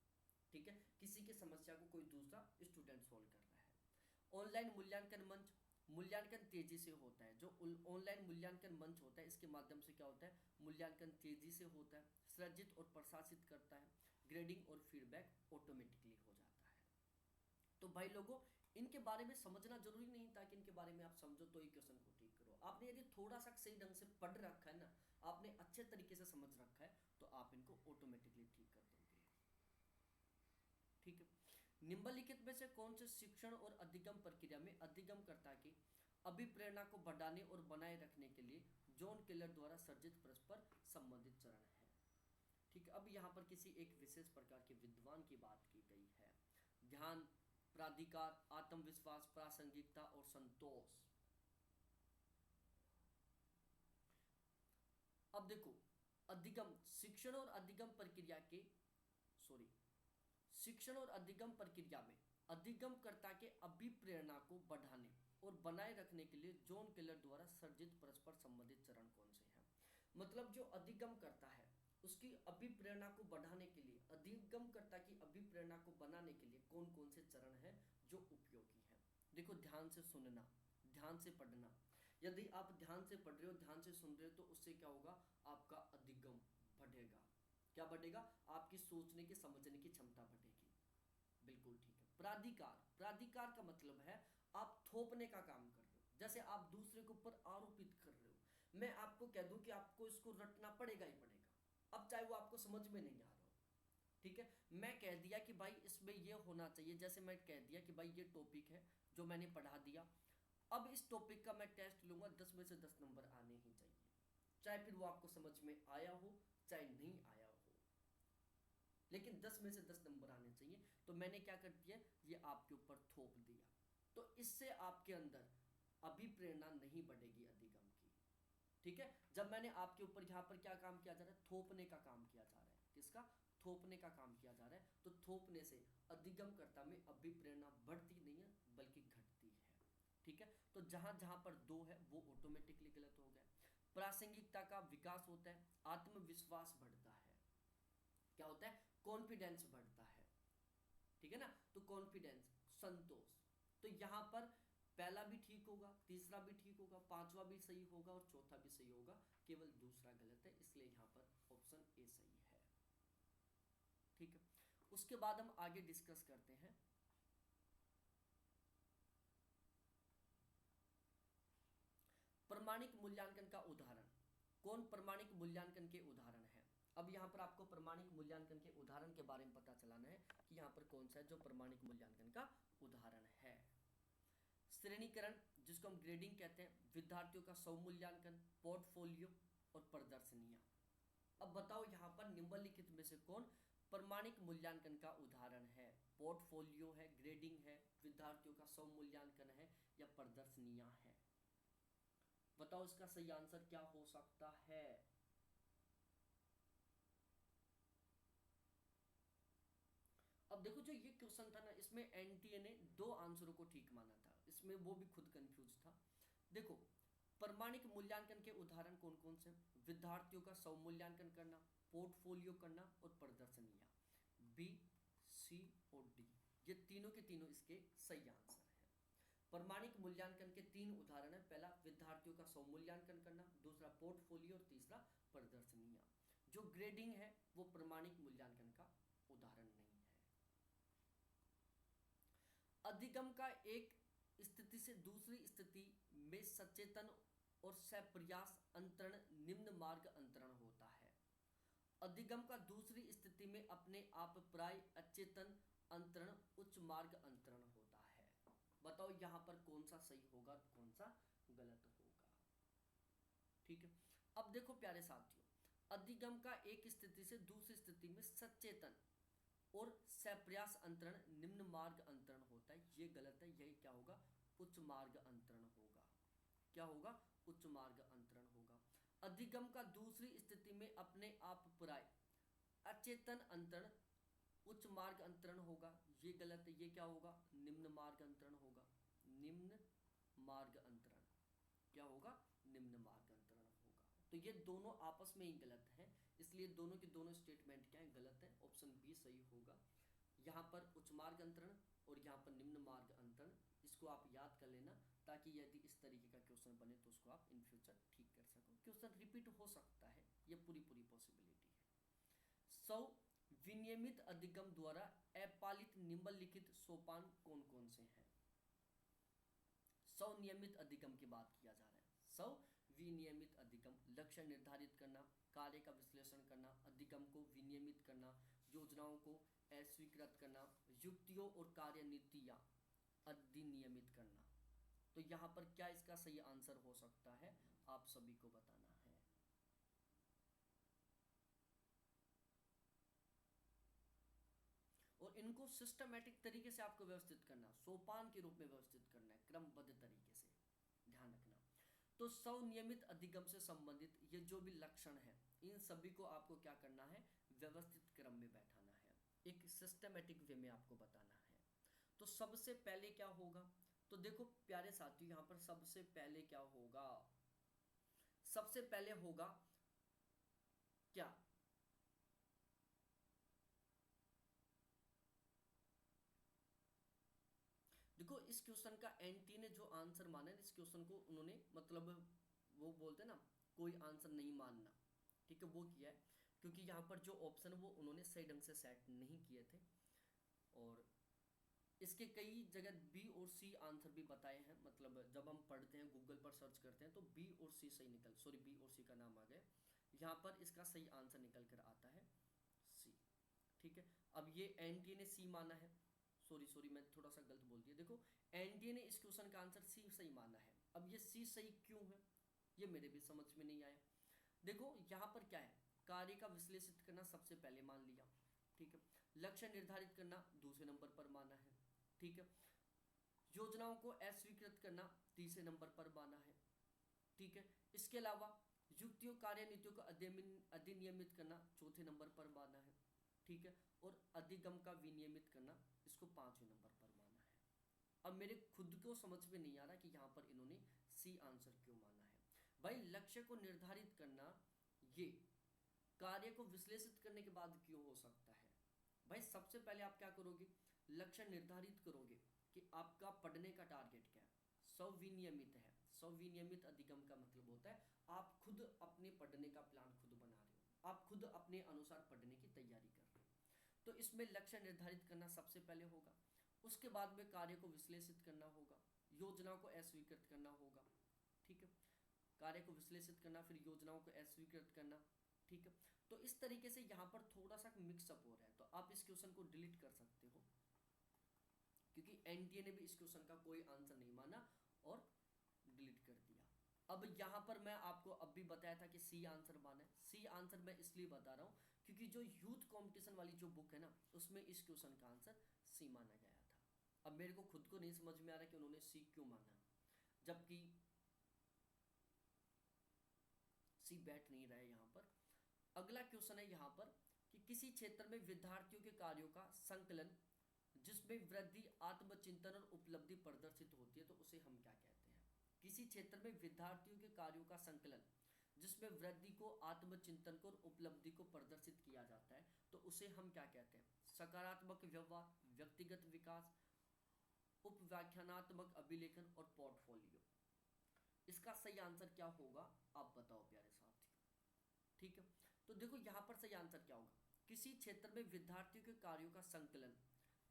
ठीक है, किसी की समस्या को कोई दूसरा स्टूडेंट सोल्व कर रहा है। ऑनलाइन मूल्यांकन मंच, मूल्यांकन तेजी से होता है। जो ऑनलाइन मूल्यांकन मंच होता है, इसके माध्यम से क्या होता है, मूल्यांकन तेजी से होता है, सृजित और प्रशासित करता है, ग्रेडिंग और फीडबैक ऑटोमेटिकली हो जाता है। तो भाई लोगों, इनके बारे में समझना जरूरी नहीं था कि इनके बारे में आप समझो तो ही क्वेश्चन को ठीक करो। आपने यदि थोड़ा सा सही ढंग से पढ़ रखा है ना, आपने अच्छे तरीके से समझ रखा है, तो आप इनको ऑटोमेटिकली ठीक कर दोगे। ठीक है, निम्नलिखित में से कौन से शिक्षण और अधिगम प्रक्रिया में अधिगमकर्ता की अभिप्रेरणा को बढ़ाने और बनाए रखने के लिए जॉन केलर द्वारा सर्जित परस्पर संबंधित चरण है। ठीक है, अब यहाँ पर किसी एक विशेष प्रकार के विद्वान की बात की गई है। ध्यान, प्राधिकार, आत्मविश्वास, प्रासंगिकता और संतोष। अब देखो, अधिगम शिक्षण और अधिगम प्रक्रिया के सॉरी शिक्षण और अधिगम प्रक्रिया में अधिगमकर्ता के अभिप्रेरणा को बढ़ाने और बनाए रखने के लिए जॉन केलर द्वारा सर्जित परस्पर संबंधित चरण कौन से हैं। मतलब जो अधिगम करता है उसकी अभिप्रेरणा को बढ़ाने के लिए, अधिगमकर्ता की अभिप्रेरणा को बनाने के लिए कौन कौन से चरण हैं जो उपयोगी हैं। देखो, ध्यान से सुनना, ध्यान से पढ़ना। यदि आप ध्यान से पढ़ रहे हो, ध्यान से सुन रहे हो, तो उससे क्या होगा, आपका अधिगम बढ़ेगा। क्या बढ़ेगा, आपकी सोचने की समझने की क्षमता बढ़ेगी। बिल्कुल ठीक है। प्राधिकार, प्राधिकार का मतलब है आप थोपने का काम कर रहे हो, जैसे आप दूसरे के ऊपर आरोपित कर रहे हो। मैं आपको कह दूं कि आपको इसको रटना पड़ेगा ही पड़ेगा, अब चाहे वो आपको समझ में नहीं आ रहा हो। ठीक है, मैं कह दिया कि भाई इसमें ये होना चाहिए, जैसे मैं कह दिया कि भाई ये टॉपिक है जो मैंने पढ़ा दिया, अब इस टॉपिक का मैं टेस्ट लूंगा, 10 में से 10 नंबर आने ही चाहिए, चाहे फिर वो आपको समझ में आया हो चाहे नहीं आया हो, लेकिन 10 में से 10 नंबर आने चाहिए। तो मैंने क्या कर दिया, ये आपके ऊपर थोप दिया, तो इससे आपके अंदर अभिप्रेरणा नहीं बढ़ेगी अधिगम की। ठीक है, जब मैंने आपके ऊपर यहाँ पर क्या काम किया जा रहा है, थोपने का काम किया जा रहा है, किसका, थोपने का काम किया जा रहा है, तो थोपने से अधिगमकर्ता में अभिप्रेरणा बढ़ती नहीं है बल्कि घटती है। ठीक है, तो जहां जहां पर दो है वो ऑटोमेटिकली गलत हो गया। प्रासंगिकता का विकास होता है, आत्मविश्वास बढ़ता है, क्या होता है, कॉन्फिडेंस बढ़ता है। ठीक है ना, तो कॉन्फिडेंस, संतोष। तो यहां पर पहला भी ठीक होगा, तीसरा भी ठीक होगा, पांचवा भी सही होगा और चौथा भी सही होगा, केवल दूसरा गलत है, इसलिए यहां पर ऑप्शन ए सही है। ठीक है, उसके बाद हम आगे डिस्कस करते हैं। प्रमाणिक मूल्यांकन का उदाहरण। कौन प्रमाणिक मूल्यांकन के उदाहरण है? अब यहाँ पर आपको प्रमाणिक मूल्यांकन के उदाहरण के बारे में पता चलाना है कि यहाँ पर कौन सा है जो प्रमाणिक मूल्यांकन का उदाहरण है। श्रेणीकरण, जिसको हम ग्रेडिंग कहते हैं, विद्यार्थियों का स्वमूल्यांकन, पोर्टफोलियो और प्रदर्शनियां। अब बताओ यहाँ पर निम्नलिखित में से कौन प्रमाणिक मूल्यांकन का उदाहरण है? पोर्टफोलियो है, ग्रेडिंग है, विद्यार्थियों का स्वमूल्यांकन है या प्रदर्शनियां है? बताओ इसका सही आंसर क्या हो सकता है? अब देखो जो ये क्वेश्चन था ना, इसमें एनटीए ने 2 आंसरों को ठीक माना था, इसमें वो भी खुद कंफ्यूज था। देखो प्रमाणिक मूल्यांकन के उदाहरण कौन कौन से? विद्यार्थियों का स्वमूल्यांकन करना, पोर्टफोलियो करना और प्रदर्शनियां। बी, सी और डी, ये तीनों के तीनों इसके सही आंसर है। प्रमाणिक मूल्यांकन के 3 उदाहरण है। पहला विद्यार्थियों का स्वमूल्यांकन करना, दूसरा पोर्टफोलियो और तीसरा प्रदर्शनियां। जो ग्रेडिंग है वो प्रमाणिक मूल्यांकन का उदाहरण नहीं है। अधिगम का एक स्थिति से दूसरी स्थिति में सचेतन और सप्रयास अंतरण निम्न मार्ग अंतरण होता है। अधिगम का दूसरी स्थिति में अपने आप प्राय अचेतन अंतरण उच्च मार्ग अंतरण होता है। बताओ यहाँ पर कौन सा सही होगा, कौन सा गलत होगा? ठीक है, अब देखो प्यारे साथियों, अधिगम का एक स्थिति से दूसरी स्थिति में सचेतन और सप्रयास अंतरण निम्न मार्ग अंतरण होता है, ये गलत है। यही क्या होगा? उच्च मार्ग अंतरण होगा। क्या होगा? उच्च मार्ग अंतरण होगा। अधिगम का दूसरी स्थिति में अपने आप प्राय अचेतन अंतरण उच्च मार्ग अंतरण होगा, ये गलत है। ये क्या होगा? निम्न मार्ग अंतरण होगा। निम्न मार्ग अंतरण क्या होगा? निम्न मार्ग अंतरण होगा। तो ये दोनों आपस में ही गलत हैं, इसलिए दोनों के दोनों स्टेटमेंट क्या है? गलत है। ऑप्शन बी सही होगा। यहाँ पर उच्च मार्ग अंतरण और यहाँ पर निम्न मार्ग अंतरण, इसको आप याद कर लेना ताकि यदि इस तरीके का क्वेश्चन बने तो उसको आप इन फ्यूचर ठीक कर सको। क्वेश्चन रिपीट हो सकता है, ये पूरी पॉसिबिलिटी है। सौ विनियमित अधिगम द्वारा अपालित निम्नलिखित सोपान कौन कौन से हैं? स्वनियमित अधिगम की बात किया जा रहा है। विनियमित अधिगम, लक्ष्य निर्धारित करना, कार्य का विश्लेषण करना, अधिगम को विनियमित करना, योजनाओं को अस्वीकृत करना, युक्तियों और कार्यनीतियां अधिनियमित करना। तो यहाँ पर क्या इसका सही आंसर हो सकता है? आप सभी को बताना है। और इनको सिस्टमैटिक तरीके से आपको व्यवस्थित करना, सोपान के रूप में व्यवस्थित करना है, क्रमबद्ध तरीके से, ध्यान रखना। तो स्वनियमित अधिगम से संबंधित ये जो भी लक्षण है, इन सभी को आपको क्या करना है? व्यवस्थित क्रम में बैठाना है, एक सिस्टमैटिक वे में आपको बताना है। तो सबसे पहले क्या होगा? तो देखो प्यारे साथियों, यहाँ पर सबसे पहले क्या होगा? सबसे पहले होगा क्या? देखो इस क्वेश्चन का एनटी ने जो आंसर माना है, इस क्वेश्चन को उन्होंने मतलब वो बोलते हैं ना, कोई आंसर नहीं मानना, ठीक है, वो किया है। क्योंकि यहाँ पर जो ऑप्शन वो उन्होंने सही ढंग से सेट नहीं किए थे, और इसके कई जगह बी और सी आंसर भी बताए हैं। मतलब जब हम पढ़ते हैं, गूगल पर सर्च करते हैं तो बी और सी सही निकल, सॉरी बी और सी का नाम आ गया, यहाँ पर इसका सही आंसर निकल कर आता है सी। ठीक है, अब ये एनटी ने सी माना है, सॉरी मैं थोड़ा सा गलत बोल दिया। देखो एनडीए ने इस क्वेश्चन का आंसर सी सही माना है। अब ये सी सही क्यों है, ये मेरे भी समझ में नहीं आया। देखो यहाँ पर क्या है? कार्य का विश्लेषित करना सबसे पहले मान लिया, ठीक है। लक्ष्य निर्धारित करना दूसरे नंबर पर माना है, ठीक है। योजनाओं को अस्वीकृत करना तीसरे नंबर पर माना है, ठीक है। इसके अलावा युक्तियों कार्यनीतियों को अधिनियमित करना चौथे नंबर पर माना है, ठीक है। और अधिगम का विनियमित करना इसको 5वें नंबर पर माना है। अब मेरे खुद को समझ में नहीं आ रहा कि यहाँ पर इन्होंने सी आंसर क्यों माना है। भाई लक्ष्य को निर्धारित करना ये कार्य को विश्लेषित करने के बाद क्यों हो सकता है? भाई सबसे पहले आप क्या करोगे? लक्ष्य निर्धारित करोगे कि आपका पढ़ने का टारगेट क्या है। सविनियमित है, सविनियमित अधिगम का मतलब होता है आप खुद अपने पढ़ने का प्लान खुद बना रहे हो, आप खुद अपने अनुसार पढ़ने की तैयारी कर रहे हो। तो इसमें लक्ष्य निर्धारित करना सबसे पहले होगा। उसके बाद में कार्य को विश्लेषित करना होगा, योजना को अस्वीकृत करना होगा। ठीक है, कार्य को विश्लेषित करना, फिर योजनाओं को अस्वीकृत करना। ठीक है, तो इस तरीके से यहाँ पर थोड़ा सा मिक्सअप हो रहा है, तो आप इस क्वेश्चन को डिलीट कर सकते हो, क्योंकि एनटीए ने भी इस क्वेश्चन का कोई आंसर नहीं माना और डिलीट कर दिया। अब यहाँ पर मैं आपको अब भी बताया था कि सी आंसर माना है। सी आंसर मैं इसलिए बता रहा हूँ क्योंकि जो यूथ कंपटीशन वाली जो बुक है ना, उसमें इस क्वेश्चन का आंसर सी माना गया था। अब मेरे को खुद को नहीं समझ में आ रहा कि उन्होंने सी क्यों माना, जबकि सी बैठ नहीं रहा है यहाँ पर। अगला क्वेश्चन है यहाँ पर कि किसी क्षेत्र में विद्यार्थियों के कार्यों का संकलन जिसमें वृद्धि, आत्मचिंतन और उपलब्धि प्रदर्शित होती है, तो उसे हम क्या कहते हैं? किसी क्षेत्र में विद्यार्थियों के कार्यों का संकलन जिसमें वृद्धि को, आत्मचिंतन को और उपलब्धि को प्रदर्शित किया जाता है, तो उसे हम क्या कहते हैं? सकारात्मक व्यवहार, व्यक्तिगत विकास, उपव्याख्यानात्मक अभिलेखन और पोर्टफोलियो। इसका सही आंसर क्या होगा आप बताओ प्यारे साथियों। ठीक है, तो देखो यहाँ पर सही आंसर क्या होगा, किसी क्षेत्र में विद्यार्थियों के कार्यों का संकलन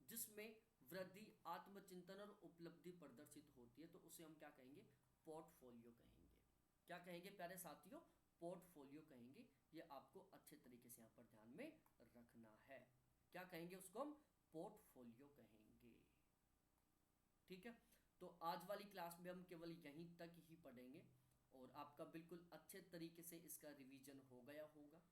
जिसमें वृद्धि, आत्मचिंतन और उपलब्धि प्रदर्शित होती है, तो उसे हम क्या कहेंगे? पोर्टफोलियो कहेंगे। क्या कहेंगे प्यारे साथियों? पोर्टफोलियो कहेंगे। ये आपको अच्छे तरीके से यहाँ पर ध्यान में रखना है। क्या कहेंगे उसको? हम पोर्टफोलियो कहेंगे। ठीक है, तो आज वाली क्लास में हम केवल यहीं तक ही पढ़ेंगे और आपका बिल्कुल अच्छे तरीके से इसका रिवीजन हो गया होगा।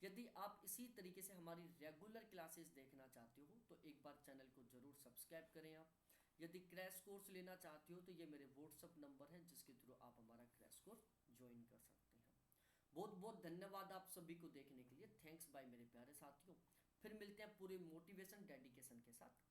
यदि आप इसी तरीके से हमारी रेगुलर क्लासेस देखना चाहते हो तो एक बार चैनल को ज़रूर सब्सक्राइब करें आप। यदि क्रैश कोर्स लेना चाहते हो तो ये मेरे व्हाट्सअप नंबर है जिसके थ्रू आप हमारा क्रैश कोर्स ज्वाइन कर सकते हैं। बहुत बहुत धन्यवाद आप सभी को देखने के लिए। थैंक्स बाय मेरे प्यारे साथियों। फिर मिलते हैं पूरे मोटिवेशन डेडिकेशन के साथ।